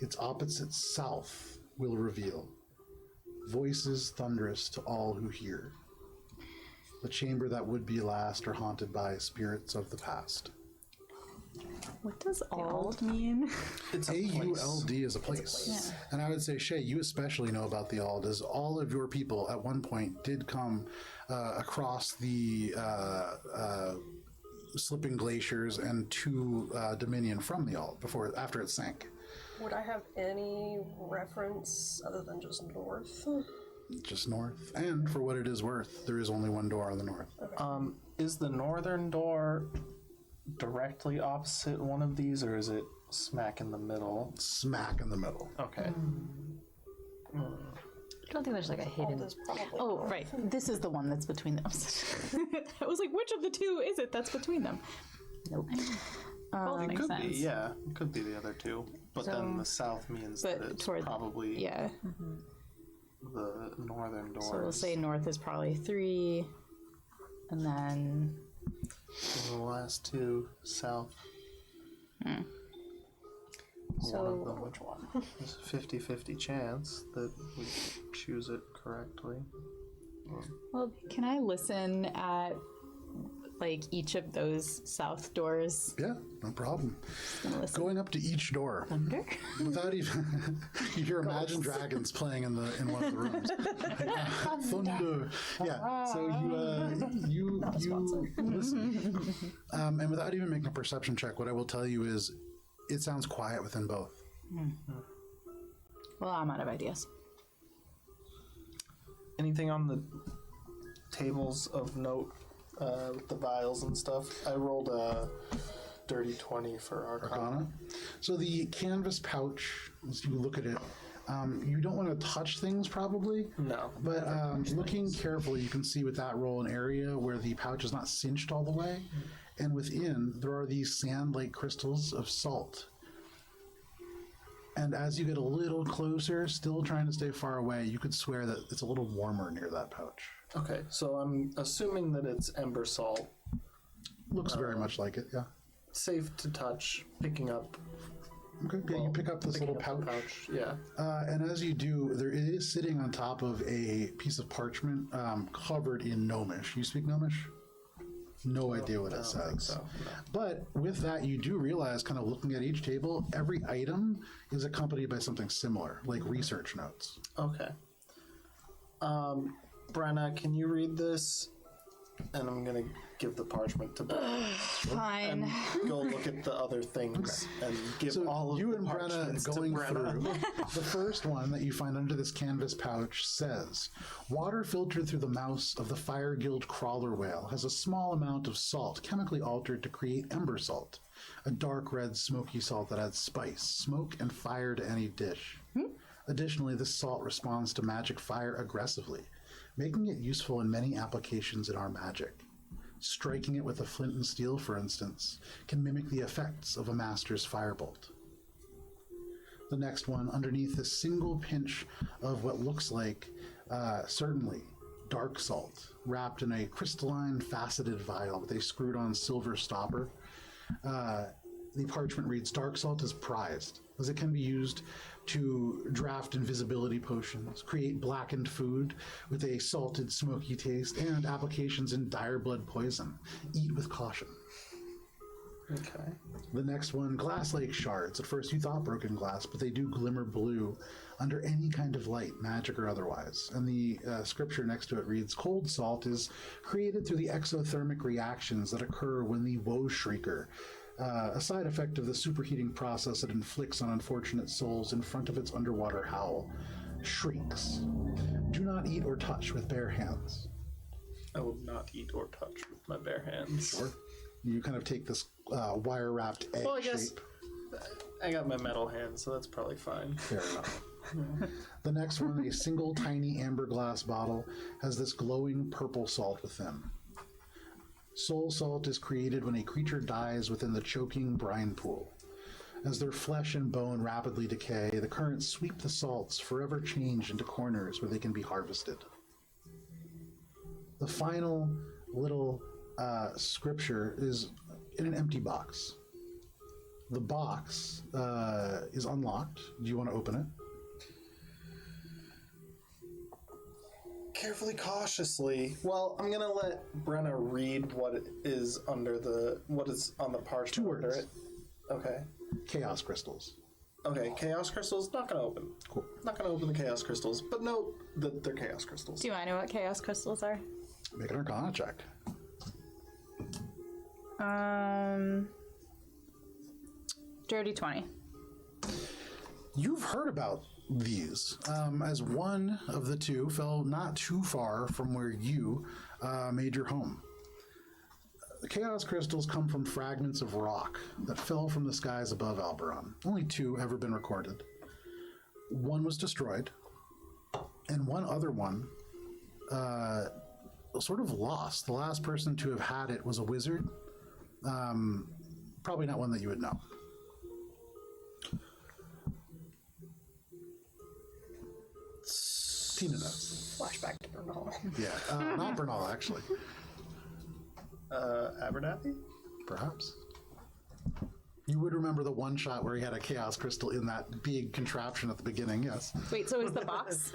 Its opposite south will reveal voices thunderous to all who hear. The chamber that would be last are haunted by spirits of the past. What does Ald mean? It's AULD is a place. Yeah. And I would say, Shay, you especially know about the Ald, as all of your people at one point did come across the slipping glaciers and to Dominion from the Ald after it sank. Would I have any reference other than just north? Just north. And for what it is worth, there is only one door on the north. Is the northern door directly opposite one of these, or is it smack in the middle? Smack in the middle. Okay. I don't think there's like a hidden. Oh, right. This is the one that's between them. I was like, which of the two is it that's between them? Nope. It makes could sense. be, yeah. It could be the other two. But then the south means that it's probably Yeah. the northern door. So we'll say north is probably 3, and then the last two, south. So, one of them which one? is a 50-50 chance that we choose it correctly. well, can I listen at like each of those south doors? Yeah, no problem. Gonna listen. Going up to each door Thunder? without even you hear Imagine Dragons playing in one of the rooms. Thunder. Yeah. So you listen, and without even making a perception check, what I will tell you is, it sounds quiet within both. Well, I'm out of ideas. Anything on the tables of note with the vials and stuff? I rolled a dirty 20 for Arcana. So the canvas pouch, as you look at it, you don't want to touch things probably. No. But looking carefully, you can see with that roll an area where the pouch is not cinched all the way. And within, there are these sand-like crystals of salt. And as you get a little closer, still trying to stay far away, you could swear that it's a little warmer near that pouch. Okay, so I'm assuming that it's Ember Salt. Looks very much like it, yeah. Safe to touch, picking up. Okay, yeah, you pick up this little pouch. Yeah. And as you do, it is sitting on top of a piece of parchment covered in Gnomish. You speak Gnomish? No idea what it says. So, no. But with that, you do realize, kind of looking at each table, every item is accompanied by something similar, like research notes. Okay. Brenna, can you read this? And I'm going to give the parchment to Brenna. Fine. And go look at the other things and give So all of you the and Brenna parchments to going Brenna. through, the first one that you find under this canvas pouch says, water filtered through the mouth of the Fire Guild crawler whale has a small amount of salt chemically altered to create Ember Salt, a dark red smoky salt that adds spice, smoke, and fire to any dish. Additionally, this salt responds to magic fire aggressively, making it useful in many applications in our magic. Striking it with a flint and steel, for instance, can mimic the effects of a master's firebolt. The next one, underneath a single pinch of what looks like, certainly, dark salt, wrapped in a crystalline, faceted vial with a screwed-on silver stopper. The parchment reads, dark salt is prized, as it can be used to draft invisibility potions, create blackened food with a salted, smoky taste, and applications in dire blood poison. Eat with caution. Okay. The next one, glass-like shards. At first you thought broken glass, but they do glimmer blue under any kind of light, magic or otherwise. And the scripture next to it reads, cold salt is created through the exothermic reactions that occur when the woe shrieker, a side effect of the superheating process it inflicts on unfortunate souls in front of its underwater howl, shrieks. Do not eat or touch with bare hands. I will not eat or touch with my bare hands. Sure. You kind of take this wire-wrapped egg Well, I guess shape. I got my metal hands, so that's probably fine. Fair enough. The next one, a single tiny amber glass bottle, has this glowing purple salt within. Soul salt is created when a creature dies within the choking brine pool. As their flesh and bone rapidly decay, the currents sweep the salts, forever changed into corners where they can be harvested. The final little scripture is in an empty box. The box is unlocked. Do you want to open it? Carefully, cautiously. Well, I'm gonna let Brenna read what is on the parchment. 2 words. Under it. Okay. Chaos crystals. Okay. Chaos crystals. Not gonna open. Cool. Not gonna open the chaos crystals. But note that they're chaos crystals. Do I know what chaos crystals are? Make an Arcana check. Dirty 20. You've heard about these, as one of the two fell not too far from where you made your home. The chaos crystals come from fragments of rock that fell from the skies above Alberon. Only 2 ever been recorded. One was destroyed, and one other one sort of lost. The last person to have had it was a wizard. Probably not one that you would know. Tina knows. Flashback to Bernal. Yeah, not Bernal, actually. Abernathy? Perhaps. You would remember the one shot where he had a chaos crystal in that big contraption at the beginning, yes. Wait, so is the box,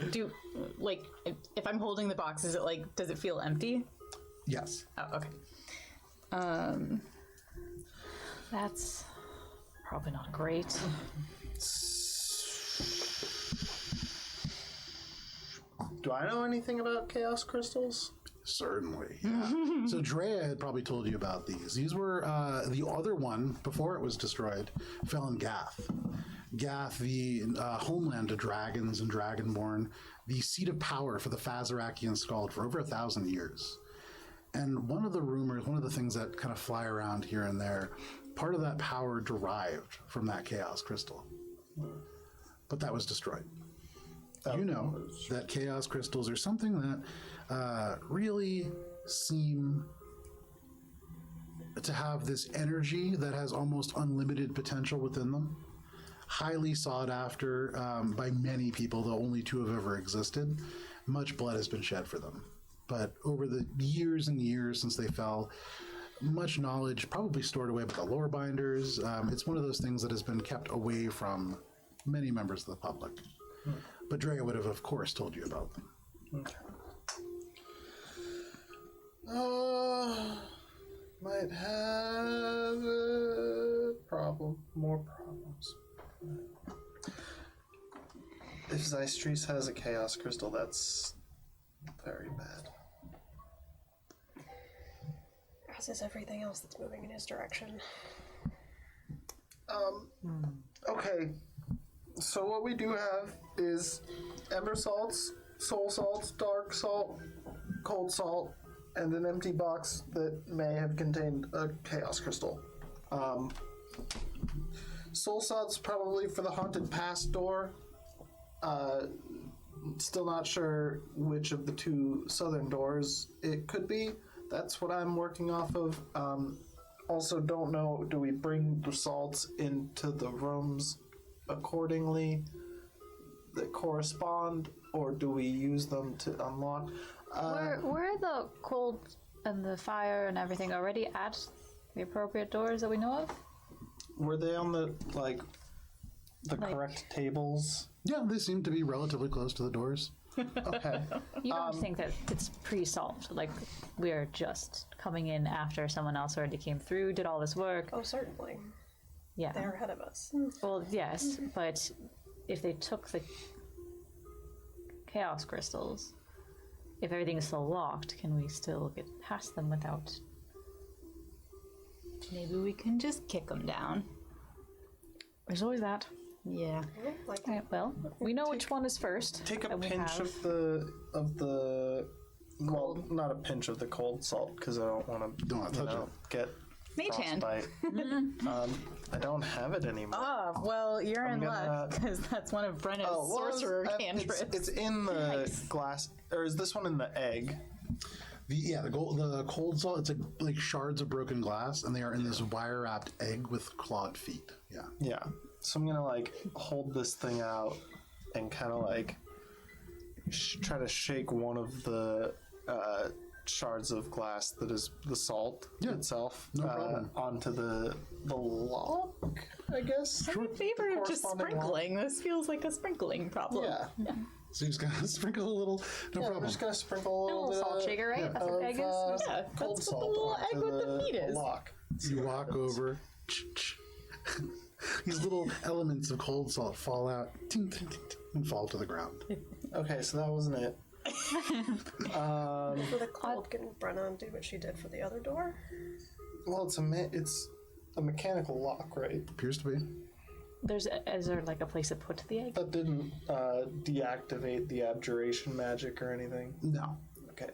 if I'm holding the box, is it does it feel empty? Yes. Oh, okay. That's probably not great. Do I know anything about chaos crystals? Certainly. Yeah. So Drea had probably told you about these. These were the other one before it was destroyed. Fell in Gath. Gath, the homeland of dragons and dragonborn, the seat of power for the Fazarakian Skald for over 1,000 years. And one of the rumors, one of the things that kind of fly around here and there, part of that power derived from that chaos crystal. But that was destroyed. You know that chaos crystals are something that really seem to have this energy that has almost unlimited potential within them. Highly sought after by many people, though only 2 have ever existed. Much blood has been shed for them. But over the years and years since they fell, much knowledge probably stored away by the lore binders. It's one of those things that has been kept away from many members of the public. But Drea would have, of course, told you about them. Okay. Might have a problem. More problems. If Zystrees has a chaos crystal, that's very bad. As is everything else that's moving in his direction. Okay. So what we do have is Ember Salts, Soul Salts, Dark Salt, Cold Salt, and an empty box that may have contained a chaos crystal. Soul Salt's probably for the Haunted Pass door. Still not sure which of the 2 southern doors it could be. That's what I'm working off of. Also don't know, do we bring the salts into the rooms accordingly that correspond, or do we use them to unlock? Were the cold and the fire and everything already at the appropriate doors that we know of? Were they on the correct tables? Yeah, they seem to be relatively close to the doors. Okay. You don't think that it's pre-solved? Like, we're just coming in after someone else already came through, did all this work? Oh, certainly. Yeah. They're ahead of us. Well, yes, but if they took the chaos crystals, if everything is still locked, can we still get past them without... Maybe we can just kick them down. There's always that. Yeah. Like, All right, well, we know which one is first. Take a and we pinch have- of the well, not a pinch of the cold salt because I don't want to Don't touch it. get Mage hand. frostbite. I don't have it anymore. Oh, well, you're in gonna- luck, because that's one of Brenna's sorcerer cantrips. It's in the glass, or is this one in the egg? The cold salt, it's like shards of broken glass, and they are in this wire-wrapped egg with clawed feet. Yeah. Yeah. So I'm gonna hold this thing out and kind of try to shake one of the shards of glass that is the salt itself No problem. onto the lock, I guess. I'm in favor of just Corresponding sprinkling. This feels like a sprinkling problem. Yeah. So you're just gonna sprinkle a little. No I'm problem. just gonna sprinkle a A little little bit salt of, shaker, right? That's what of, egg is? Yeah, cold that's what salt the little onto egg with the feet is. lock. You walk over. These little elements of cold salt fall out, ting, ting, ting, ting, and fall to the ground. Okay, so that wasn't it. for the cold, can Brenna do what she did for the other door? Well, it's a mechanical lock, right? Appears to be. Is there a place to put the egg? That didn't deactivate the abjuration magic or anything. No. Okay.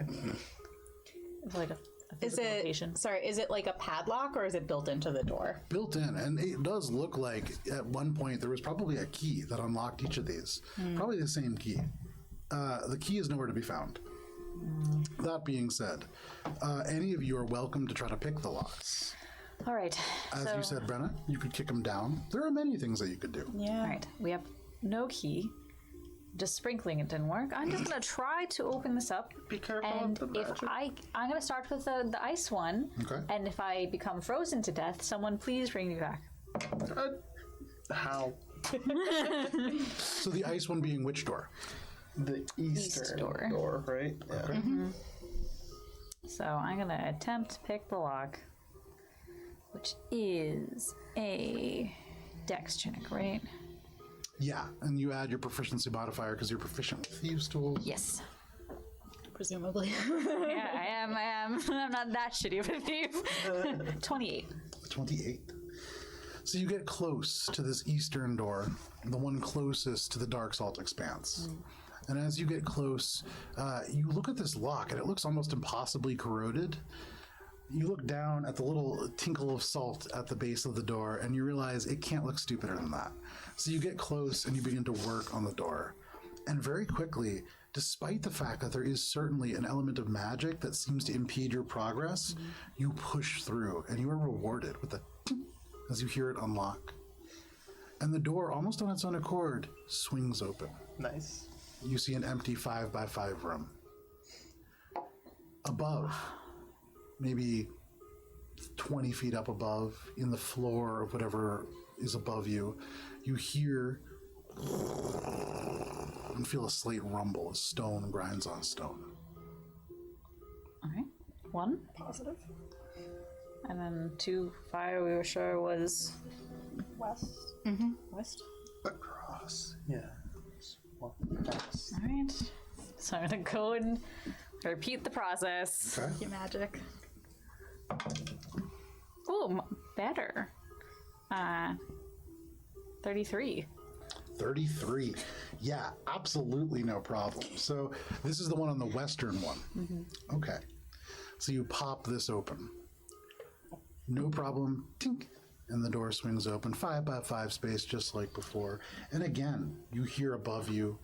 Like a Is physical it, location? sorry, is it like a padlock or is it built into the door? Built in, and it does look like at one point there was probably a key that unlocked each of these. Probably the same key. The key is nowhere to be found. That being said, any of you are welcome to try to pick the locks. All right. As you said, Brenna, you could kick them down. There are many things that you could do. Yeah. All right. We have no key. Just sprinkling it didn't work. I'm just gonna try to open this up. Be careful And of the if magic. I'm gonna start with the ice one. Okay. And if I become frozen to death, someone please bring me back. How? So the ice one being which door? The eastern door. right? Yeah. So I'm gonna attempt to pick the lock. which is a dex check, right? Yeah, and you add your proficiency modifier because you're proficient with thieves' tools. Yes. Presumably. Yeah, I am. I'm not that shitty of a thief. 28. 28. So you get close to this eastern door, the one closest to the Dark Salt Expanse. And as you get close, you look at this lock, and it looks almost impossibly corroded. You look down at the little tinkle of salt at the base of the door, and you realize it can't look stupider than that. So you get close, and you begin to work on the door. And very quickly, despite the fact that there is certainly an element of magic that seems to impede your progress, you push through, and you are rewarded with a tink as you hear it unlock. And the door, almost on its own accord, swings open. Nice. You see an empty 5x5 room. Above, maybe 20 feet up above, in the floor of whatever is above you, you hear and feel a slight rumble as stone grinds on stone. Okay. 1. Positive. And then 2 fire we were sure was West. west. Across. Yeah. Well, nice. Alright. So I'm gonna go and repeat the process. Okay. Your magic. Ooh, better. 33. 33. Yeah, absolutely no problem. So this is the one on the western one. Okay. So you pop this open. No problem. Tink. And the door swings open. 5x5 space, just like before. And again, you hear above you.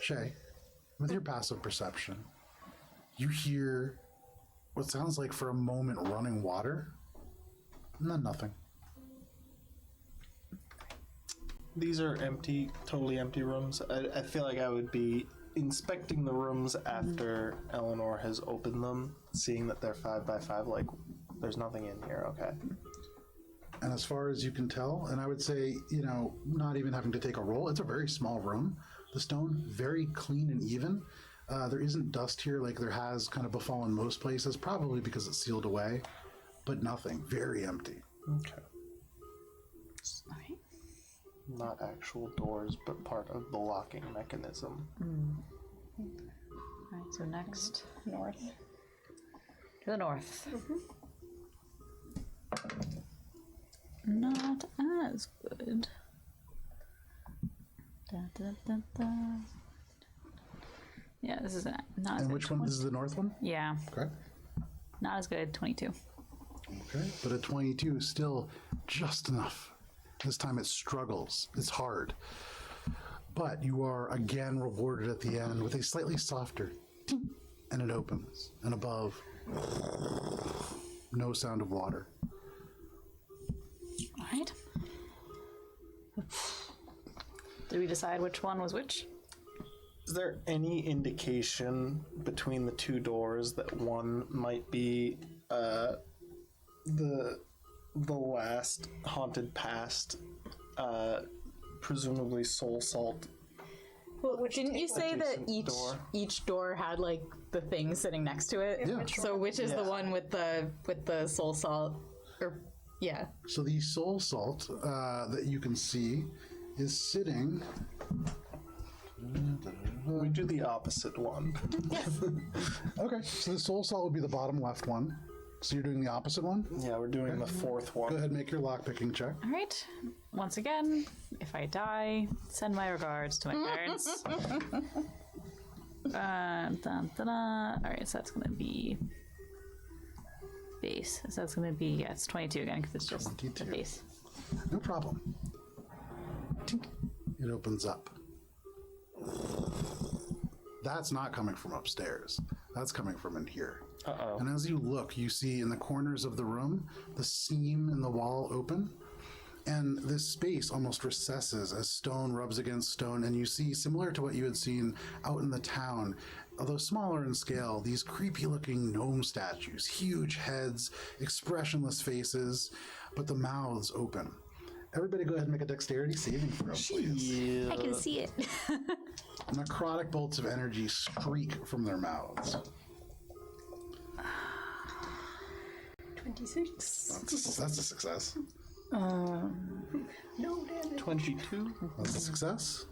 Shay, with your passive perception, you hear what sounds like for a moment running water, and then nothing. These are empty, totally empty rooms. I feel like I would be inspecting the rooms after Eleanor has opened them, seeing that they're 5x5, like, there's nothing in here, okay. And as far as you can tell, and I would say, you know, not even having to take a roll, it's a very small room. The stone, very clean and even. There isn't dust here like there has kind of befallen most places, probably because it's sealed away, but nothing. Very empty. Okay. Alright. Not actual doors, but part of the locking mechanism. Alright, so next. North. To the north. Not as good. Da, da, da, da. Yeah, this is not as And good. which one? This is the north one? Yeah, Okay. not as good. 22. Okay. But a 22 is still just enough. This time it struggles. It's hard. But you are again rewarded at the end with a slightly softer ting, and it opens. And above, no sound of water. Alright. Did we decide which one was which? Is there any indication between the two doors that one might be the last haunted past, presumably soul salt? Well, didn't you say that adjacent each door had like the thing sitting next to it? Yeah. So which is the Yeah. one with the soul salt? Or yeah. So the soul salt that you can see is sitting. We do the opposite one. Okay, so the soul salt would be the bottom left one. So you're doing the opposite one? Yeah, we're doing the fourth Go one. ahead and make your lockpicking check. Alright. Once again, if I die, send my regards to my parents. Alright, so that's gonna be base. So that's gonna be, yeah, it's 22 again because it's just 22. the base. No problem. Tink. It opens up. That's not coming from upstairs. That's coming from in here. Uh-oh. And as you look, you see in the corners of the room, the seam in the wall open, and this space almost recesses as stone rubs against stone, and you see, similar to what you had seen out in the town, although smaller in scale, these creepy-looking gnome statues, huge heads, expressionless faces, but the mouths open. Everybody go ahead and make a dexterity saving throw, please. Yeah. I can see it. Necrotic bolts of energy streak from their mouths. 26. That's a success. No damage. 22. That's a success.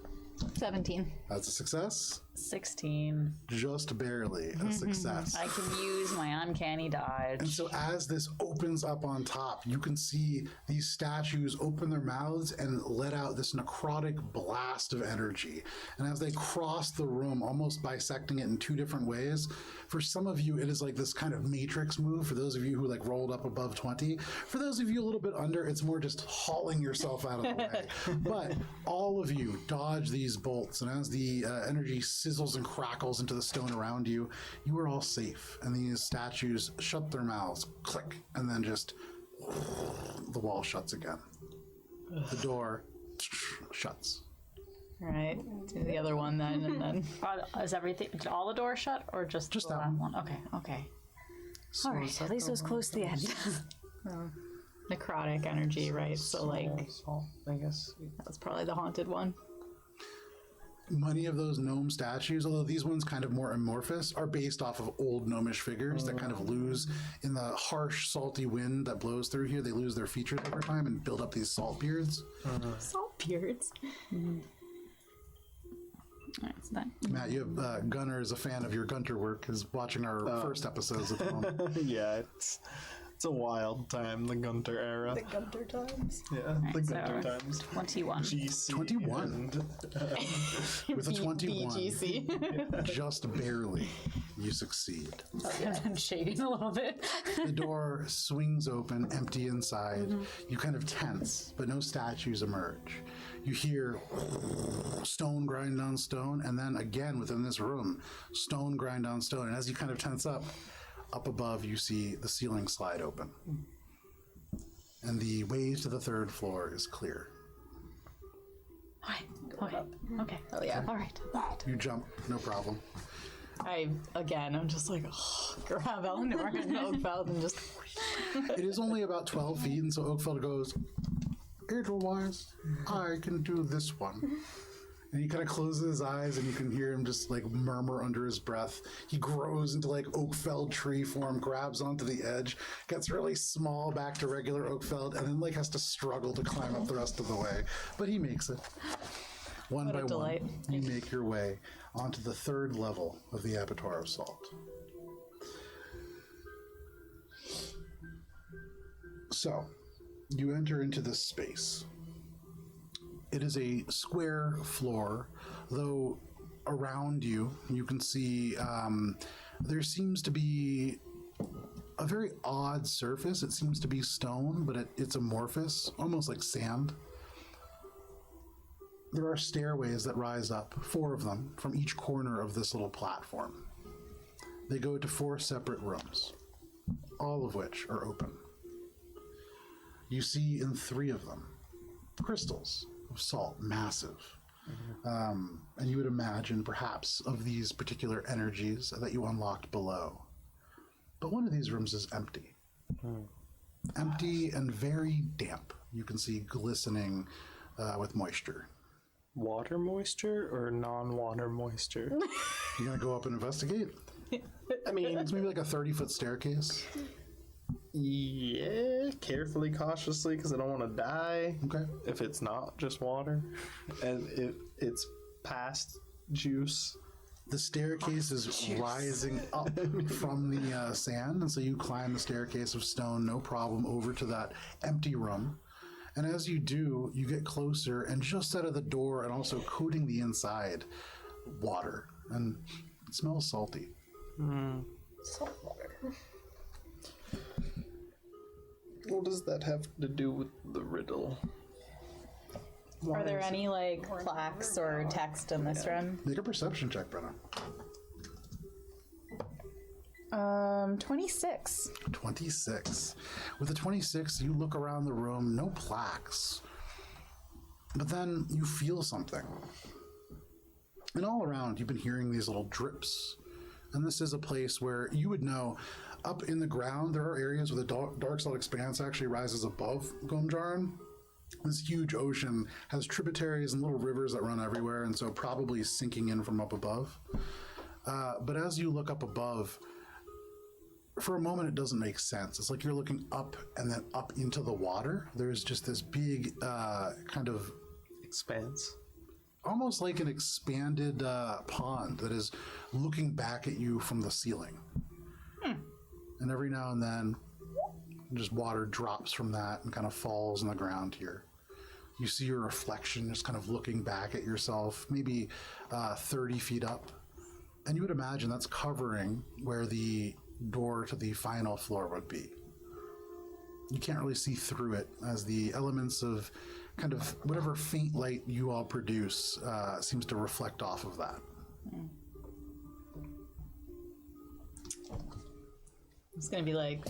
17. That's a success. 16. Just barely a success. I can use my uncanny dodge. And so as this opens up on top, you can see these statues open their mouths and let out this necrotic blast of energy. And as they cross the room, almost bisecting it in two different ways, for some of you, it is like this kind of matrix move. For those of you who like rolled up above 20, for those of you a little bit under, it's more just hauling yourself out of the way. But all of you dodge these bolts, and as the energy sizzles and crackles into the stone around you, you are all safe. And these statues shut their mouths, click, and then just the wall shuts again. The door shuts. All right. Do the other one then, and then. Is everything? Did all the doors shut, or just Just the that last one. one? Okay. Okay. All right. At least it was close to the end. Necrotic energy, right? So, like, Salt, I guess. that's probably the haunted one. Many of those gnome statues, although these ones kind of more amorphous, are based off of old gnomish figures that kind of lose in the harsh, salty wind that blows through here. They lose their features over time and build up these salt beards. Salt beards. All right. So then. Matt, you have Gunnar is a fan of your Gunter work, is watching our first episodes at the moment. Yeah, it's a wild time, the Gunter era. The Gunter times. Yeah, the Gunter so times. 21. GC 21. and, With a 21, BGC. just barely, you succeed. I'm shaking a little bit. The door swings open, empty inside. You kind of tense, but no statues emerge. You hear stone grind on stone, and then again within this room, stone grind on stone. And as you kind of tense up above, you see the ceiling slide open. And the way to the third floor is clear. Okay. Okay. Oh, yeah. All right. You jump, no problem. I'm just like, grab Eleanor and Oakfeld and just. It is only about 12 feet, and so Oakfeld goes, Edelweiss, I can do this one. And he kind of closes his eyes, and you can hear him just like murmur under his breath. He grows into like Oakfeld tree form, grabs onto the edge, gets really small back to regular Oakfeld, and then like has to struggle to climb up the rest of the way. But he makes it. One by delight. one, you make your way onto the third level of the Abattoir of Salt. So, you enter into this space. It is a square floor, though around you, you can see there seems to be a very odd surface. It seems to be stone, but it's amorphous, almost like sand. There are stairways that rise up, 4 of them, from each corner of this little platform. They go to 4 separate rooms, all of which are open. You see in 3 of them crystals of salt, massive. And you would imagine perhaps of these particular energies that you unlocked below. But one of these rooms is empty. Empty and very damp. You can see glistening with moisture. water moisture or non-water moisture? You gonna go up and investigate? I mean, It's maybe like a 30-foot staircase. yeah, carefully, cautiously, because I don't want to die. Okay. If it's not just water, and if it's past juice. The staircase is rising up from the sand, and so you climb the staircase of stone, no problem, over to that empty room. And as you do, you get closer, and just out of the door, and also coating the inside, water, and it smells salty. Salt water. What does that have to do with the riddle? Are there any like plaques or text in this room? Make a perception check, Brenna. 26. 26. With a 26, you look around the room, no plaques. But then you feel something. And all around, you've been hearing these little drips. And this is a place where you would know, up in the ground, there are areas where the dark salt expanse actually rises above Gomjarin. This huge ocean has tributaries and little rivers that run everywhere, and so probably sinking in from up above. But as you look up above, for a moment, it doesn't make sense. It's like you're looking up and then up into the water. There's just this big kind of Expanse. almost like an expanded pond that is looking back at you from the ceiling. And every now and then, just water drops from that and kind of falls on the ground here. You see your reflection just kind of looking back at yourself, maybe 30 feet up. And you would imagine that's covering where the door to the final floor would be. You can't really see through it as the elements of kind of whatever faint light you all produce seems to reflect off of that. It's gonna be like,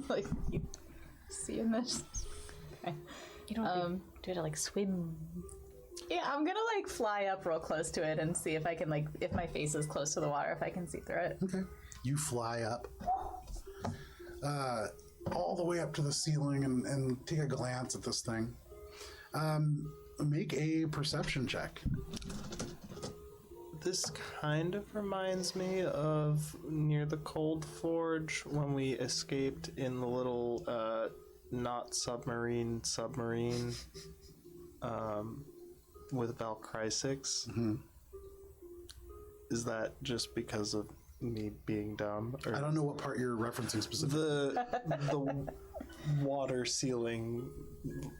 like you seeing this? Okay. You don't do to like swim. Yeah, I'm gonna like fly up real close to it and see if I can like, if my face is close to the water, if I can see through it. Okay. You fly up all the way up to the ceiling and take a glance at this thing. Make a perception check. This kind of reminds me of near the Cold Forge when we escaped in the little not submarine with Valchrysix. Mm-hmm. Is that just because of me being dumb? Or I don't know what part you're referencing specifically. the water ceiling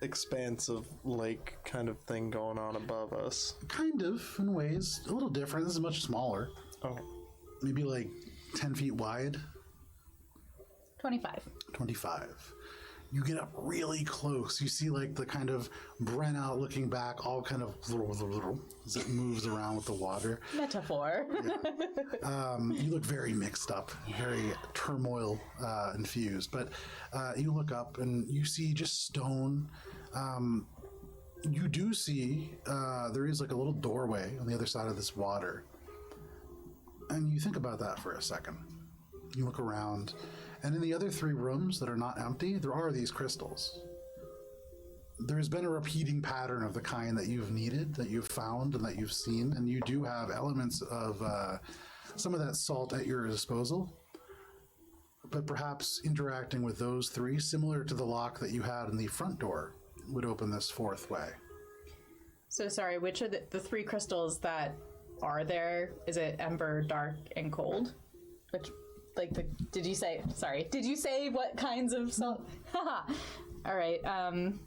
expanse of lake kind of thing going on above us. Kind of, in ways. A little different. This is much smaller. Oh, Maybe like 10 feet wide. 25. 25. You get up really close. You see like the kind of Brenna looking back, all kind of as it moves around with the water. Metaphor. You look very mixed up, very turmoil infused. But you look up and you see just stone. You do see there is like a little doorway on the other side of this water. And you think about that for a second. You look around. And in the other 3 rooms that are not empty, there are these crystals. There's been a repeating pattern of the kind that you've needed, that you've found, and that you've seen, and you do have elements of some of that salt at your disposal. But perhaps interacting with those 3, similar to the lock that you had in the front door, would open this 4th way. So sorry, which are the 3 crystals that are there? Is it Ember, Dark, and Cold? Which... like did you say what kinds of salt? All right. I'm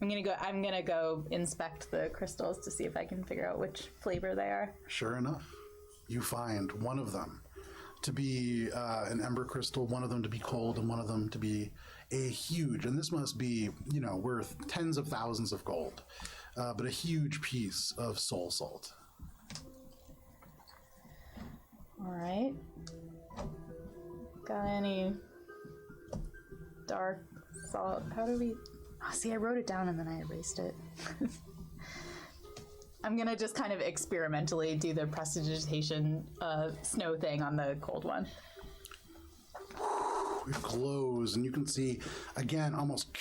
gonna go inspect the crystals to see if I can figure out which flavor they are. Sure enough, you find one of them to be an ember crystal, one of them to be cold, and one of them to be a huge, and this must be, worth tens of thousands of gold, but a huge piece of soul salt. All right. Got any dark salt? How do we... Oh, see, I wrote it down and then I erased it. I'm gonna just kind of experimentally do the prestidigitation snow thing on the cold one. It glows, and you can see, again, almost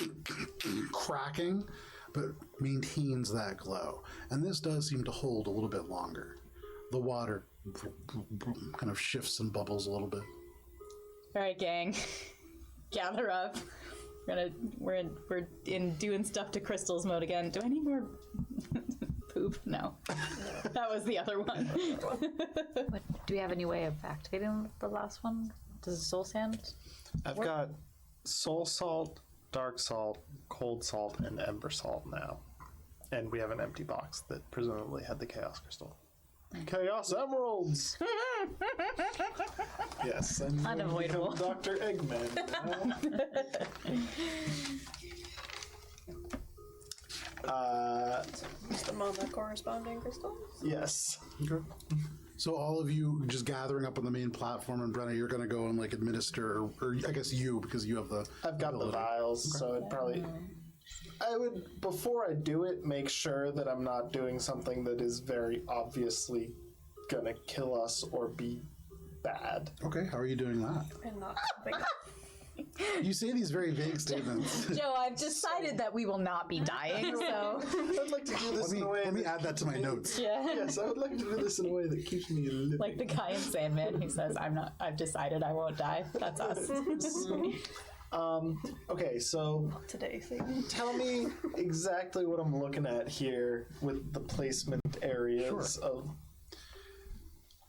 cracking, but maintains that glow. And this does seem to hold a little bit longer. The water kind of shifts and bubbles a little bit. All right, gang, gather up. We're in doing stuff to crystals mode again. Do I need more poop? No. That was the other one. What, do we have any way of activating the last one? Does the soul sand? I've got soul salt, dark salt, cold salt, and ember salt now. And we have an empty box that presumably had the chaos crystal. Chaos emeralds! Yes, I'm unavoidable. Dr. Eggman. Is the Mama corresponding crystals? Yes. Okay. So all of you just gathering up on the main platform, and Brenna, you're going to go and administer, or I guess you, because you have the... I've got the vials, so it probably... I would, before I do it, make sure that I'm not doing something that is very obviously gonna kill us or be bad. Okay, how are you doing that? And not something You say these very vague statements. Joe, I've decided that we will not be dying, so. I'd like to do this in a way. Let me add that to my notes. Yeah. Yes, I would like to do this in a way that keeps me living. Like the guy in Sandman who says, I've decided I won't die. That's us. Okay, so Today, tell me exactly what I'm looking at here with the placement areas of.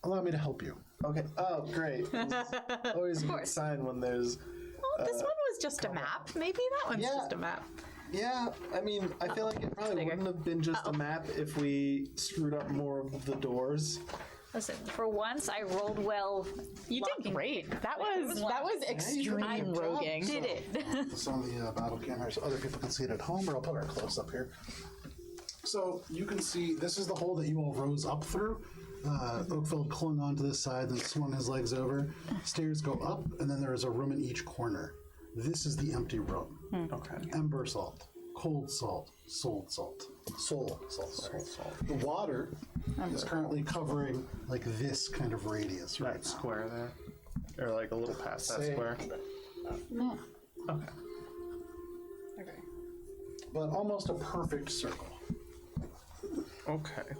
Allow me to help you. Okay. Oh, great. It's always a good sign when there's. Well, this one was just a map. Maybe that one's Yeah. just a map. Yeah, I mean, I feel like it probably bigger. wouldn't have been just a map if we screwed up more of the doors. Listen, for once I rolled well. You did great. That was extreme roguing. Did it? Some of the battle cameras, so other people can see it at home, or I'll put our close up here. So you can see this is the hole that you all rose up through. Oakfield clung onto this side, then swung his legs over. Stairs go up, and then there is a room in each corner. This is the empty room. Okay. Ember salt, cold salt, soul salt. The water is currently covering like this kind of radius right That now. square there. Or like a little past that Say- square. Okay. Okay. But almost a perfect circle. Okay.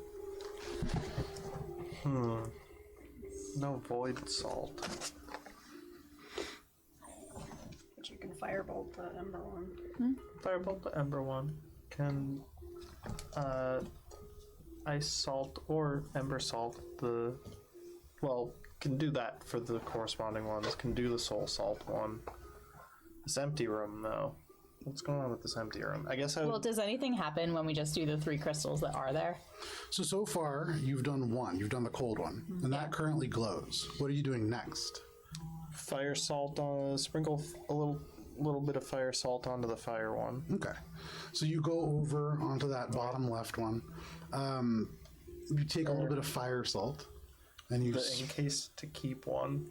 No void salt. But you can firebolt the Ember one. Firebolt the Ember one. Can ice salt or Ember salt can do that for the corresponding ones. Can do the soul salt one. This empty room though. What's going on with this empty room? I guess I would. Well, does anything happen when we just do the 3 crystals that are there? So far, you've done one. You've done the cold one. And that currently glows. What are you doing next? Fire salt on sprinkle a little bit of fire salt onto the fire one. Okay. So you go over onto that bottom left one. You take a little bit of fire salt. And you The in case to keep one.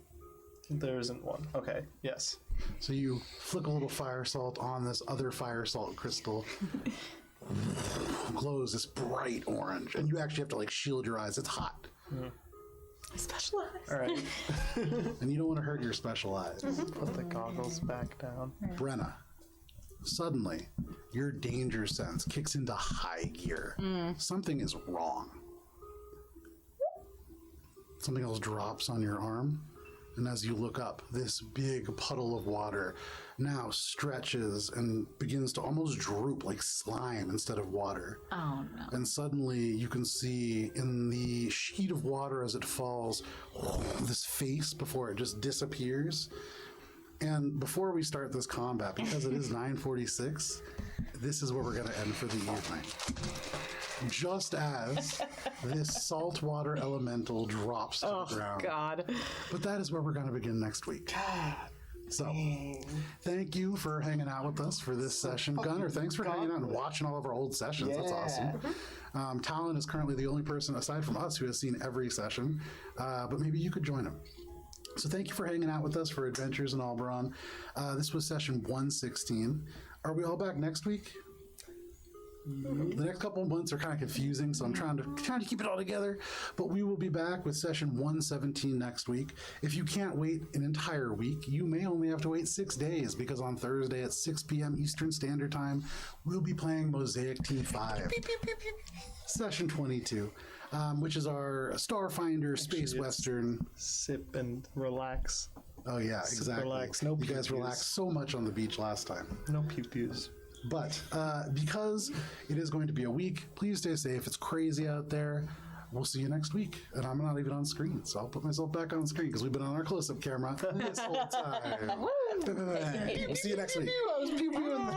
There isn't one. Okay. Yes. So you flick a little fire salt on this other fire salt crystal. Glows this bright orange. And you actually have to like shield your eyes. It's hot. Specialized. All right. And you don't want to hurt your special eyes. Put the goggles back down. Brenna, suddenly your danger sense kicks into high gear. Something is wrong. Something else drops on your arm. And as you look up, this big puddle of water now stretches and begins to almost droop like slime instead of water. Oh, no. And suddenly you can see in the sheet of water as it falls, this face before it just disappears. And before we start this combat, because it is 9:46, this is where we're going to end for the evening. Just as this saltwater elemental drops to the ground. God. But that is where we're going to begin next week. So, thank you for hanging out with us for this session. Gunnar, thanks for hanging out and watching all of our old sessions. That's awesome. Talon is currently the only person, aside from us, who has seen every session. But maybe you could join him. So thank you for hanging out with us for Adventures in Alberon. This was session 116. Are we all back next week? The next couple of months are kind of confusing, so I'm trying to keep it all together. But we will be back with session 117 next week. If you can't wait an entire week, you may only have to wait 6 days, because on Thursday at 6 p.m. Eastern Standard Time, we'll be playing Mosaic T5, session 22, which is our Starfinder Space Western. Sip and relax. Oh yeah, exactly. Relax. No you guys pew-pews. relaxed so much on the beach last time. No pew-pews. But because it is going to be a week, please stay safe. It's crazy out there. We'll see you next week. And I'm not even on screen, so I'll put myself back on screen because we've been on our close-up camera this whole time. See you next week. I was pew-pewing.